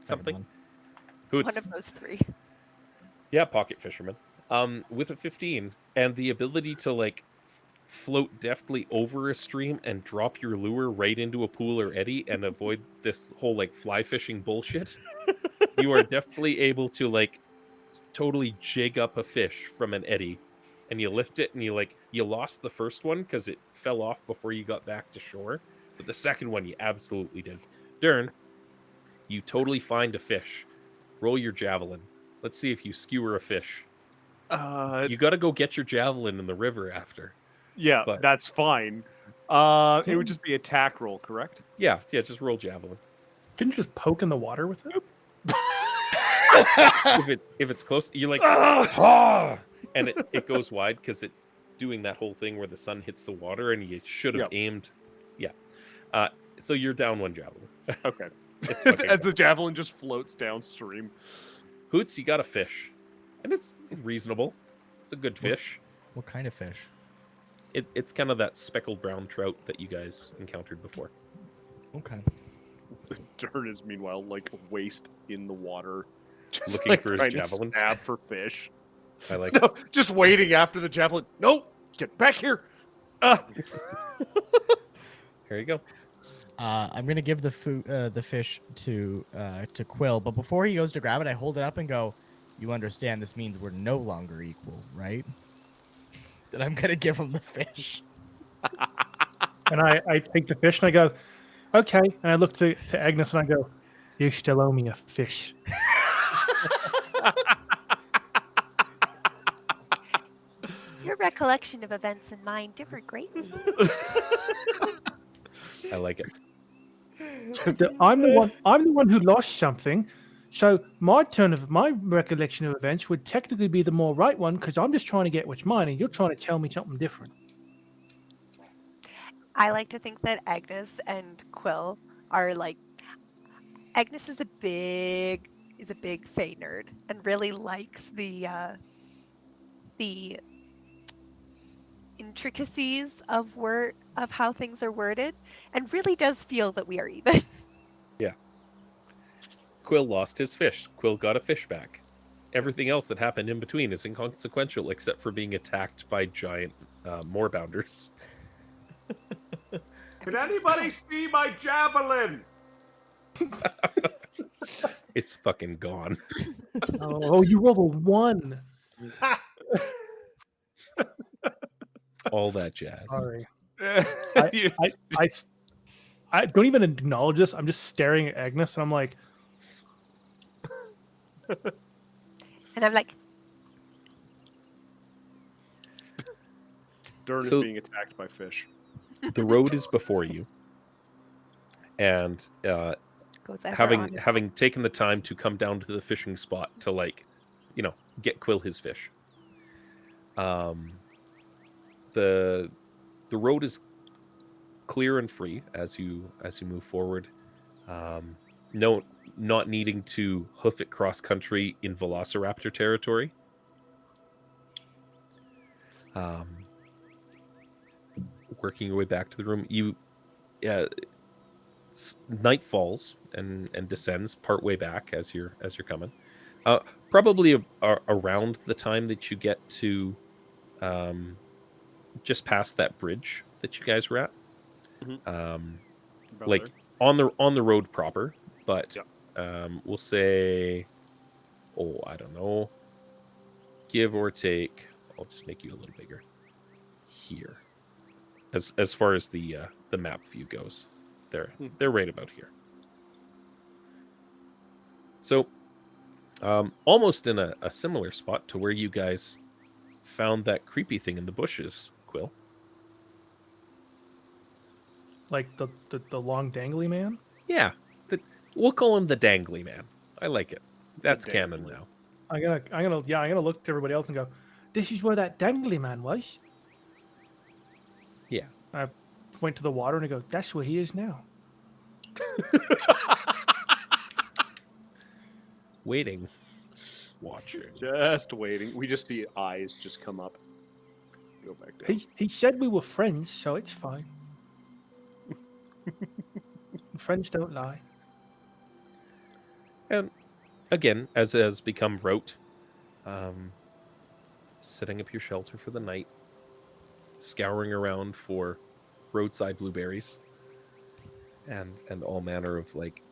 something. one. Hoots. One of those three. Yeah, pocket fisherman. With a 15 and the ability to float deftly over a stream and drop your lure right into a pool or eddy and avoid this whole like fly fishing bullshit, you are definitely able to like totally jig up a fish from an eddy, and you lift it and you lost the first one because it fell off before you got back to shore, but the second one you absolutely did. Durn, you totally find a fish. Roll your javelin. Let's see if you skewer a fish. You got to go get your javelin in the river after. Yeah, But that's fine. It would just be attack roll, correct? yeah, just roll javelin. Can you just poke in the water with it? If it's close, you're like, ah! And it goes wide because it's doing that whole thing where the sun hits the water, and you should have Yep. aimed. Yeah. So you're down one javelin. Okay. It's fucking As the javelin just floats downstream. Hoots, you got a fish, and it's reasonable. It's a good fish. What kind of fish? It's kind of that speckled brown trout that you guys encountered before. Okay. Durn is meanwhile like waist in the water, just Looking like for his trying to javelin? stab for fish. I like No, just waiting after the javelin. No, get back here. Here you go. I'm gonna give the fish to Quill, but before he goes to grab it, I hold it up and go, "You understand this means we're no longer equal, right?" Then I'm gonna give him the fish. And I take the fish and I go, okay. And I look to Agnes and I go, you still owe me a fish. Your recollection of events and mine differ greatly. I like it. I'm the one who lost something. So my recollection of events would technically be the more right one because I'm just trying to get what's mine, and you're trying to tell me something different. I like to think that Agnes and Quill are like Agnes is a big Fae nerd and really likes the intricacies of how things are worded, and really does feel that we are even. Yeah. Quill lost his fish. Quill got a fish back. Everything else that happened in between is inconsequential except for being attacked by giant moorbounders. Can anybody see my javelin? It's fucking gone. Oh, you rolled a 1. All that jazz. Sorry. You- I don't even acknowledge this. I'm just staring at Agnes, and I'm like, And I'm like, Durn So- is being attacked by fish. The road is before you. And goes ever on and on. having taken the time to come down to the fishing spot to get Quill his fish. The road is clear and free as you move forward. No, not needing to hoof it cross country in Velociraptor territory. Working your way back to the room, night falls and descends partway back as you're coming. Probably around the time that you get to just past that bridge that you guys were at. About Like there. on the road proper, but Yeah. we'll say, I don't know, give or take. I'll just make you a little bigger here. As far as the map view goes, they're right about here. So, almost in a similar spot to where you guys found that creepy thing in the bushes, Quill. Like the long dangly man. Yeah, we'll call him the Dangly Man. I like it. That's canon Dangly. now. I'm gonna look to everybody else and go, this is where that dangly man was. Yeah. I went to the water and I go, that's where he is now. Waiting, watching. Just waiting. We just see eyes just come up. Go back down. He said we were friends, so it's fine. Friends don't lie. And again, as has become rote, setting up your shelter for the night. scouring around for roadside blueberries and all manner of like,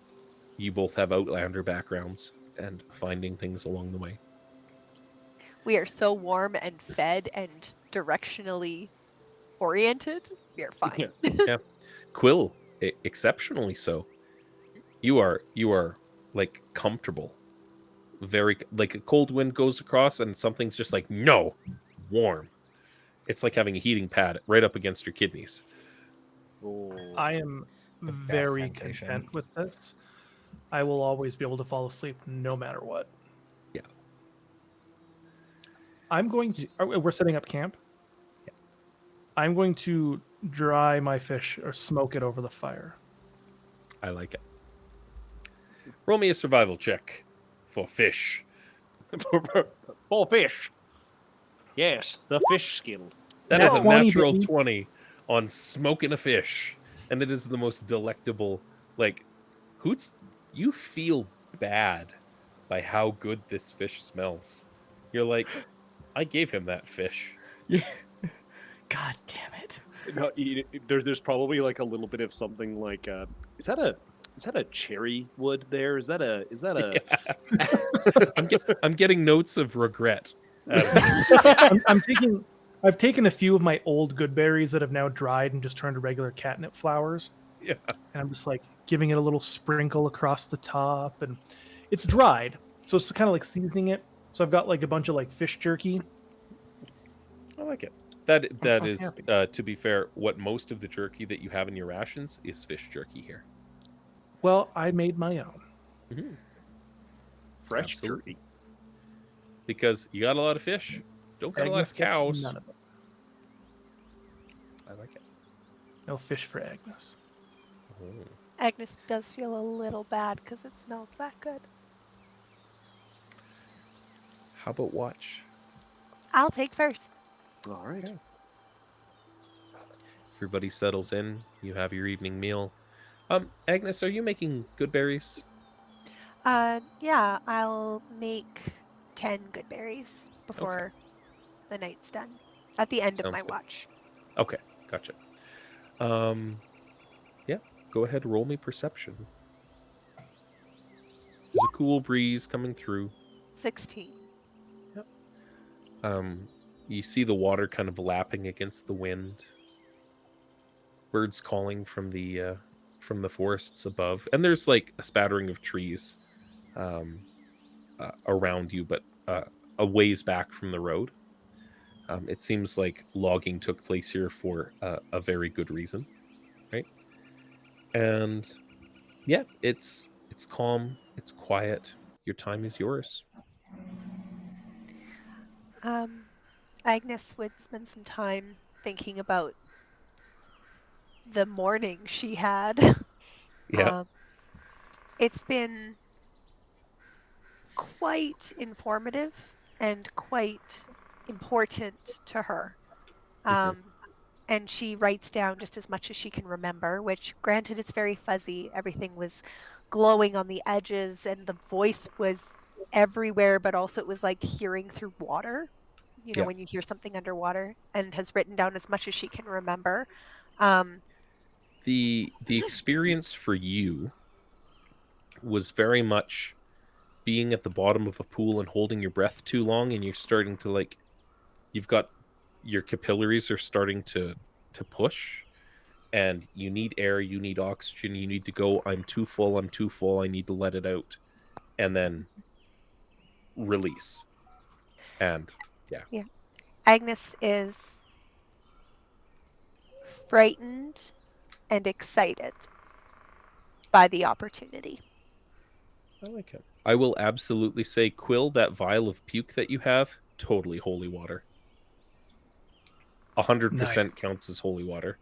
you both have Outlander backgrounds and finding things along the way. We are so warm and fed and directionally oriented. We are fine. Yeah. Quill, exceptionally so. You are like comfortable. Very like a cold wind goes across and something's just like, no, warm. It's like having a heating pad right up against your kidneys. Oh. I am The best very sensation. content with this. I will always be able to fall asleep no matter what. Yeah. I'm going to. We're setting up camp. Yeah. I'm going to dry my fish or smoke it over the fire. I like it. Roll me a survival check for fish. For fish. Yes, the fish skill. That is Nat a 20, natural baby. 20 on smoking a fish. And it is the most delectable. Like, Hoots, you feel bad by how good this fish smells. You're like, I gave him that fish. Yeah. God damn it. No, there's probably like a little bit of something like is that a cherry wood there? Is that a I'm getting notes of regret. out of it. I've taken a few of my old good berries that have now dried and just turned to regular catnip flowers. Yeah. And I'm just like giving it a little sprinkle across the top, and it's dried, so it's kind of like seasoning it. So I've got like a bunch of like fish jerky. I like it. That I'm is, happy. to be fair, what most of the jerky that you have in your rations is fish jerky here. Well, I made my own. Mm-hmm. fresh Absolutely. jerky? Because you got a lot of fish, don't got a lot Agnes of gets cows. none of it. I like it. No fish for Agnes. Oh. Agnes does feel a little bad because it smells that good. How about watch? I'll take first. All right. Okay. Everybody settles in. You have your evening meal. Agnes, are you making good berries? Yeah, I'll make 10 good berries before the night's done. At the end of Sounds my good. watch. Okay, gotcha. Yeah, go ahead, roll me perception. There's a cool breeze coming through. 16. You see the water kind of lapping against the wind. Birds calling from the forests above, and there's like a spattering of trees around you, but a ways back from the road. It seems like logging took place here for a very good reason, right? And yeah, it's calm, it's quiet. Your time is yours. Agnes would spend some time thinking about the morning she had. Yeah, It's been quite informative and quite important to her. Mhm. And she writes down just as much as she can remember, which granted is very fuzzy. Everything was glowing on the edges and the voice was everywhere, but also it was like hearing through water, Yeah. when you hear something underwater, and has written down as much as she can remember. Um, The experience for you was very much being at the bottom of a pool and holding your breath too long, and you're starting to like, you've got your capillaries are starting to push, and you need air, you need oxygen, you need to go, I'm too full, I need to let it out, and then release. And yeah. Agnes is frightened and excited by the opportunity. I like it. I will absolutely say, Quill, that vial of puke that you have, totally holy water. 100% Nice. counts as holy water.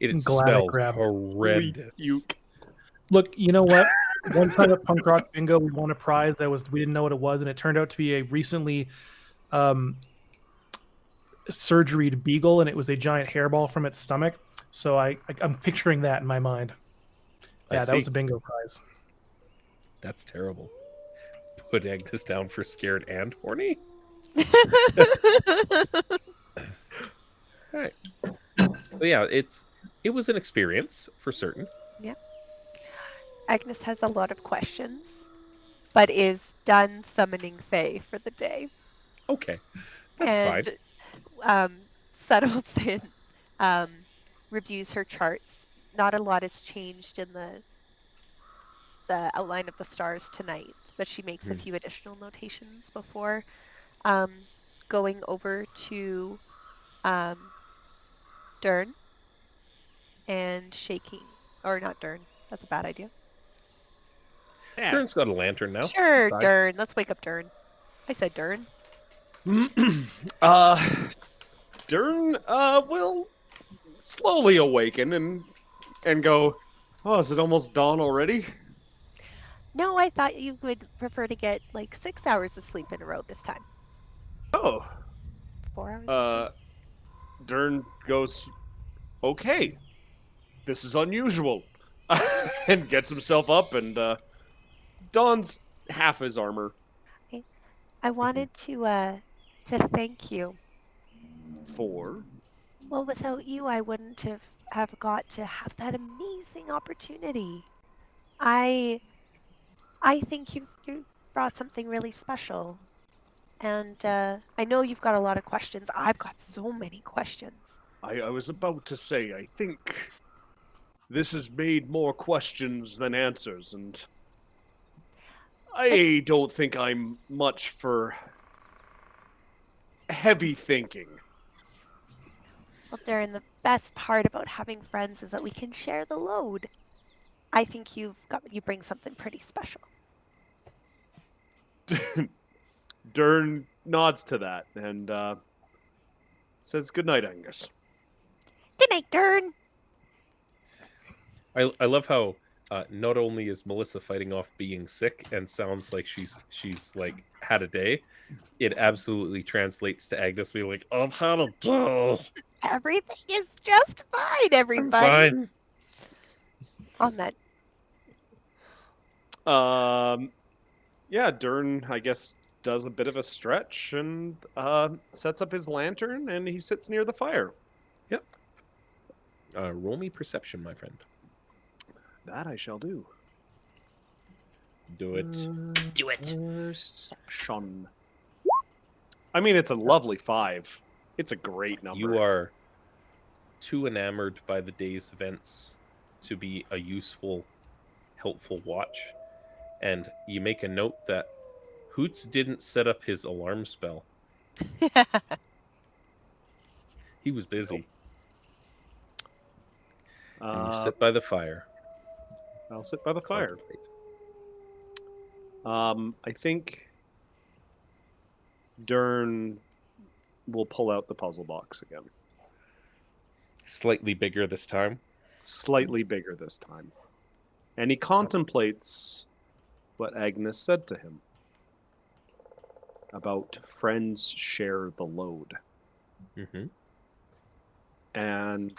It I'm glad I smells grabbed it. horrendous. Look, you know what? One time at Punk Rock Bingo, we won a prize we didn't know what it was, and it turned out to be a recently surgeried beagle, and it was a giant hairball from its stomach. So I'm picturing that in my mind. I Yeah, that was see. a bingo prize. That's terrible. Put Agnes down for scared and horny? Okay. So yeah, it was an experience for certain. Agnes has a lot of questions, but is done summoning Fae for the day Okay, that's fine. and settles in, um, reviews her charts. Not a lot has changed in the outline of the stars tonight, but she makes a Hmm. few additional notations before um, going over to um, Durn and shaking, or not Durn. That's a bad idea. Yeah. Durn's got a lantern now. It's Sure, fine. Durn. Let's wake up Durn. I said Durn. uh, Durn will slowly awaken and go, "Oh, is it almost dawn already?" No, I thought you would prefer to get like 6 hours of sleep in a row this time. Oh, 4 hours of sleep. uh, Durn goes, "Okay, this is unusual," and gets himself up and dons half his armor. Okay. I wanted to thank you. For Well, without you, I wouldn't have got to have that amazing opportunity. I I think you brought something really special, and I know you've got a lot of questions. I've got so many questions. I was about to say, I think this has made more questions than answers, and But I don't think I'm much for heavy thinking. well, Darren, the best part about having friends is that we can share the load. I think you bring something pretty special. Durn nods to that and says, "Good night, Angus." Good night, Darren. I love how not only is Melissa fighting off being sick and sounds like she's like had a day, it absolutely translates to Agnes being like, "I've had a day. Everything is just fine, I'm everybody. fine." On that, Um, yeah, Durn, I guess, does a bit of a stretch and sets up his lantern and he sits near the fire. Yep. Roll me perception, my friend. That I shall do. Do it. Do it. Perception. I mean, it's a lovely 5. It's a great number. You are too enamored by the day's events to be a useful, helpful watch, and you make a note that Hoots didn't set up his alarm spell. He was busy. And you sit by the fire. I'll sit by the fire. Contemplate. I think Durn will pull out the puzzle box again. Slightly bigger this time. Slightly bigger this time. And he contemplates what Agnes said to him about friends share the load. Mm-hmm. And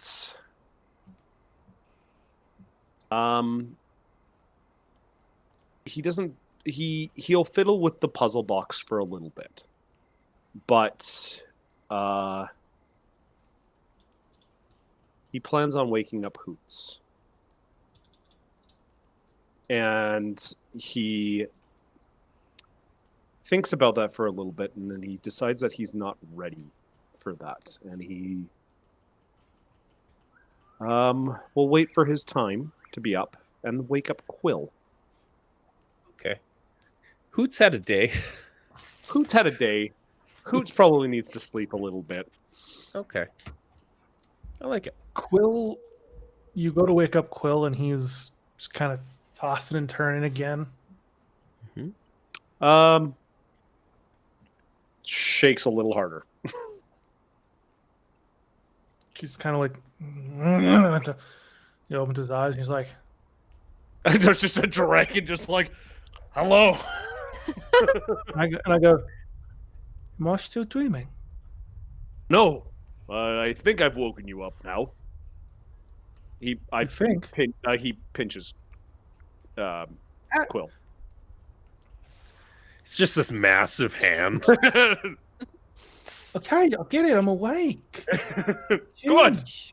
he doesn't he'll fiddle with the puzzle box for a little bit. But he plans on waking up Hoots. And he thinks about that for a little bit, and then he decides that he's not ready for that. And he will wait for his time to be up and wake up Quill. Okay. Hoots had a day. Hoots had a day. Hoots probably needs to sleep a little bit. Okay. I like it. Quill, you go to wake up Quill, and he's just kind of tossing and turning again. Shakes a little harder. He's kind of like, he opens his eyes. And he's like, There's just a dragon just like, hello. and I go, am I still dreaming? No, I think I've woken you up now. I think? He pinches Quill. It's just this massive hand. Okay, I get it. I'm awake. Good. Jeez.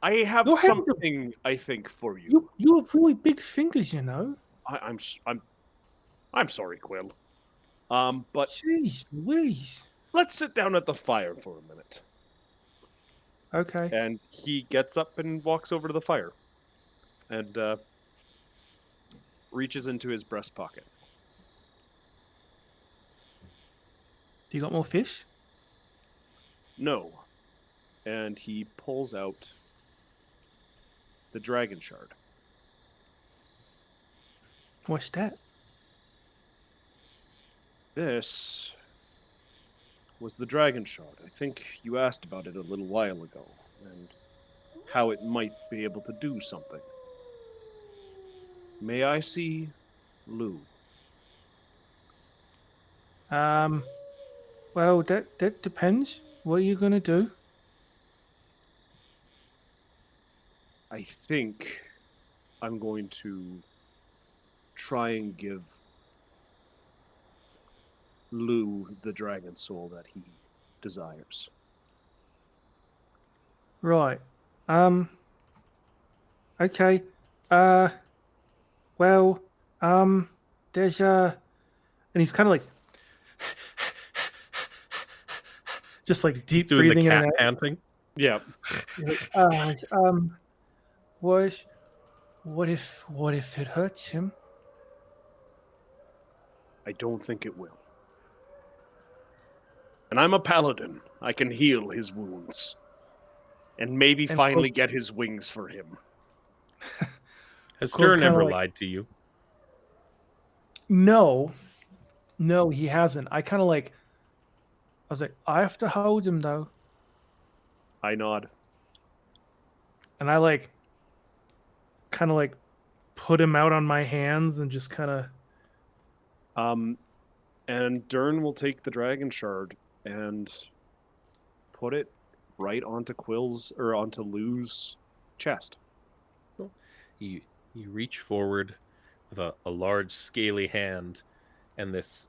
I have Your hand- something, I think, for you. You have really big fingers, you know. I'm sorry, Quill. But Jeez Louise. let's sit down at the fire for a minute. Okay. And he gets up and walks over to the fire, and reaches into his breast pocket. Do you got more fish? No. And he pulls out the dragon shard. What's that? This was the dragon shard. I think you asked about it a little while ago, and how it might be able to do something. May I see Lou? Well, that depends. What are you gonna do? I think I'm going to try and give Lou the dragon soul that he desires. Right. Okay. Well, there's and he's kind of like, just like deep Doing breathing the in cat and panting. Yeah. out. What if it hurts him? I don't think it will. And I'm a paladin. I can heal his wounds. And maybe And finally get his wings for him. Has Quill's Durn kinda ever like- lied to you? No, he hasn't. I was like, I have to hold him though, I nod. and I kind of put him out on my hands and just kind of. And Durn will take the dragon shard and put it right onto onto Lou's chest. You reach forward with a large scaly hand, and this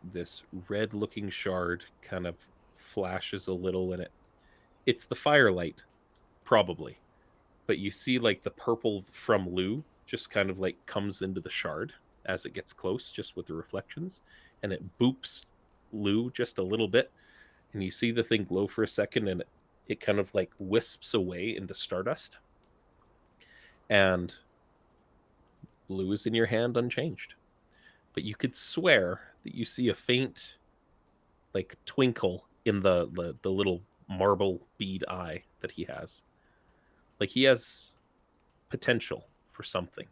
red looking shard kind of flashes a little in it. It's the firelight, probably. But you see like the purple from Lou just kind of like comes into the shard as it gets close, just with the reflections, and it boops Lou just a little bit, and you see the thing glow for a second, and it kind of like wisps away into stardust. And Lou is in your hand unchanged. But you could swear that you see a faint like twinkle in the little marble bead eye that he has. Like he has potential for something.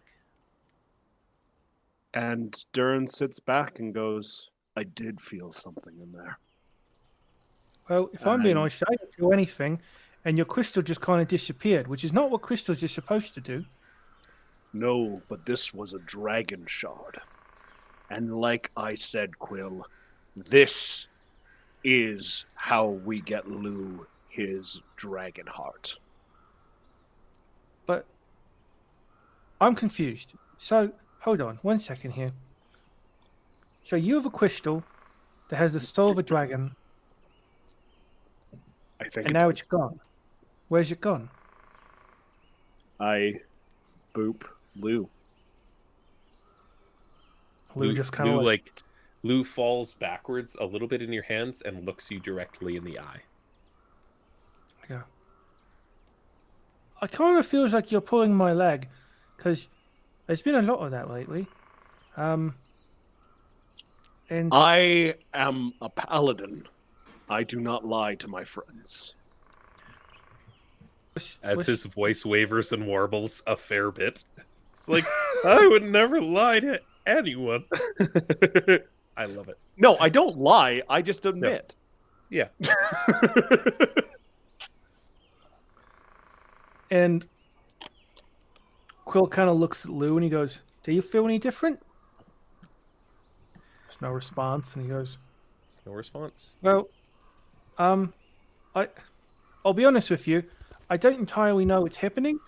And Durn sits back and goes, I did feel something in there. Well, if I'm being Um, honest, I didn't feel anything, and your crystal just kind of disappeared, which is not what crystals are supposed to do. No, but this was a dragon shard. And like I said, Quill, this is how we get Lou his dragon heart. But I'm confused. So, hold on, 1 second here. So you have a crystal that has the soul of a dragon, I think and now it's gone. Where's it gone? I boop Lou. Lou just kind of Lou falls backwards a little bit in your hands and looks you directly in the eye. Yeah. I kind of feels like you're pulling my leg, because there's been a lot of that lately. And I am a paladin. I do not lie to my friends. As his voice wavers and warbles a fair bit. It's like, I would never lie to anyone. I love it. No, I don't lie. I just admit. Yeah. And Quill kind of looks at Lou and he goes, do you feel any different? There's no response, and he goes, No response. well, I'll be honest with you, I don't entirely know what's happening,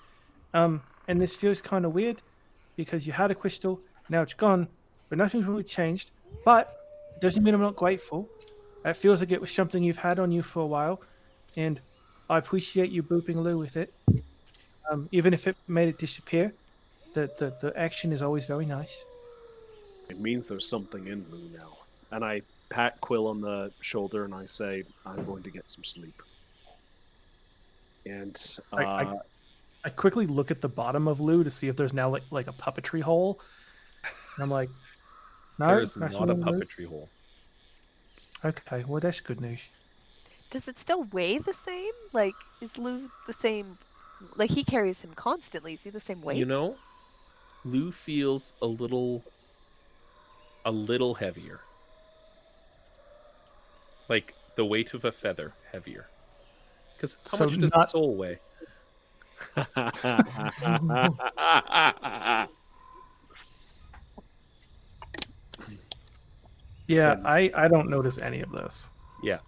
and this feels kind of weird, because you had a crystal, now it's gone, but nothing's really changed, but it doesn't mean I'm not grateful. It feels like it was something you've had on you for a while, and I appreciate you booping Lou with it. Even if it made it disappear, the action is always very nice. It means there's something in Lou now. And I pat Quill on the shoulder and I say, I'm going to get some sleep. And I quickly look at the bottom of Lou to see if there's now like a puppetry hole. And I'm like, no, There's that's not a not Lou. puppetry hole. Okay, well that's good news. Does it still weigh the same? Like, is Lou the same? Like, he carries him constantly. Is he the same weight? You know, Lou feels a little heavier. Like the weight of a feather heavier. Because how So much does not- a soul weigh? Yeah, And- I don't notice any of this. Yeah.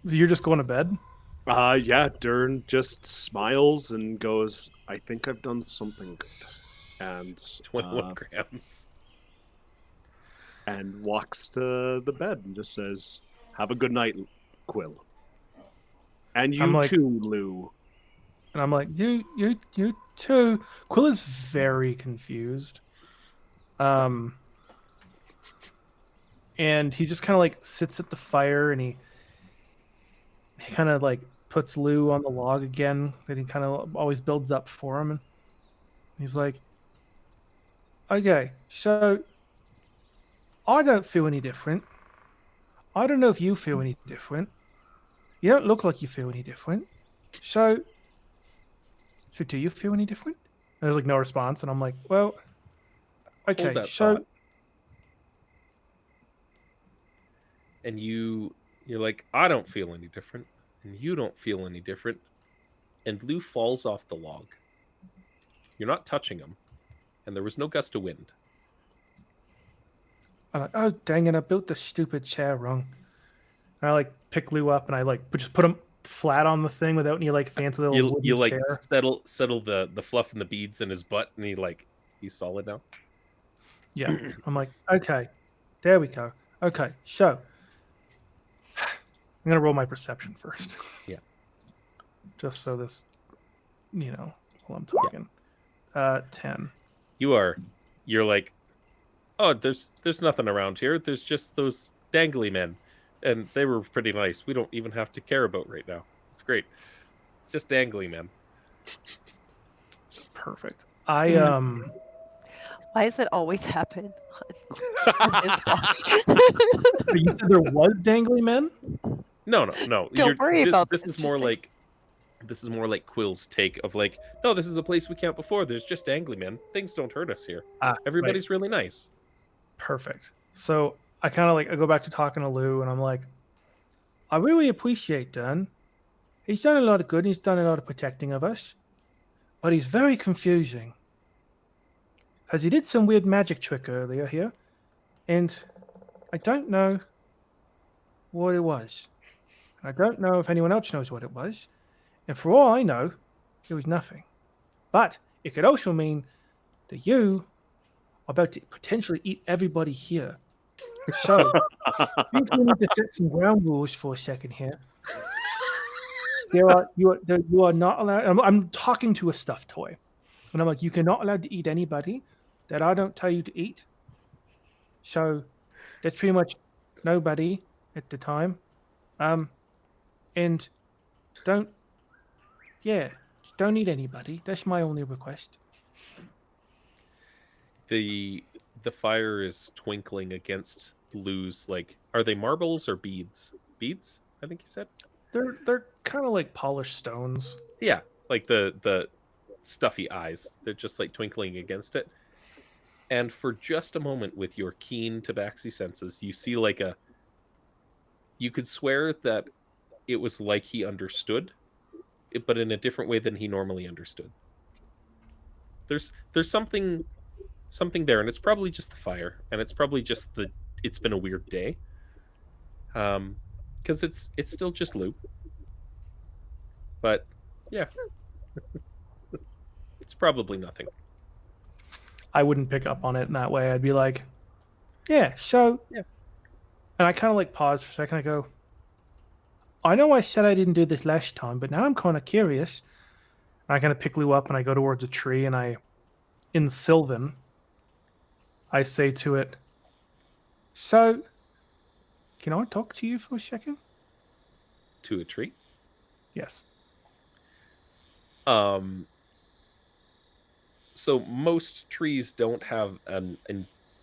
You're just going to bed? yeah, Durn just smiles and goes, I think I've done something good. And 21 grams. and walks to the bed and just says, have a good night, Quill. And I'm you like- too, Lou. And I'm like, you too. Quill is very confused. And he just kind of like sits at the fire and he kind of like puts Lou on the log again that he kind of always builds up for him. And he's like, okay, so I don't feel any different. I don't know if you feel any different. You don't look like you feel any different. So do you feel any different? And there's like no response, and I'm like, well, okay, that so thought. And you're like, I don't feel any different, and you don't feel any different. And Lou falls off the log. You're not touching him, and there was no gust of wind. I'm like, oh dang it, I built the stupid chair wrong. I like pick Lou up and I like just put him flat on the thing without any like fancy little wooden You like chair. settle the fluff and the beads in his butt, and he's solid now. Yeah, I'm like, okay, there we go. Okay, so I'm gonna roll my perception first. Yeah. Just so this, while I'm talking. 10. You're like, oh, there's nothing around here. There's just those dangly men, and they were pretty nice. We don't even have to care about right now. It's great. Just dangly men. Perfect. I Why does it always happen on his watch? you said there was dangly men? No. Don't worry about this. this, Is more just like this is more like Quill's take of like, no, this is the place we camped before. There's just dangly men. Things don't hurt us here. Everybody's really nice. Perfect. So I kind of I go back to talking to Lou, and I'm like, I really appreciate Durn. He's done a lot of good, he's done a lot of protecting of us. But he's very confusing. Because he did some weird magic trick earlier here, and I don't know what it was. I don't know if anyone else knows what it was. And for all I know, it was nothing. But it could also mean that you are about to potentially eat everybody here. So, I think we need to set some ground rules for a second here. You are not allowed. I'm talking to a stuffed toy, and I'm like, you're not allowed to eat anybody that I don't tell you to eat. So that's pretty much nobody at the time. And don't eat anybody. That's my only request. The fire is twinkling against Lou's, like, are they marbles or beads? Beads, I think you said. they're kind of like polished stones. Yeah, like the stuffy eyes. They're just like twinkling against it. And for just a moment, with your keen tabaxi senses, you see you could swear that it was like he understood, but in a different way than he normally understood. There's something there, and it's probably just the fire, and it's probably just it's been a weird day. Because it's still just Lou. But yeah. It's probably nothing. I wouldn't pick up on it in that way. I'd be like, Yeah. So And I kind of like pause for a second. I go, I know I said I didn't do this last time, but now I'm kind of curious. And I kind of pick Lou up and I go towards a tree and in Sylvan, I say to it, so, can I talk to you for a second? To a tree. Yes. So most trees don't have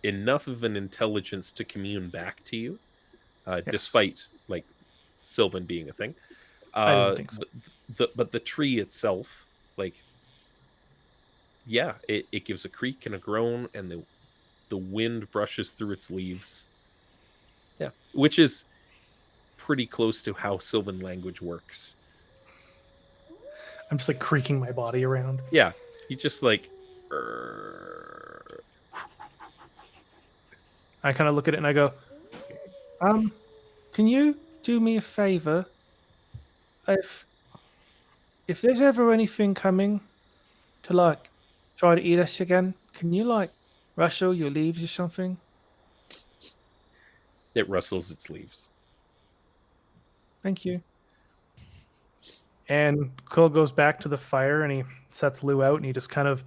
enough of an intelligence to commune back to you, Yes. despite like Sylvan being a thing. I didn't think so. But the tree itself, like, yeah, it gives a creak and a groan, and the wind brushes through its leaves. Yeah, which is pretty close to how Sylvan language works. I'm just like creaking my body around. Yeah, you just like. I kind of look at it and I go, can you do me a favor? If there's ever anything coming to like try to eat us again, can you like rustle your leaves or something? It rustles its leaves. Thank you. And Quill goes back to the fire and he sets Lou out and he just kind of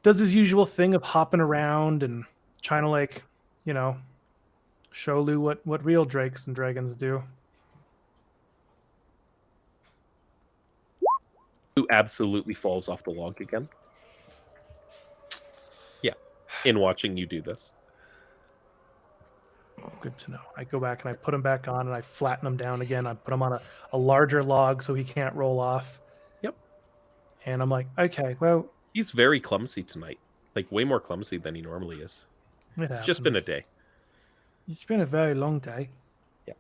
does his usual thing of hopping around and trying to like, show Lou what real drakes and dragons do. Who absolutely falls off the log again. Yeah, in watching you do this. Good to know. I go back and I put him back on and I flatten him down again. I put him on a larger log so he can't roll off. Yep. And I'm like, okay, well, he's very clumsy tonight. Like way more clumsy than he normally is. It's just been a day. It's been a very long day. Yeah.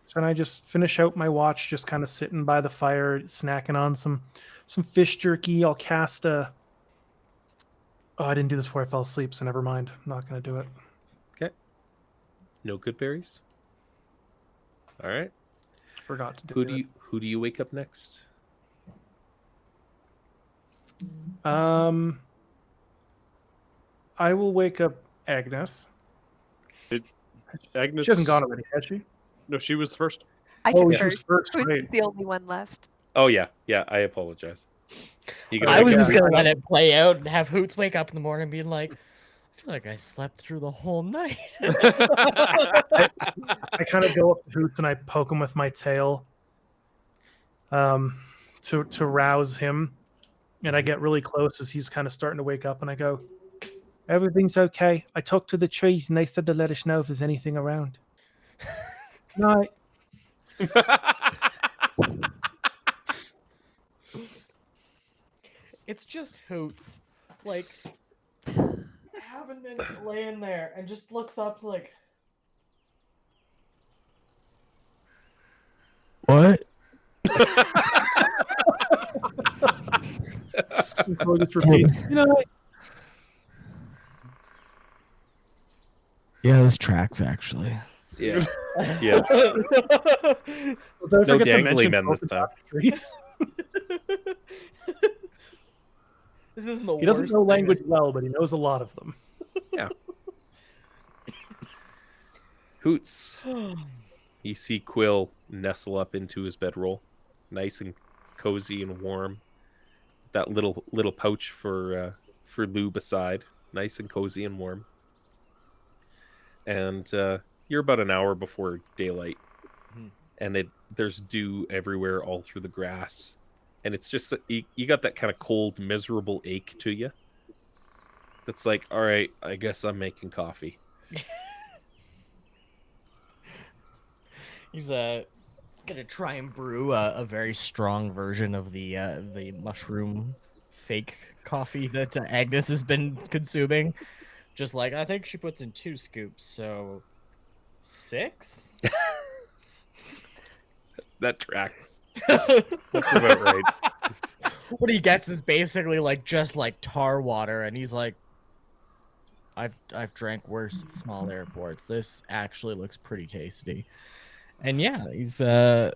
So then I just finish out my watch, just kind of sitting by the fire, snacking on some fish jerky. I'll cast a... Oh, I didn't do this before I fell asleep, so never mind. I'm not going to do it. Okay. No good berries? All right. Forgot to do it. Who do you wake up next? I will wake up Agnes. Agnes. She hasn't gone already, has she? No, she was first. I took she was hers. first. Who's Right. the only one left? Oh yeah, I apologize. I was Yeah. just gonna let it play out and have Hoots wake up in the morning being like, I feel like I slept through the whole night. I kind of go up to Hoots and I poke him with my tail to rouse him. And I get really close as he's kind of starting to wake up and I go, everything's okay. I talked to the trees and they said to let us know if there's anything around. Night. It's just Hoots. Like, haven't been laying there and just looks up like, what? Just repeats, Yeah, this tracks actually. Yeah. Yeah. Don't No forget to dangly mention men this polka time. dot trees. This isn't the He doesn't worst know thing language well, but he knows a lot of them. Yeah. Hoots. You see Quill nestle up into his bedroll, nice and cozy and warm. That little pouch for Lou beside, nice and cozy and warm. And you're about an hour before daylight, and there's dew everywhere, all through the grass, and it's just you got that kind of cold, miserable ache to you. That's like, all right, I guess I'm making coffee. He's gonna try and brew a very strong version of the mushroom fake coffee that Agnes has been consuming. Just like, I think she puts in 2 scoops, so 6? That tracks. That's about right. What he gets is basically like just like tar water, and he's like, I've drank worse at small airports. This actually looks pretty tasty. And yeah, he's I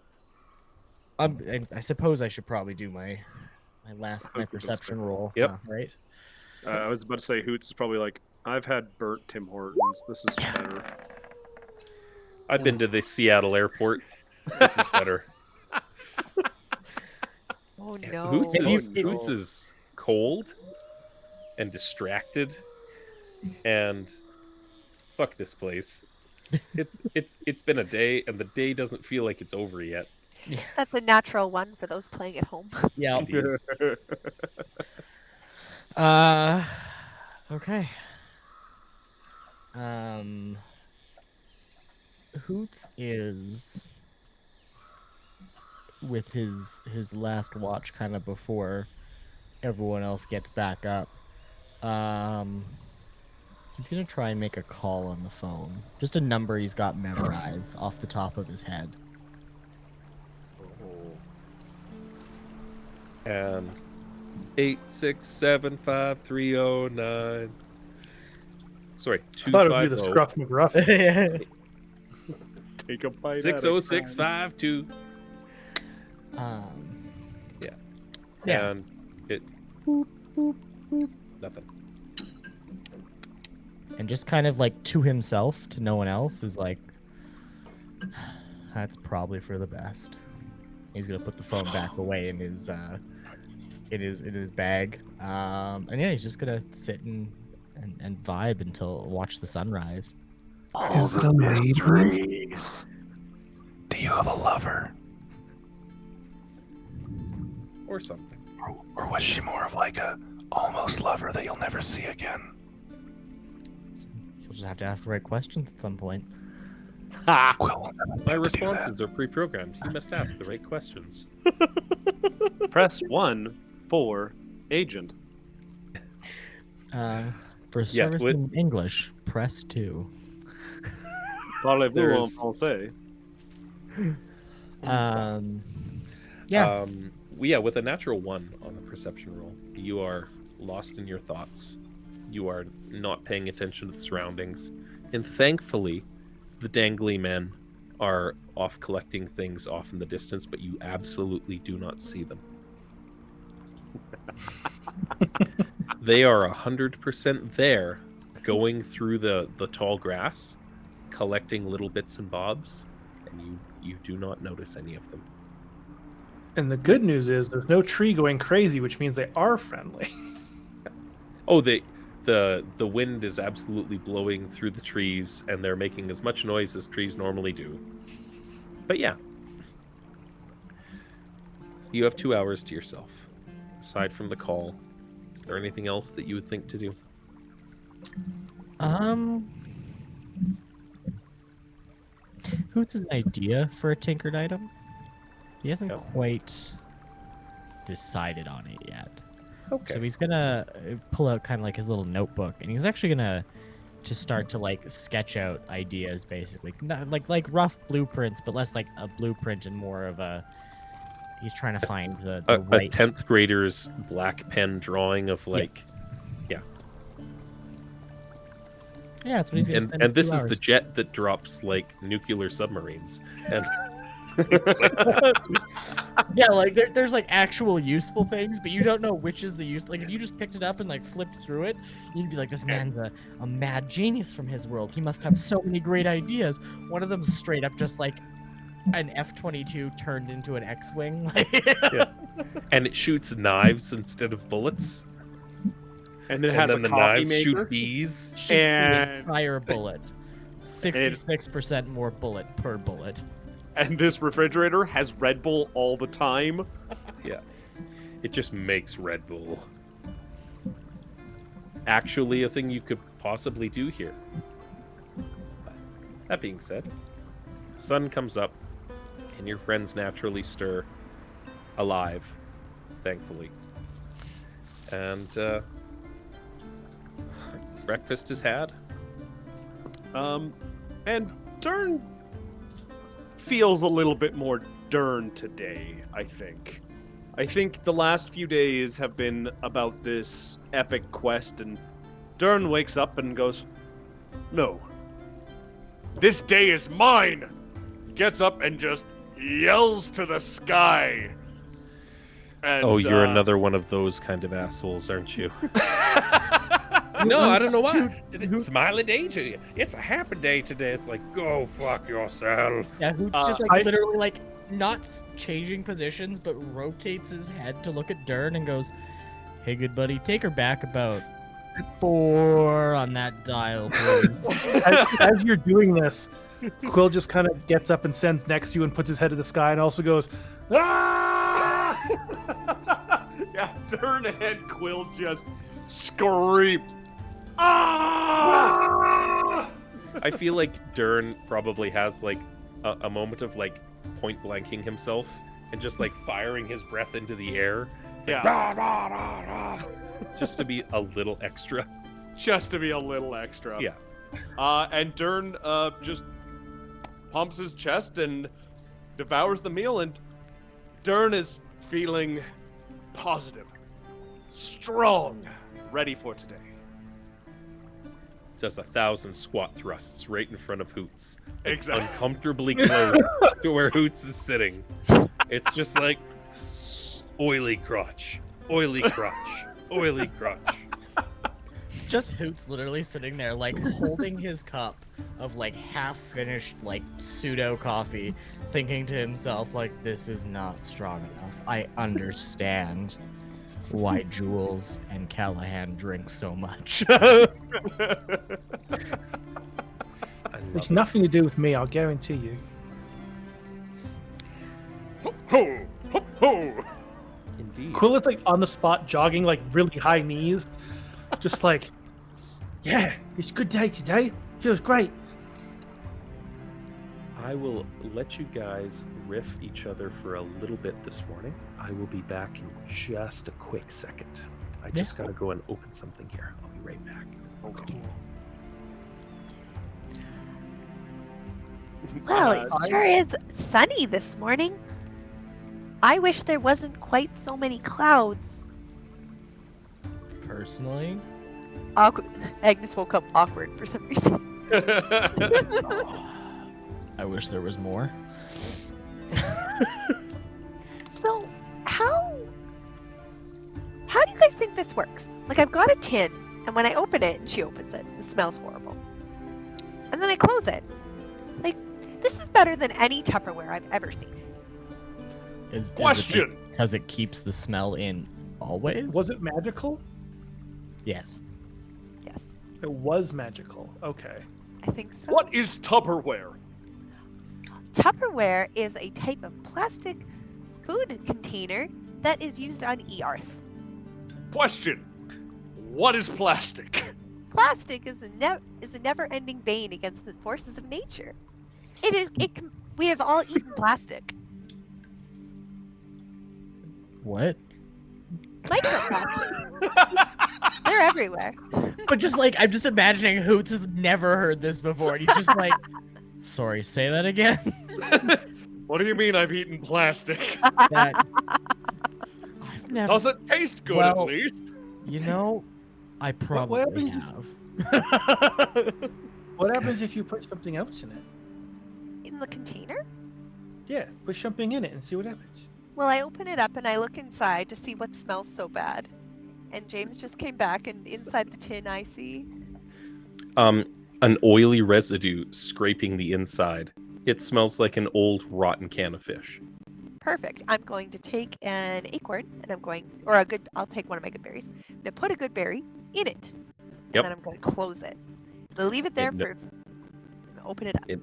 suppose I should probably do my perception roll. Yep. Right. I was about to say Hoots is probably like, I've had burnt Tim Hortons. This is better. I've been to the Seattle airport. This is better. Oh Yeah, no. Hoots is cold and distracted, and fuck this place. It's been a day, and the day doesn't feel like it's over yet. That's a natural one for those playing at home. Yeah. Indeed. Okay. Hoots is with his last watch kind of before everyone else gets back up. He's gonna try and make a call on the phone. Just a number he's got memorized off the top of his head. And 8675309. Sorry, I thought it would be the 250 Scruff McGruff. Take a bite. 60652. Yeah. And it boop, boop, boop, nothing. And just kind of like to himself, to no one else, is like, that's probably for the best. He's gonna put the phone back away in his bag. And yeah, he's just gonna sit and vibe until watch the sunrise. Is it a lady? Do you have a lover? Or something. Or was she more of like a almost lover that you'll never see again? You'll just have to ask the right questions at some point. Quill, My responses are pre-programmed. You must ask the right questions. Press 1 for agent. For service in English, press 2. Parlez-vous en There's- français? Yeah. With a natural 1 on the perception roll, you are lost in your thoughts. You are not paying attention to the surroundings. And thankfully, the dangly men are off collecting things off in the distance, but you absolutely do not see them. They are 100% there, going through the tall grass, collecting little bits and bobs, and you do not notice any of them. And the good news is there's no tree going crazy, which means they are friendly. Oh, the wind is absolutely blowing through the trees, and they're making as much noise as trees normally do. But yeah. You have 2 hours to yourself. Aside from the call, is there anything else that you would think to do? Hoots has an idea for a tinkered item. He hasn't Yep. quite decided on it yet. Okay. So he's gonna pull out kind of like his little notebook, and he's actually gonna just start to like sketch out ideas, basically, not like rough blueprints, but less like a blueprint and more of a. He's trying to find the a right. 10th grader's black pen drawing of like, Yeah, that's what he's gonna spend. and this 2 is the hours. jet that drops like nuclear submarines. And Yeah, like there's like actual useful things, but you don't know which is the use. Like if you just picked it up and like flipped through it, you'd be like, this man's a mad genius from his world. He must have so many great ideas. One of them's straight up just like an F-22 turned into an X-wing. and it shoots knives instead of bullets. And then it And has then a the coffee knives maker. shoot bees. Shoots the And- entire bullet. 66% more bullet per bullet. And this refrigerator has Red Bull all the time. It just makes Red Bull. Actually, a thing you could possibly do here. That being said, the sun comes up, and your friends naturally stir, alive, thankfully. And breakfast is had. And Durn feels a little bit more Durn today, I think. I think the last few days have been about this epic quest, and Durn wakes up and goes, "No. This day is mine!" Gets up and just yells to the sky. And, Oh, you're another one of those kind of assholes, aren't you? No, I don't know why. Smiley day to you. It's a happy day today. It's like, go fuck yourself. Yeah, Hoots just literally not changing positions, but rotates his head to look at Durn and goes, "Hey, good buddy, take her back about 4 on that dial, please." As you're doing this, Quill just kind of gets up and stands next to you and puts his head to the sky and also goes, "Ah!" Yeah, Durn and Quill just scream. Ah! I feel like Durn probably has like a moment of like point blanking himself and just like firing his breath into the air. Yeah. Rah, rah, rah, rah, just to be a little extra. Just to be a little extra. Yeah. And Durn just pumps his chest and devours the meal, and Durn is feeling positive, strong, ready for today. Just 1,000 squat thrusts right in front of Hoots. Like, Exactly. uncomfortably close to where Hoots is sitting. It's just like oily crotch, oily crotch, oily crotch. Just Hoots literally sitting there, like, holding his cup of, like, half-finished, like, pseudo coffee, thinking to himself, like, this is not strong enough. I understand why Jules and Callahan drink so much. It's nothing to do with me, I'll guarantee you. Ho, ho, ho. Indeed. Quill is like on the spot, jogging like really high knees, just like, yeah, it's a good day today. Feels great. I will let you guys riff each other for a little bit this morning. I will be back in just a quick second. I just gotta go and open something here. I'll be right back. Okay. Well, it sure is sunny this morning. I wish there wasn't quite so many clouds. Personally, Agnes woke up awkward for some reason. I wish there was more. So, how do you guys think this works? Like, I've got a tin, and when I open it, and she opens it, it smells horrible. And then I close it. Like, this is better than any Tupperware I've ever seen. Question. Because it keeps the smell in always? Was it magical? Yes. Yes, It was magical. Okay. I think so. What is Tupperware? Tupperware is a type of plastic food container that is used on Earth. Question. What is plastic? Plastic is a never-ending bane against the forces of nature. We have all eaten plastic. What? Microplastics. They're everywhere. But just like, I'm just imagining Hoots has never heard this before. And he's just like, sorry, say that again? What do you mean I've eaten plastic? That... I've never... Does it taste good Well- at least? You know, I probably happens have. What happens if you put something else in it? In the container? Yeah, put something in it and see what happens. Well, I open it up and I look inside to see what smells so bad. And James just came back, and inside the tin I see... An oily residue scraping the inside. It smells like an old rotten can of fish. Perfect. I'm going to take an acorn, and I'll take one of my good berries. I'm going to put a good berry in it. Yep. And then I'm going to close it. I'm going to leave it there open it up.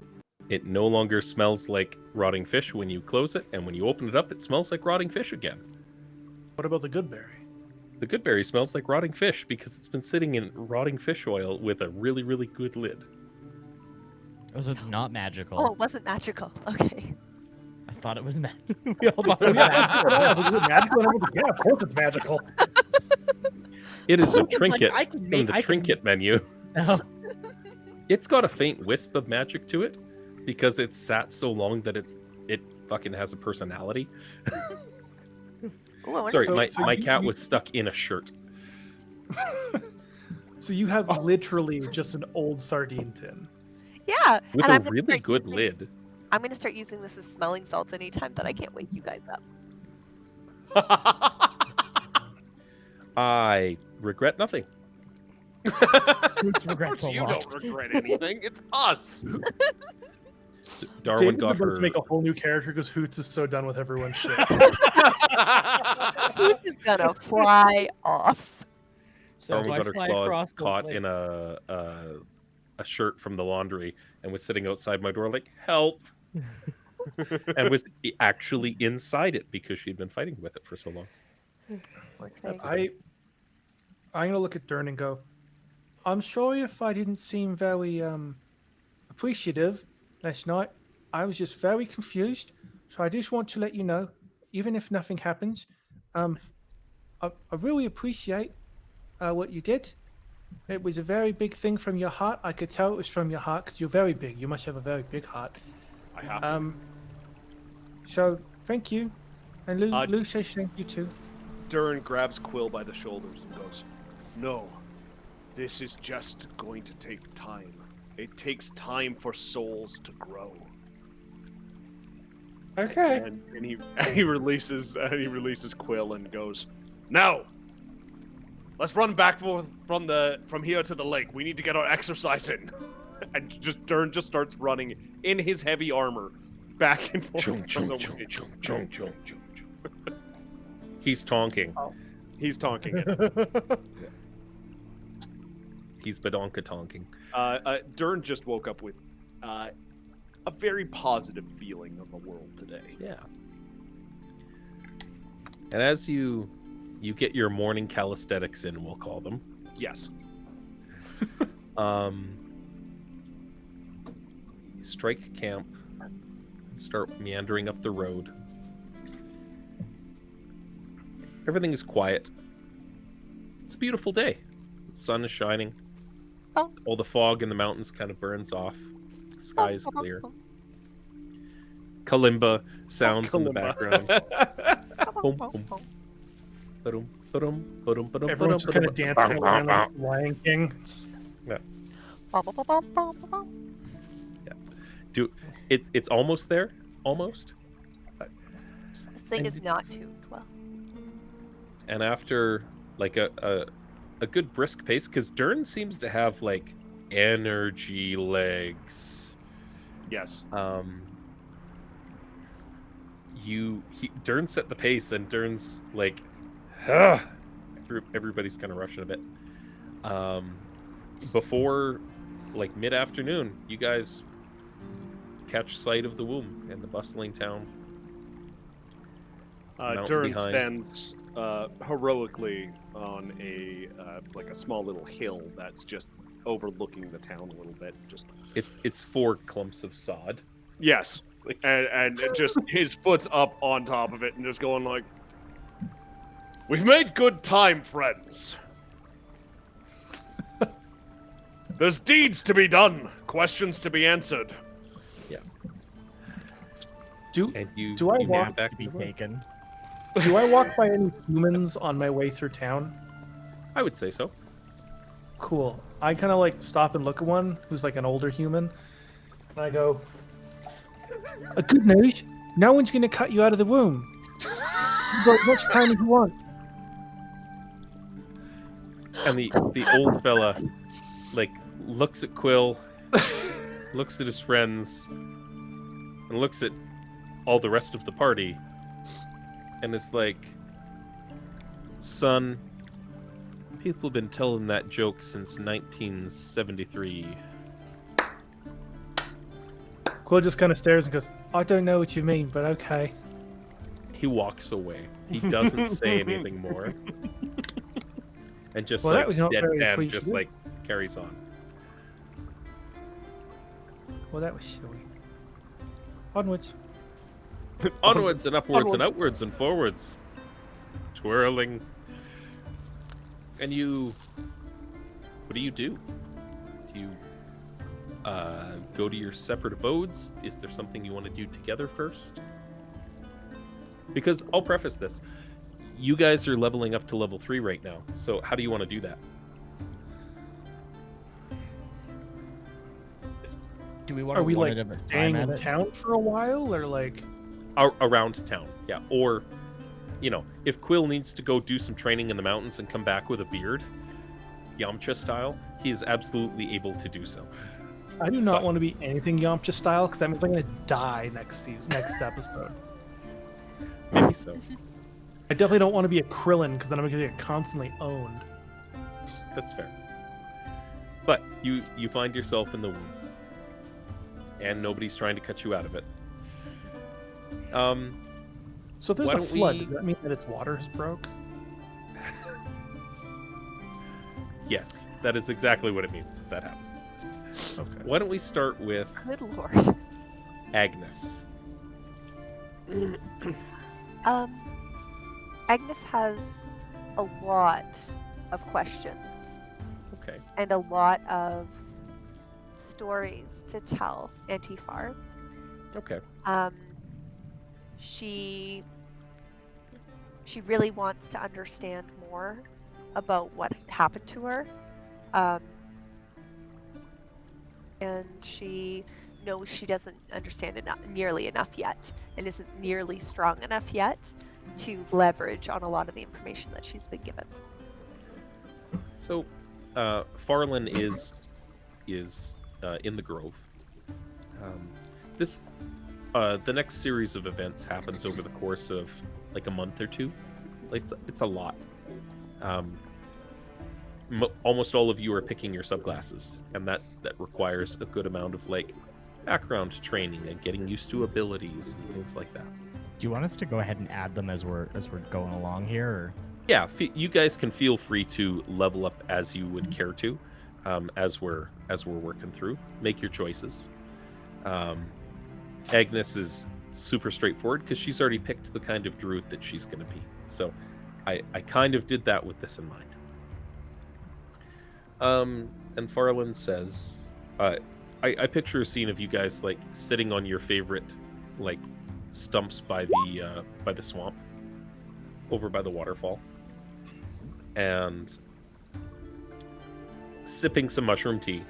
It no longer smells like rotting fish when you close it, and when you open it up, it smells like rotting fish again. What about the good berry? The good berry smells like rotting fish because it's been sitting in rotting fish oil with a really, really good lid. Oh, so it's not magical. Oh, it wasn't magical. Okay. I thought it was magical. We all thought it was magical. Yeah, of course it's magical. It is a Like, trinket I can from make- the I can- trinket menu. No. It's got a faint wisp of magic to it because it's sat so long that it fucking has a personality. Ooh, I want Sorry, to my cat was stuck in a shirt. So you have literally just an old sardine tin. Yeah. With and a I'm gonna really start good using- lid. I'm going to start using this as smelling salts anytime that I can't wake you guys up. I regret nothing. Hoots regrets a You lot. don't regret anything. It's us. Darwin David's got about her. to make a whole new character because Hoots is so done with everyone's shit. Who's is gonna fly off? So if Darwin I got her fly claws across the caught lake- in a shirt from the laundry and was sitting outside my door like help, and was actually inside it because she'd been fighting with it for so long. Poor thing. I'm gonna look at Durn and go, I'm sorry if I didn't seem very appreciative last night. I was just very confused. So I just want to let you know, even if nothing happens, I really appreciate what you did. It was a very big thing from your heart. I could tell it was from your heart because you're very big. You must have a very big heart. I have. So thank you, and Lou, Uh, Lou says thank you too. Durn grabs Quill by the shoulders and goes, "No, this is just going to take time. It takes time for souls to grow." Okay. And he releases Quill and goes, "Now, let's run back from here to the lake. We need to get our exercise in." And Durn just starts running in his heavy armor back and forth from the lake. He's tonking. He's tonking it. He's badonka tonking. Durn just woke up with a very positive feeling of the world today. Yeah. And as you get your morning calisthenics in, we'll call them. Yes. You strike camp, start meandering up the road. Everything is quiet. It's a beautiful day. The sun is shining. Oh. All the fog in the mountains kind of burns off. The sky is clear. Kalimba sounds in the Kalimba. background. Boom, boom. Ba-dum, ba-dum, ba-dum, ba-dum, Everyone's ba-dum, kind of ba-dum. dancing around like Lion King. It's almost there. Almost. This thing is not tuned well. And after like a good brisk pace, because Durn seems to have like energy legs. Yes. Durn set the pace, and Durn's like, everybody's kind of rushing a bit. Before like mid-afternoon, you guys catch sight of the womb and the bustling town. Mountain Durn behind. stands heroically on a small little hill that's just overlooking the town a little bit. Just It's 4 clumps of sod. yes, Like, and just his foot's up on top of it and just going like, "We've made good time, friends. There's deeds to be done, questions to be answered." and you Do I you walk get back to be taken. Do I walk by any humans on my way through town? I would say so. Cool. I kind of like stop and look at one who's like an older human, and I go, Good news, no one's going to cut you out of the womb. You've got as much time as you want. And the old fella like looks at Quill, looks at his friends, and looks at all the rest of the party, and is like, "Son, people have been telling that joke since 1973. Quill just kind of stares and goes, I don't know what you mean, but okay. He walks away. He doesn't say anything more. And just Well, like that was not very deadpan, appreciative. just like carries on. Well, that was silly. Onwards. Onwards and upwards and Onwards. outwards and forwards. Twirling. And you... What do you do? Do you go to your separate abodes? Is there something you want to do together first? Because I'll preface this. You guys are leveling up to level 3 right now. So how do you want to do that? Do we want "Are to we one like at a staying time in at it? town for a while, or like?" Around town, yeah. Or, you know, if Quill needs to go do some training in the mountains and come back with a beard, Yamcha style, he is absolutely able to do so. I do not But- want to be anything Yamcha style because that means I'm going to die next episode. Maybe so. I definitely don't want to be a Krillin because then I'm going to get constantly owned. That's fair. But you find yourself in the womb, and nobody's trying to cut you out of it. So if there's Why a don't flood, we- does that mean that its water is broke? Yes, that is exactly what it means if that happens. Okay. Why don't we start with Good lord. Agnes? Agnes has a lot of questions Okay. and a lot of stories to tell Antifar. Okay. She really wants to understand more about what happened to her. And she knows she doesn't understand nearly enough yet and isn't nearly strong enough yet to leverage on a lot of the information that she's been given. So, Farlan is in the Grove. The next series of events happens over the course of like a month or two. Like it's a lot. Almost all of you are picking your subclasses, and that requires a good amount of like background training and getting used to abilities and things like that. Do you want us to go ahead and add them as we're going along here? Or? Yeah, you guys can feel free to level up as you would care to, as we're working through. Make your choices. Agnes is super straightforward because she's already picked the kind of druid that she's going to be. So, I kind of did that with this in mind. And Farlan says, I picture a scene of you guys like sitting on your favorite like stumps by the swamp, over by the waterfall, and sipping some mushroom tea,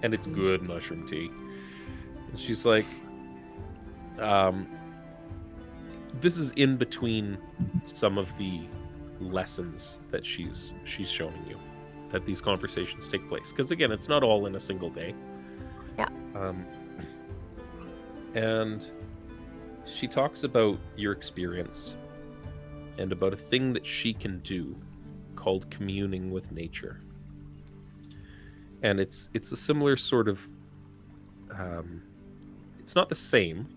and it's good mushroom tea. And she's like, this is in between some of the lessons that she's showing you, that these conversations take place. Because again, it's not all in a single day. Yeah. And she talks about your experience and about a thing that she can do called communing with nature. And it's a similar sort of it's not the same,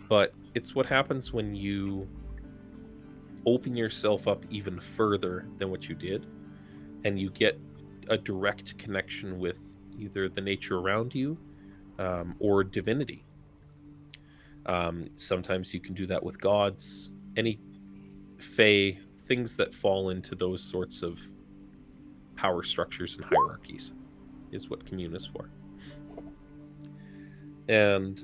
but it's what happens when you open yourself up even further than what you did, and you get a direct connection with either the nature around you or divinity. Sometimes you can do that with gods, any fae, things that fall into those sorts of power structures and hierarchies is what commune is for. And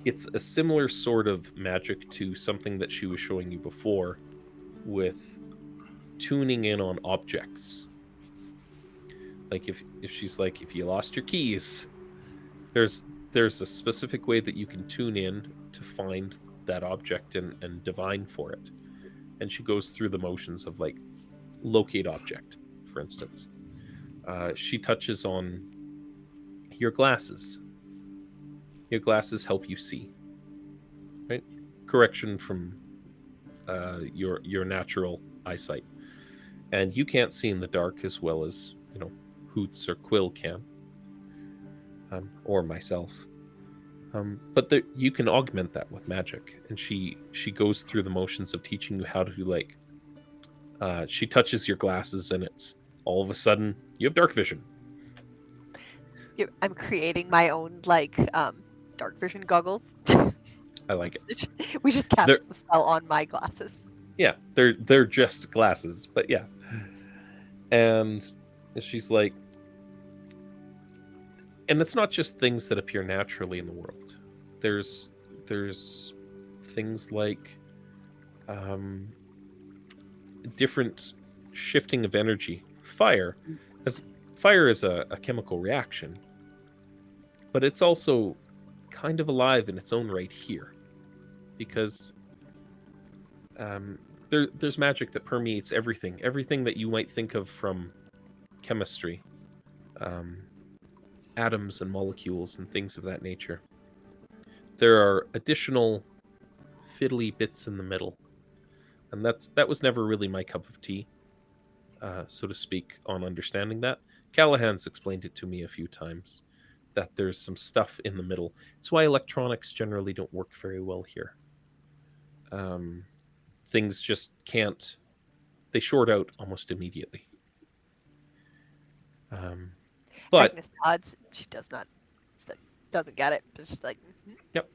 it's a similar sort of magic to something that she was showing you before with tuning in on objects. Like if she's like, if you lost your keys, there's a specific way that you can tune in to find that object and divine for it. And she goes through the motions of like locate object, for instance. She touches on your glasses. Your glasses help you see, right? Correction from your natural eyesight, and you can't see in the dark as well as Hoots or Quill can, or myself. But you can augment that with magic, and she goes through the motions of teaching you how to like. She touches your glasses, and it's all of a sudden you have dark vision. I'm creating my own like dark vision goggles. I like it. We just cast the spell on my glasses. Yeah, they're just glasses, but yeah. And she's like, and it's not just things that appear naturally in the world. There's things like different shifting of energy. Fire is a chemical reaction, but it's also kind of alive in its own right here, because there's magic that permeates everything that you might think of from chemistry, atoms and molecules and things of that nature. There are additional fiddly bits in the middle, and that was never really my cup of tea, so to speak, on understanding that. Callahan's explained it to me a few times, that there's some stuff in the middle. It's why electronics generally don't work very well here. Things just can't, they short out almost immediately. But Agnes nods. She doesn't get it. But she's like, yep.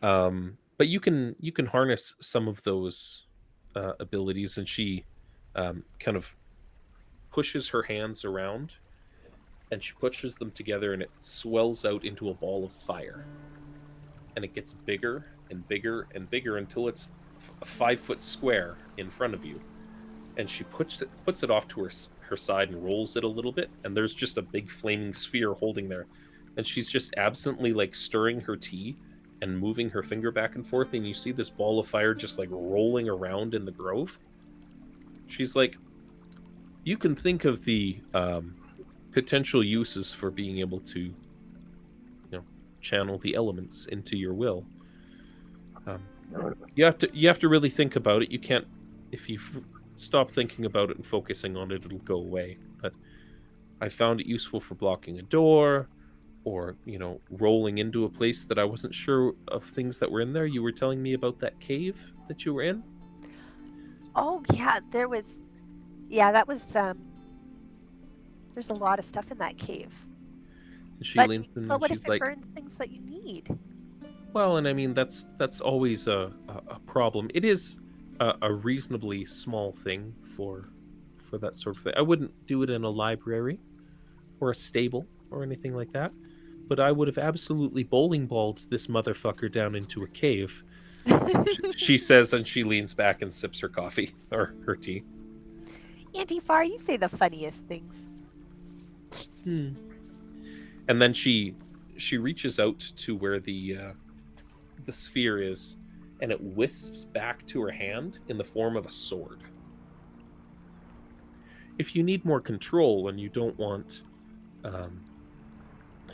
But you can harness some of those abilities, and she kind of pushes her hands around, and she pushes them together, and it swells out into a ball of fire, and it gets bigger and bigger and bigger until it's a 5-foot square in front of you. And she puts it off to her side and rolls it a little bit, and there's just a big flaming sphere holding there, and she's just absently like stirring her tea and moving her finger back and forth, and you see this ball of fire just like rolling around in the grove. She's like, you can think of the potential uses for being able to, channel the elements into your will. You have to really think about it. You can't, if you stop thinking about it and focusing on it, it'll go away. But I found it useful for blocking a door, or rolling into a place that I wasn't sure of things that were in there. You were telling me about that cave that you were in. oh yeah, that was there's a lot of stuff in that cave. And she leans in But and what she's if it like, burns things that you need? well, and I mean that's always a problem. It is a reasonably small thing for that sort of thing. I wouldn't do it in a library or a stable or anything like that, but I would have absolutely bowling balled this motherfucker down into a cave. She says, and she leans back and sips her coffee or her tea. Auntie Far, you say the funniest things. And then she reaches out to where the sphere is, and it wisps back to her hand in the form of a sword. If you need more control and you don't want,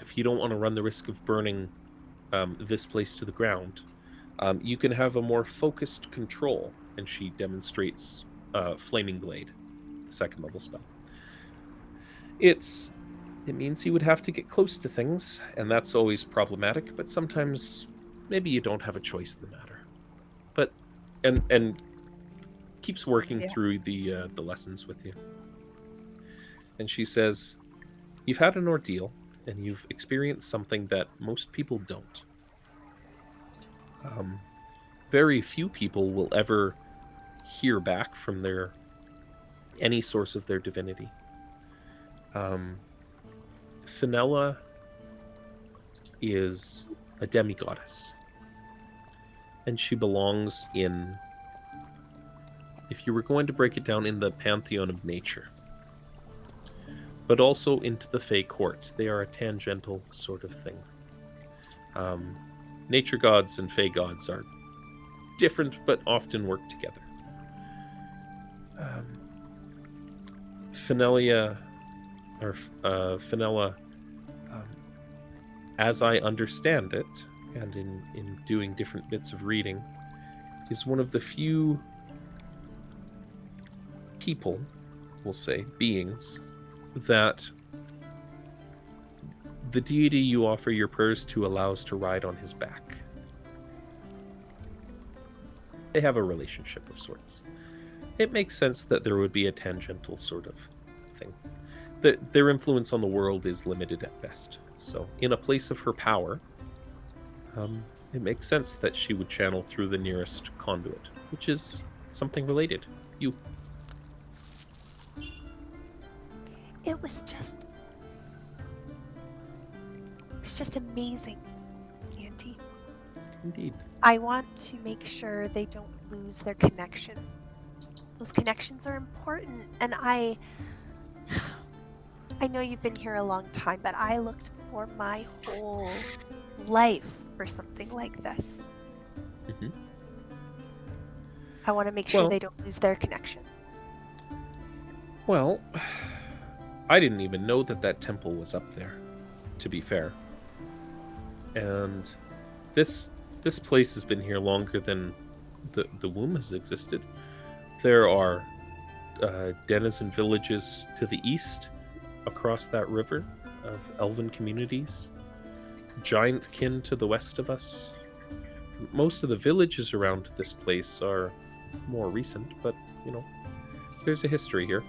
if you don't want to run the risk of burning this place to the ground, you can have a more focused control. And she demonstrates Flaming Blade, the 2nd level spell. It means you would have to get close to things, and that's always problematic, but sometimes maybe you don't have a choice in the matter. But and keeps working through the lessons with you. And she says, you've had an ordeal, and you've experienced something that most people don't. Very few people will ever hear back from any source of their divinity. Fenella is a demigoddess, and she belongs in, if you were going to break it down, in the pantheon of nature, but also into the Fey court. They are a tangential sort of thing. Nature gods and Fey gods are different, but often work together. Fenella, as I understand it, and in doing different bits of reading, is one of the few people, we'll say, beings, that the deity you offer your prayers to allows to ride on his back. They have a relationship of sorts. It makes sense that there would be a tangential sort of thing. Their influence on the world is limited at best. So, in a place of her power, it makes sense that she would channel through the nearest conduit, which is something related. You. It was just amazing, Auntie. Indeed. I want to make sure they don't lose their connection. Those connections are important, and I know you've been here a long time, but I looked for my whole life for something like this. Mm-hmm. I want to make sure Well- they don't lose their connection. Well, I didn't even know that temple was up there, to be fair. And this place has been here longer than the womb has existed. There are denizen villages to the east across that river of elven communities. Giant kin to the west of us. Most of the villages around this place are more recent, but, there's a history here.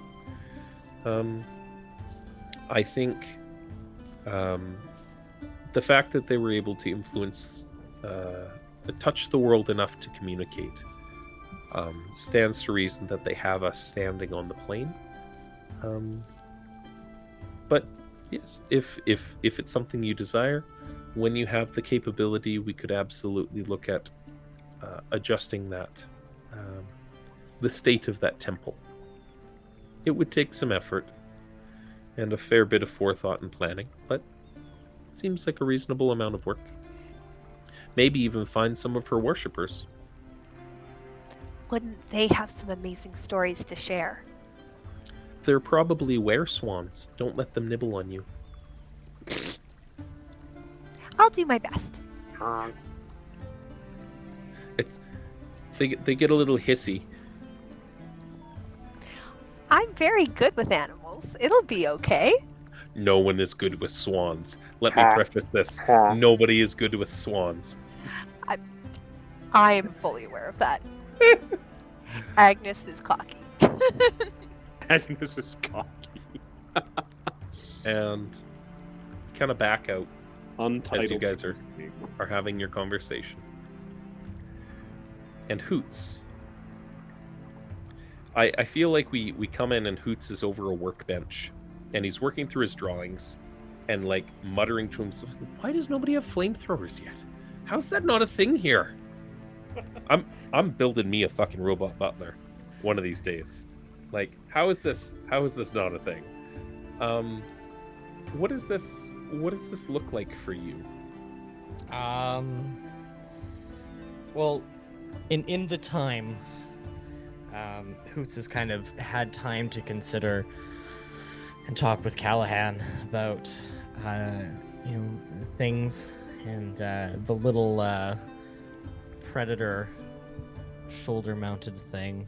I think the fact that they were able to influence, touch the world enough to communicate, stands to reason that they have us standing on the plane. But yes, if it's something you desire, when you have the capability, we could absolutely look at adjusting that, the state of that temple. It would take some effort and a fair bit of forethought and planning, but it seems like a reasonable amount of work. Maybe even find some of her worshippers. Wouldn't they have some amazing stories to share? They're probably were-swans. Don't let them nibble on you. I'll do my best. They get a little hissy. I'm very good with animals. It'll be okay. No one is good with swans. Let me preface this. Nobody is good with swans. I am fully aware of that. Agnes is cocky. Agnes is cocky. And kind of back out Untitled. as you guys are having your conversation. And Hoots. I feel like we come in and Hoots is over a workbench and he's working through his drawings and like muttering to himself, why does nobody have flamethrowers yet? How's that not a thing here? I'm building me a fucking robot butler one of these days. Like, how is this not a thing? What does this look like for you? Well, in the time, Hoots has kind of had time to consider and talk with Callahan about, things and the little predator shoulder-mounted thing,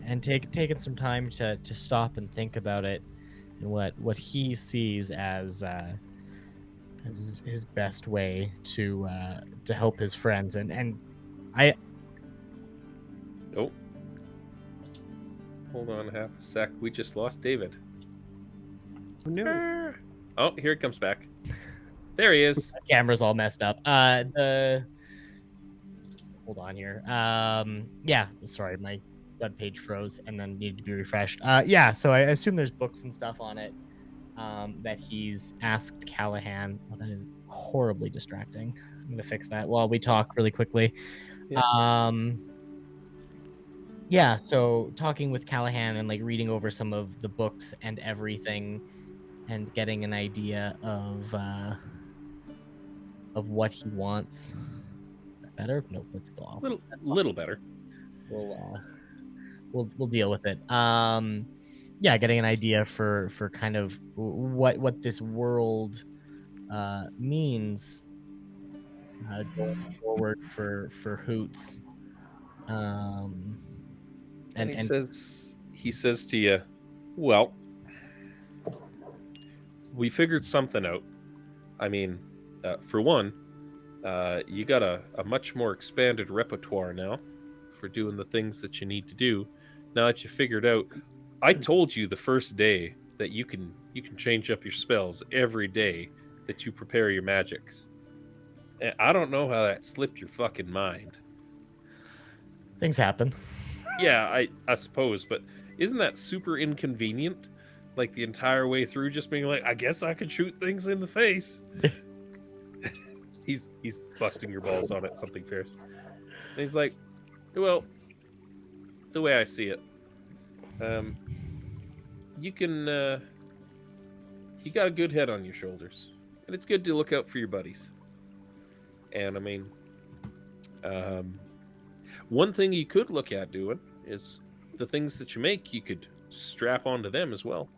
and taken some time to stop and think about it and what he sees as his best way to help his friends and I. Oh. Hold on half a sec. We just lost David. No. Oh, here he comes back. There he is. Camera's all messed up. Hold on here. Yeah, sorry, my web page froze and then needed to be refreshed. Yeah, so I assume there's books and stuff on it that he's asked Callahan. Oh, that is horribly distracting. I'm gonna fix that while we talk really quickly. Yeah. Yeah, so talking with Callahan and like reading over some of the books and everything and getting an idea of what he wants. Is that better? Nope, that's still off. Little better. We'll deal with it. Yeah, getting an idea for kind of what this world means going forward for Hoots. And he says to you, well, we figured something out. I mean, for one, you got a much more expanded repertoire now for doing the things that you need to do. Now that you figured out, I told you the first day that you can change up your spells every day that you prepare your magics. And I don't know how that slipped your fucking mind. Things happen. Yeah, I suppose, but isn't that super inconvenient? Like the entire way through just being like, I guess I could shoot things in the face. He's busting your balls on it, something fierce. And he's like, well, the way I see it, you got a good head on your shoulders. And it's good to look out for your buddies. And I mean, One thing you could look at doing is the things that you make, you could strap onto them as well.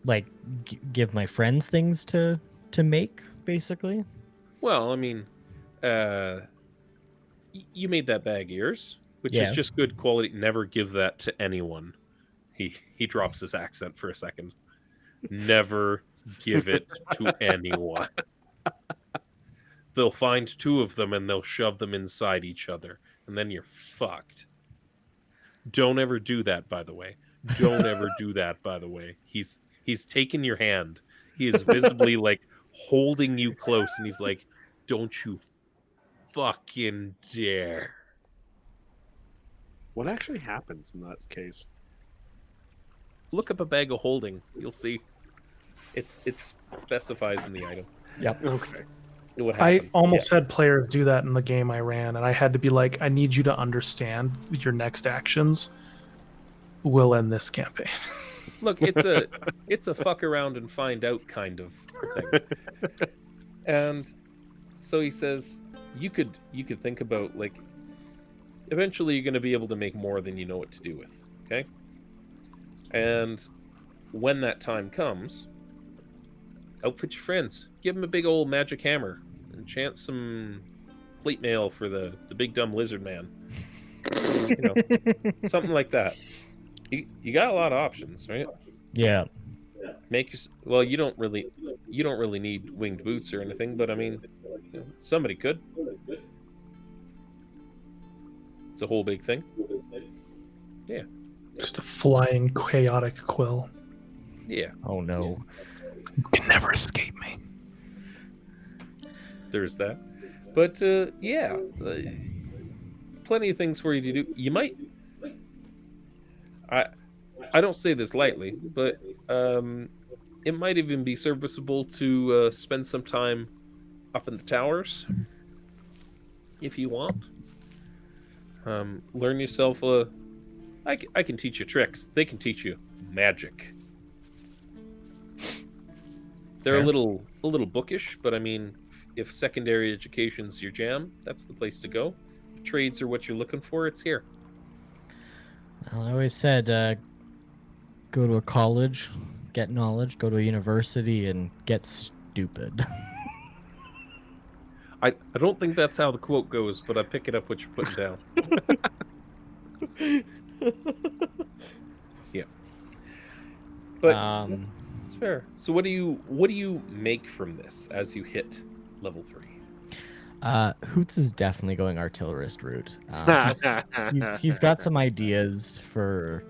Like, give my friends things to make, basically. Well, I mean, you made that bag of yours, which is Yeah. just good quality. Never give that to anyone. He drops his accent for a second. Never give it to anyone. They'll find two of them and they'll shove them inside each other, and then you're fucked. Don't ever do that, by the way. Don't ever do that, by the way. He's taken your hand. He is visibly like holding you close, and he's like, "Don't you fucking dare." What actually happens in that case? Look up a bag of holding. You'll see. It specifies in the item. Yep. Okay. What I happens. almost had players do that in the game I ran, and I had to be like, I need you to understand your next actions will end this campaign. Look, it's a fuck around and find out kind of thing. And so he says, you could think about, like, eventually you're going to be able to make more than you know what to do with, okay? And when that time comes, outfit your friends. Give them a big old magic hammer and chant some plate mail for the big dumb lizard man. You know, something like that. You got a lot of options, right? Yeah. Make your well. You don't really need winged boots or anything, but I mean, you know, somebody could. It's a whole big thing. Yeah. Just a flying chaotic quill. Yeah. Oh no. You can never escape me. There's that. But yeah, plenty of things for you to do. You might. I don't say this lightly, but it might even be serviceable to spend some time up in the towers if you want. Learn yourself I can teach you tricks. They can teach you magic. They're Fair. a little bookish, but I mean, if secondary education's your jam, that's the place to go. If trades are what you're looking for, it's here. Well, I always said, go to a college, get knowledge, go to a university, and get stupid. I don't think that's how the quote goes, but I pick it up what you're putting down. Yeah. But it's fair. So what do you make from this as you hit level 3? Hoots is definitely going artillerist route. He's got some ideas for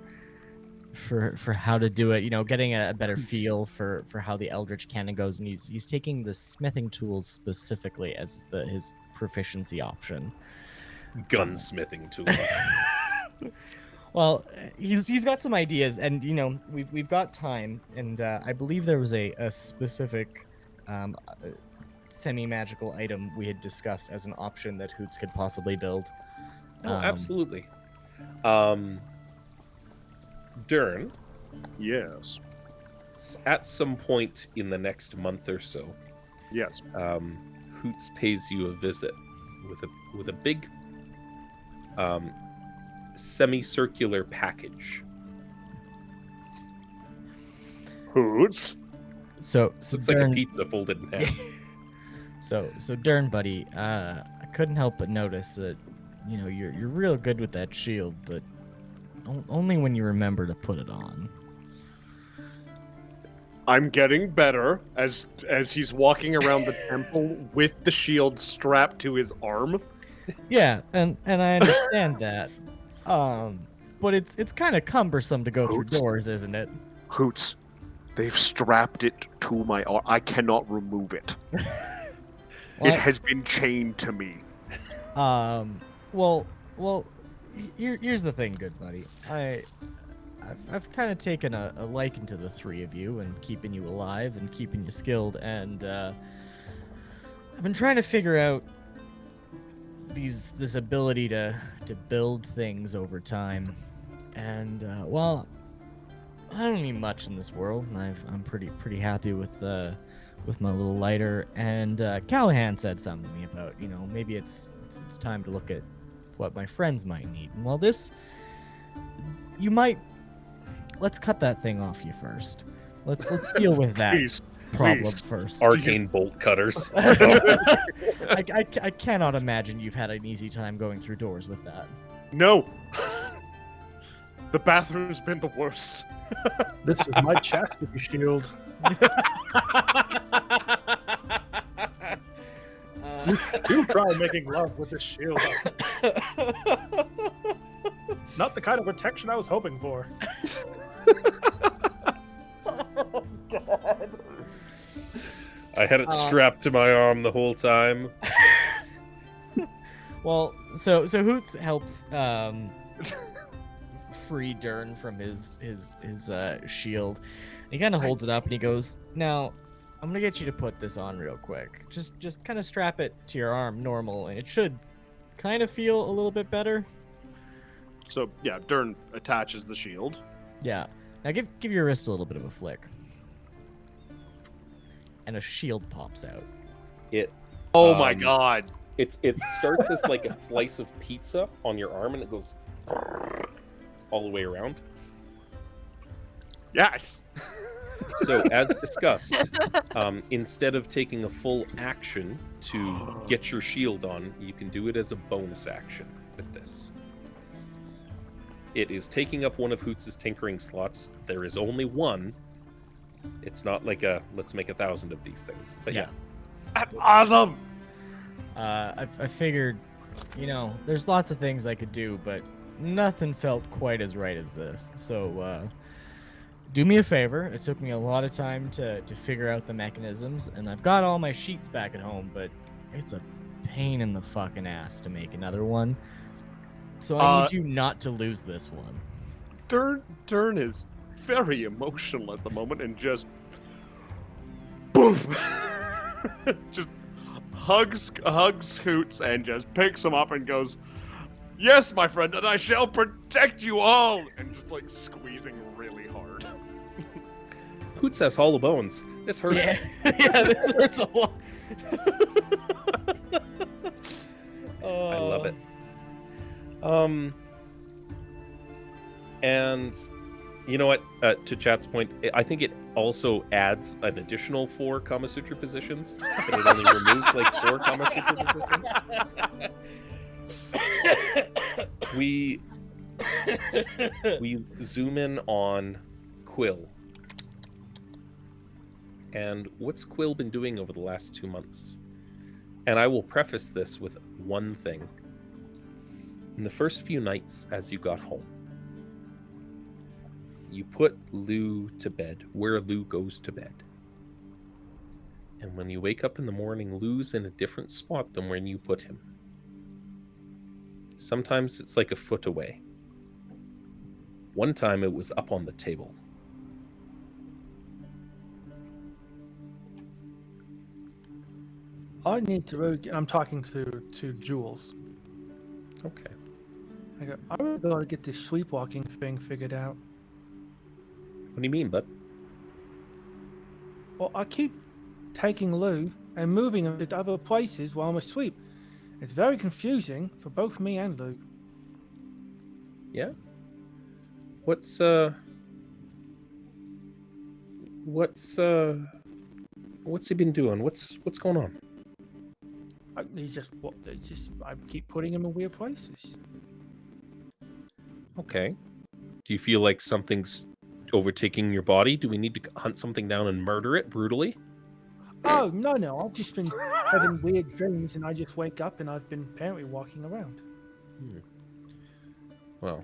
how to do it. You know, getting a better feel for how the Eldritch Cannon goes, and he's taking the smithing tools specifically as his proficiency option. Gunsmithing tools. Well, he's got some ideas, and you know we've got time, and I believe there was a specific semi-magical item we had discussed as an option that Hoots could possibly build. Oh, absolutely. Durn, Yes. at some point in the next month or so, Yes. Hoots pays you a visit with a big semicircular package. Hoots. So Looks like a Durn, pizza folded in half. so Durn, buddy, I couldn't help but notice that you know you're real good with that shield, but only when you remember to put it on. I'm getting better as he's walking around the temple with the shield strapped to his arm. Yeah, and I understand that. But it's kind of cumbersome to go through Hoots. doors, isn't it? Hoots, they've strapped it to my arm. I cannot remove it. It has been chained to me. Well, here's the thing, good buddy. I've kind of taken a liking to the three of you and keeping you alive and keeping you skilled, and I've been trying to figure out this ability to build things over time. And well, I don't need much in this world, and I'm pretty happy with with my little lighter, and Callahan said something to me about, maybe it's time to look at what my friends might need. Well, let's cut that thing off you first. Let's deal with that Please, problem please. first. Arcane bolt cutters. I cannot imagine you've had an easy time going through doors with that. No. The bathroom's been the worst. This is my chastity shield. You try making love with this shield. Not the kind of protection I was hoping for. Oh, God. I had it strapped to my arm the whole time. Well, so Hoots helps free Durn from his shield. He kind of holds it up and he goes, "Now, I'm gonna get you to put this on real quick. Just kind of strap it to your arm normal, and it should kind of feel a little bit better." So yeah, Durn attaches the shield. Yeah. Now give your wrist a little bit of a flick, and a shield pops out. It Oh my Um, god. it starts as like a slice of pizza on your arm, and it goes all the way around. Yes. So, as discussed, instead of taking a full action to get your shield on, you can do it as a bonus action with this. It is taking up one of Hoots' tinkering slots. There is only one. It's not like let's make 1,000 of these things. But yeah. That's awesome. I figured, there's lots of things I could do, but nothing felt quite as right as this. So, do me a favor. It took me a lot of time to figure out the mechanisms, and I've got all my sheets back at home, but it's a pain in the fucking ass to make another one. So I need you not to lose this one. Durn is very emotional at the moment and just boof. Just hugs Hoots and just picks him up and goes, "Yes, my friend, and I shall protect you all," and just like squeezing really hard. Hoots has hollow bones. This hurts. Yeah, this hurts a lot. I love it. And you know what? To Chat's point, I think it also adds an additional 4 Kama Sutra positions. But it only removed like 4 Kama Sutra positions. We zoom in on Quill. And what's Quill been doing over the last 2 months? And I will preface this with one thing. In the first few nights as you got home, you put Lou to bed where Lou goes to bed. And when you wake up in the morning, Lou's in a different spot than when you put him. Sometimes it's like a foot away. One time it was up on the table. I need to really I'm talking to Jules. Okay. I go, I really gotta get this sleepwalking thing figured out. What do you mean, bud? Well, I keep taking Lou and moving him to other places while I'm asleep. It's very confusing for both me and Lou. Yeah? What's he been doing? What's going on? I keep putting him in weird places. Okay. Do you feel like something's overtaking your body? Do we need to hunt something down and murder it brutally? Oh, no. I've just been having weird dreams and I just wake up and I've been apparently walking around. Well,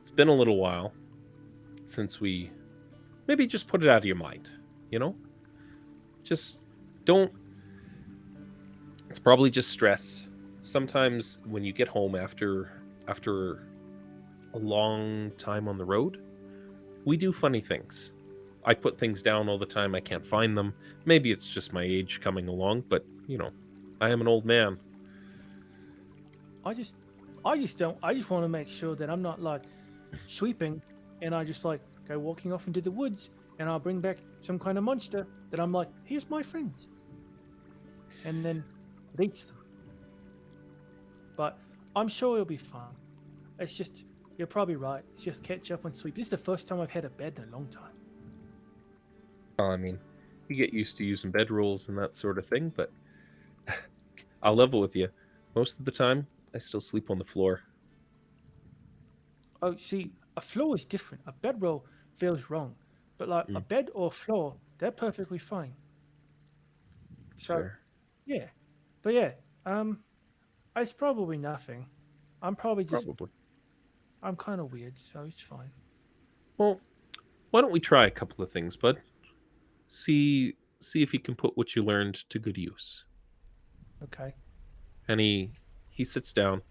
it's been a little while since we maybe just put it out of your mind, Just don't. It's probably just stress. Sometimes when you get home after a long time on the road, we do funny things. I put things down all the time. I can't find them. Maybe it's just my age coming along, but I am an old man. I just want to make sure that I'm not like sweeping and I just like go walking off into the woods, and I'll bring back some kind of monster that I'm like, here's my friends, and then it eats them. But I'm sure it'll be fun. It's just, you're probably right. It's just catch up on sleep. This is the first time I've had a bed in a long time. Well, I mean, you get used to using bedrolls and that sort of thing, but I'll level with you. Most of the time, I still sleep on the floor. Oh, see, a floor is different. A bedroll feels wrong, but like a bed or floor, they're perfectly fine. It's So, fair. yeah, but yeah, it's probably nothing. I'm probably just, Probably. I'm kind of weird, so it's fine. Well, why don't we try a couple of things, bud? See if you can put what you learned to good use. Okay. And he sits down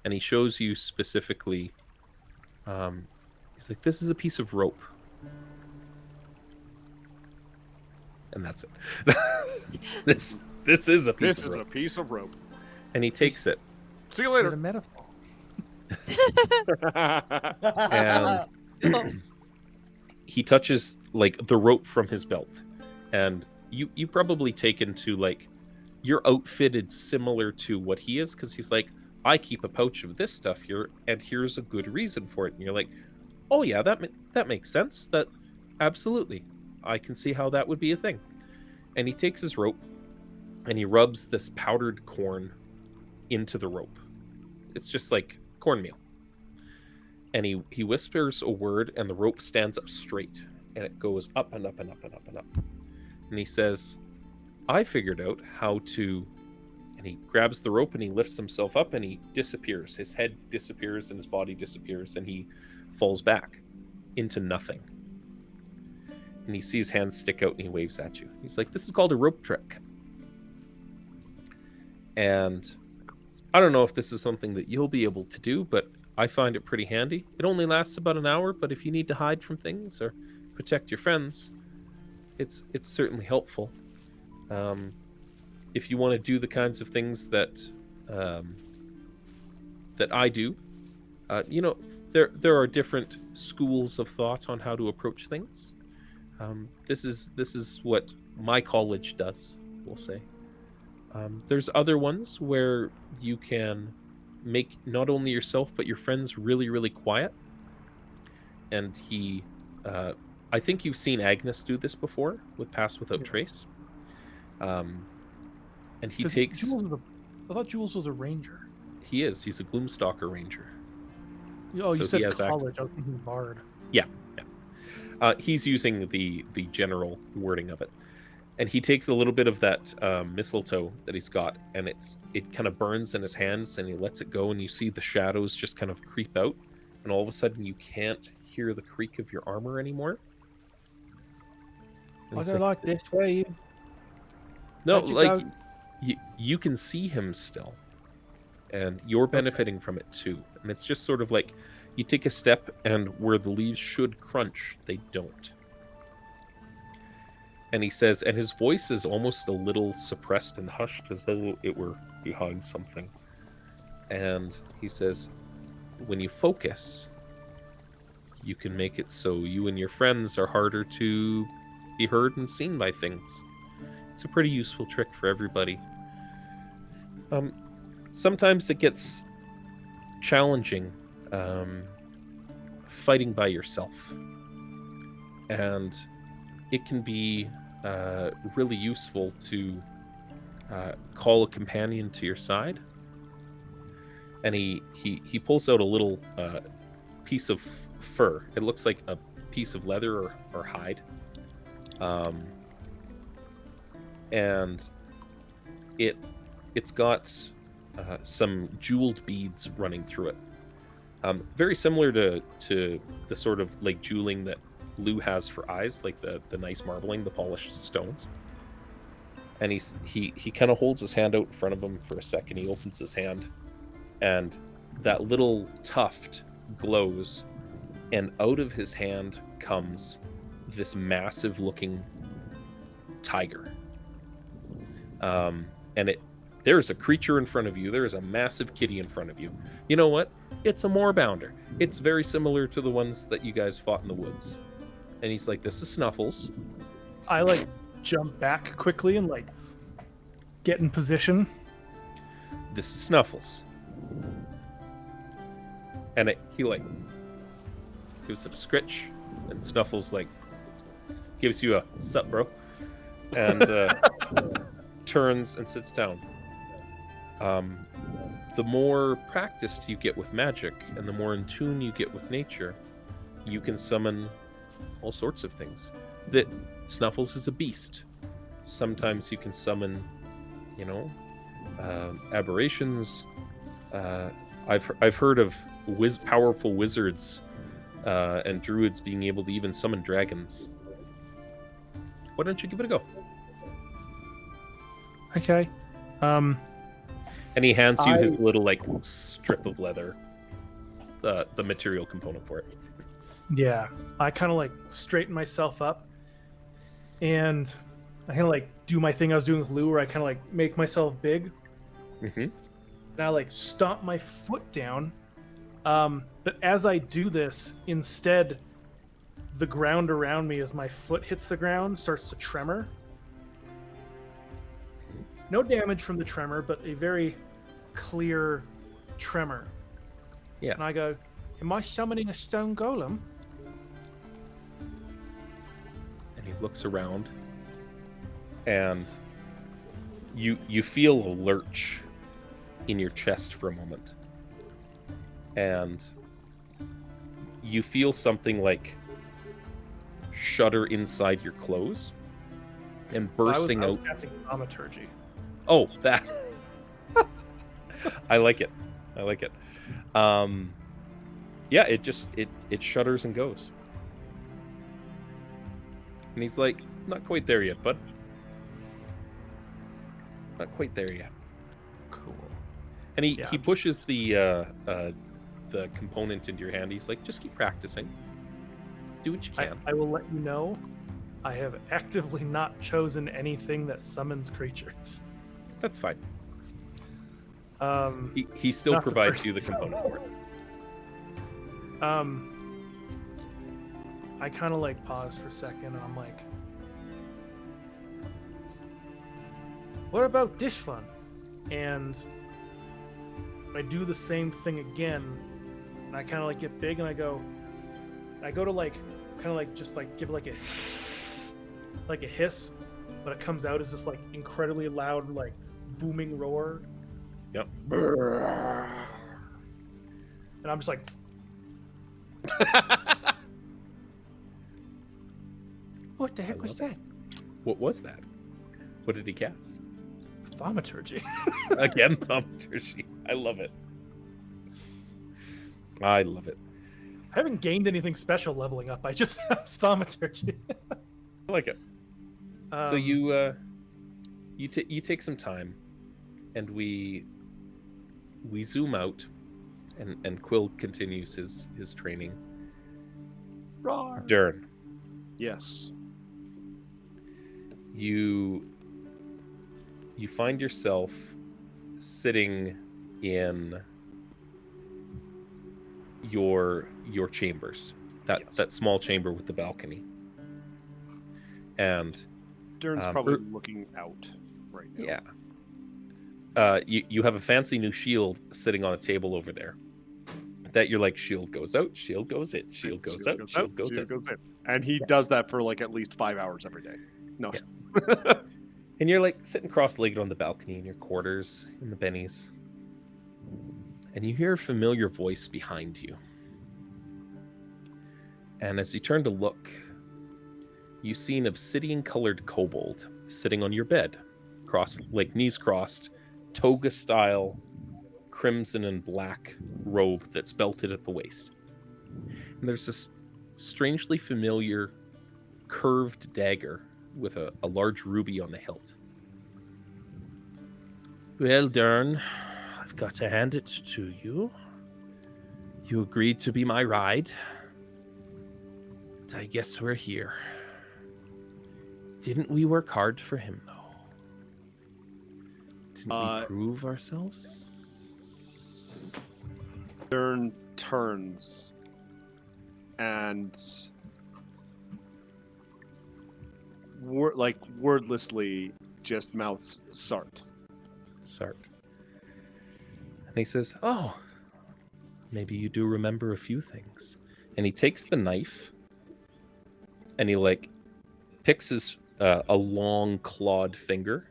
and he shows you specifically. He's like, "This is a piece of rope," and that's it. this is a piece This of is rope. a piece of rope. And he takes it See you Is it later. a metaphor? and he touches like the rope from his belt, and you probably taken to like you're outfitted similar to what he is, because he's like, I keep a pouch of this stuff here, and here's a good reason for it. And you're like, oh yeah, that makes sense. That absolutely, I can see how that would be a thing. And he takes his rope and he rubs this powdered corn into the rope. It's just like cornmeal. And he whispers a word, and the rope stands up straight, and it goes up and up and up and up and up. And he says, I figured out how to, and he grabs the rope and he lifts himself up and he disappears. His head disappears and his body disappears, and he falls back into nothing. And you see his hands stick out and he waves at you. He's like, this is called a rope trick. And I don't know if this is something that you'll be able to do, but I find it pretty handy. It only lasts about an hour, but if you need to hide from things or protect your friends, it's certainly helpful. If you want to do the kinds of things that that I do, there are different schools of thought on how to approach things. This is what my college does, we'll say. There's other ones where you can make not only yourself but your friends really, really quiet. And I think you've seen Agnes do this before with Pass Without Trace. And he 'Cause takes. I thought Jules was a ranger. He's a Gloomstalker ranger. Oh, So you he said has college. I was thinking bard. Yeah. He's using the general wording of it. And he takes a little bit of that mistletoe that he's got, and it kind of burns in his hands, and he lets it go, and you see the shadows just kind of creep out, and all of a sudden you can't hear the creak of your armor anymore. And I it's don't like this. Where are you? no, How'd you like go? you can see him still, and you're benefiting from it too. And it's just sort of like you take a step, and where the leaves should crunch, they don't. And he says, and his voice is almost a little suppressed and hushed, as though it were behind something. And he says, when you focus, you can make it so you and your friends are harder to be heard and seen by things. It's a pretty useful trick for everybody. Sometimes it gets challenging fighting by yourself. And it can be really useful to call a companion to your side. And he pulls out a little piece of fur. It looks like a piece of leather or hide. And it's got some jeweled beads running through it. Very similar to the sort of like jeweling that Lou has for eyes, like the nice marbling, the polished stones. And he kind of holds his hand out in front of him for a second. He opens his hand, and that little tuft glows, and out of his hand comes this massive looking tiger. And There is a creature in front of you. There is a massive kitty in front of you. You know what? It's a moorbounder. It's very similar to the ones that you guys fought in the woods. And he's like, this is Snuffles. I like jump back quickly and like get in position. This is Snuffles. And he like gives it a scritch, and Snuffles like gives you a sup, bro, and turns and sits down. The more practiced you get with magic, and the more in tune you get with nature, you can summon all sorts of things. That Snuffles is a beast. Sometimes you can summon, aberrations. I've heard of powerful wizards and druids being able to even summon dragons. Why don't you give it a go? Okay. And he hands you his little like strip of leather, the material component for it. Yeah, I kind of like straighten myself up, and I kind of like do my thing I was doing with Lou, where I kind of like make myself big, Mm-hmm. and I like stomp my foot down. But as I do this, instead, the ground around me, as my foot hits the ground, starts to tremor. No damage from the tremor, but a very clear tremor. Yeah. And I go, Am I summoning a stone golem? And he looks around, and you feel a lurch in your chest for a moment, and you feel something like shudder inside your clothes and bursting I was out. casting thaumaturgy. Oh, that. I like it. Yeah, it shudders and goes. And he's like, not quite there yet, bud. Not quite there yet. Cool. And he Yeah, he I'm pushes the component into your hand. He's like, just keep practicing. Do what you can. I will let you know, I have actively not chosen anything that summons creatures. That's fine. He still Not the provides first you the component for it. I kind of like pause for a second, and I'm like, what about this one? And I do the same thing again, and I kind of like get big, and I go to like kind of like just like give like a hiss, but it comes out as this like incredibly loud like booming roar. Yep. And I'm just like, What the heck was that? What was that? What did he cast? thaumaturgy. Again, thaumaturgy. I love it. I love it. I haven't gained anything special leveling up. I just have thaumaturgy. I like it. So you take some time, and we zoom out, and Quill continues his training. Roar. Durn, Yes. you find yourself sitting in your chambers, that small chamber with the balcony, and Durn's probably looking out right now. yeah. You have a fancy new shield sitting on a table over there. That you're like, shield goes out, shield goes in, shield goes out, shield goes in. And he does that for like at least 5 hours every day. No. Yeah. And you're like sitting cross-legged on the balcony in your quarters in the bennies. And you hear a familiar voice behind you. And as you turn to look, you see an obsidian-colored kobold sitting on your bed, knees crossed, toga-style, crimson and black robe that's belted at the waist. And there's this strangely familiar curved dagger with a large ruby on the hilt. Well, Durn, I've got to hand it to you. You agreed to be my ride. I guess we're here. Didn't we work hard for him, though? Didn't we prove ourselves? Durn turns and wordlessly just mouths Sart. Sart. And he says, "Oh, maybe you do remember a few things." And he takes the knife and he like picks his a long clawed finger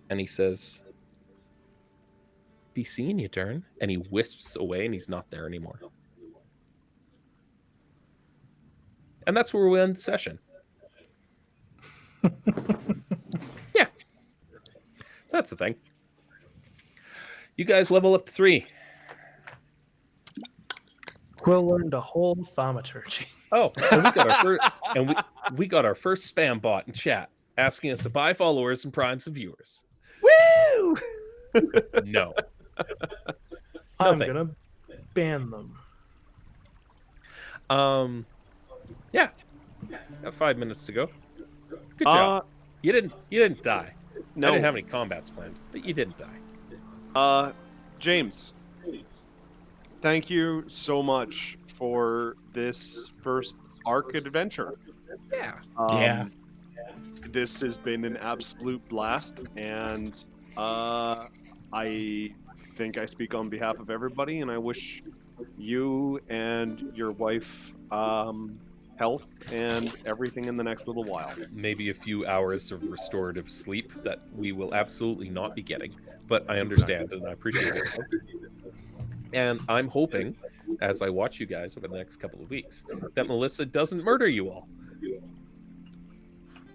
and he says, "Be seeing you, Durn." And he wisps away and he's not there anymore. And that's where we end the session. Yeah. So that's the thing. You guys level up to 3. Quill learned a whole thaumaturgy. Oh, and we got our first, we got our first spam bot in chat asking us to buy followers and primes and viewers. Woo! No. I'm thank gonna ban them. Yeah. Got 5 minutes to go. Good job. You didn't die. No. I didn't have any combats planned, but you didn't die. James, thank you so much for this first arc adventure. Yeah. This has been an absolute blast, and I think I speak on behalf of everybody, and I wish you and your wife health and everything in the next little while. Maybe a few hours of restorative sleep that we will absolutely not be getting, but I understand and I appreciate it. And I'm hoping, as I watch you guys over the next couple of weeks, that Melissa doesn't murder you all.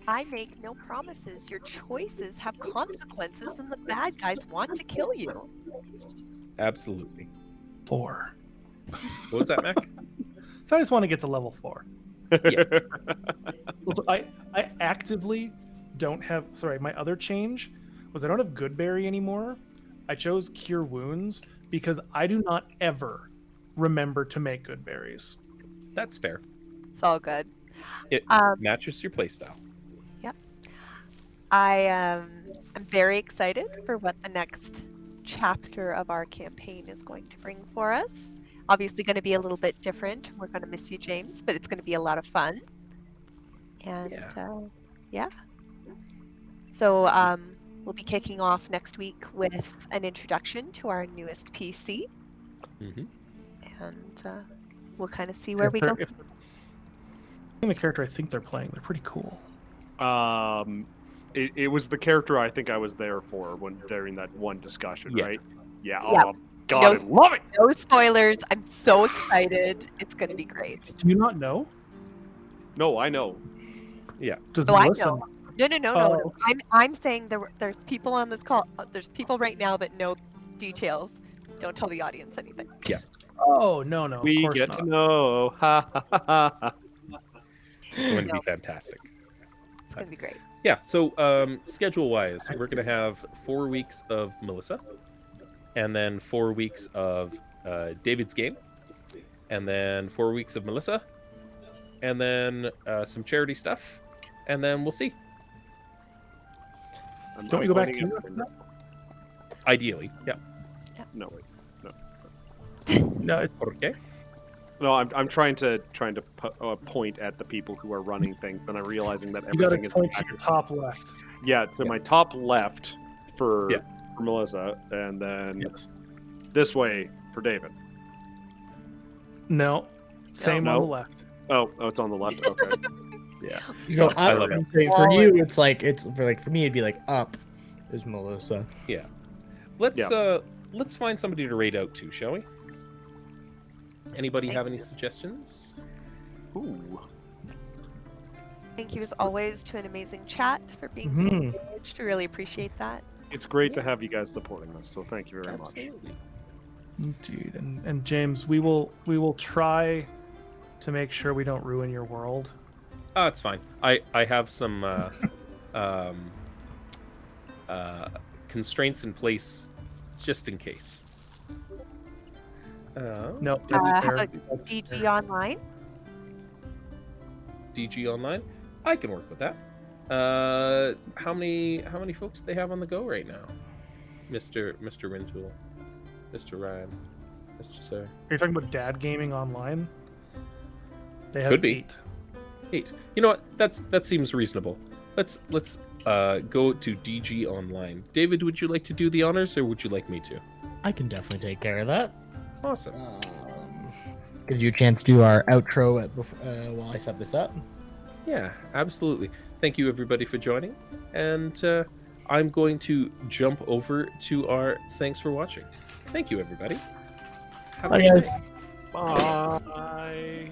I make no promises. Your choices have consequences, and the bad guys want to kill you. Absolutely. 4. What was that, Mac? So I just want to get to level 4. Yeah. Also, I actively don't have. Sorry, my other change was I don't have Goodberry anymore. I chose Cure Wounds because I do not ever remember to make good berries. That's fair. It's all good. It matches your playstyle. Yep. I'm very excited for what the next chapter of our campaign is going to bring for us. Obviously going to be a little bit different. We're going to miss you, James, but it's going to be a lot of fun. And yeah. So we'll be kicking off next week with an introduction to our newest PC. Mm-hmm. And we'll kind of see where we go. The character I think they're playing, they're pretty cool. It was the character I think I was there for during that one discussion, Yeah. right? Yeah. Yeah. Oh, God, I love it. No spoilers. I'm so excited. It's going to be great. Do you not know? No, I know. Yeah. Does No, I Melissa know. No. Oh. I'm saying there's people on this call. There's people right now that know details. Don't tell the audience anything. Yes. Oh, no. Of We course get not. to know. Ha ha ha ha. It's going to No. be fantastic. It's going to be great. Yeah, so schedule-wise, we're going to have 4 weeks of Melissa, and then 4 weeks of David's game, and then 4 weeks of Melissa, and then some charity stuff, and then we'll see. Don't we go back pointing to at- you? Ideally, yeah. No, wait. No, Okay. No, I'm trying to point at the people who are running things, and I'm realizing that you got everything to is point to back- your top left. Yeah, to my top left for Yeah. Melissa, and then Yes. this way for David. No. Same No. on the left. Oh, it's on the left. Okay. Yeah. You go I up. love it. and say, for you, it's for me, it'd be like up is Melissa. Let's find somebody to raid out to, shall we? Anybody have any suggestions? Ooh. Thank you as always to an amazing chat for being so Mhm. engaged. Really appreciate that. It's great to have you guys supporting us, so thank you very much. Absolutely. Indeed. And James, we will try to make sure we don't ruin your world. Oh, it's fine. I have some constraints in place just in case. No, that's how fair. about That's DG fair. Online? DG Online, I can work with that. How many folks they have on the go right now? Mr. Rintoul, Mr. Ryan, Mr. Sir. Are you talking about Dad Gaming Online? They have Could be. 8. 8. You know what? That seems reasonable. Let's go to DG Online. David, would you like to do the honors, or would you like me to? I can definitely take care of that. Awesome. Gives you a chance to do our outro while I set this up. Yeah, absolutely. Thank you, everybody, for joining. And I'm going to jump over to our thanks for watching. Thank you, everybody. Have a Bye, good guys. night. Bye.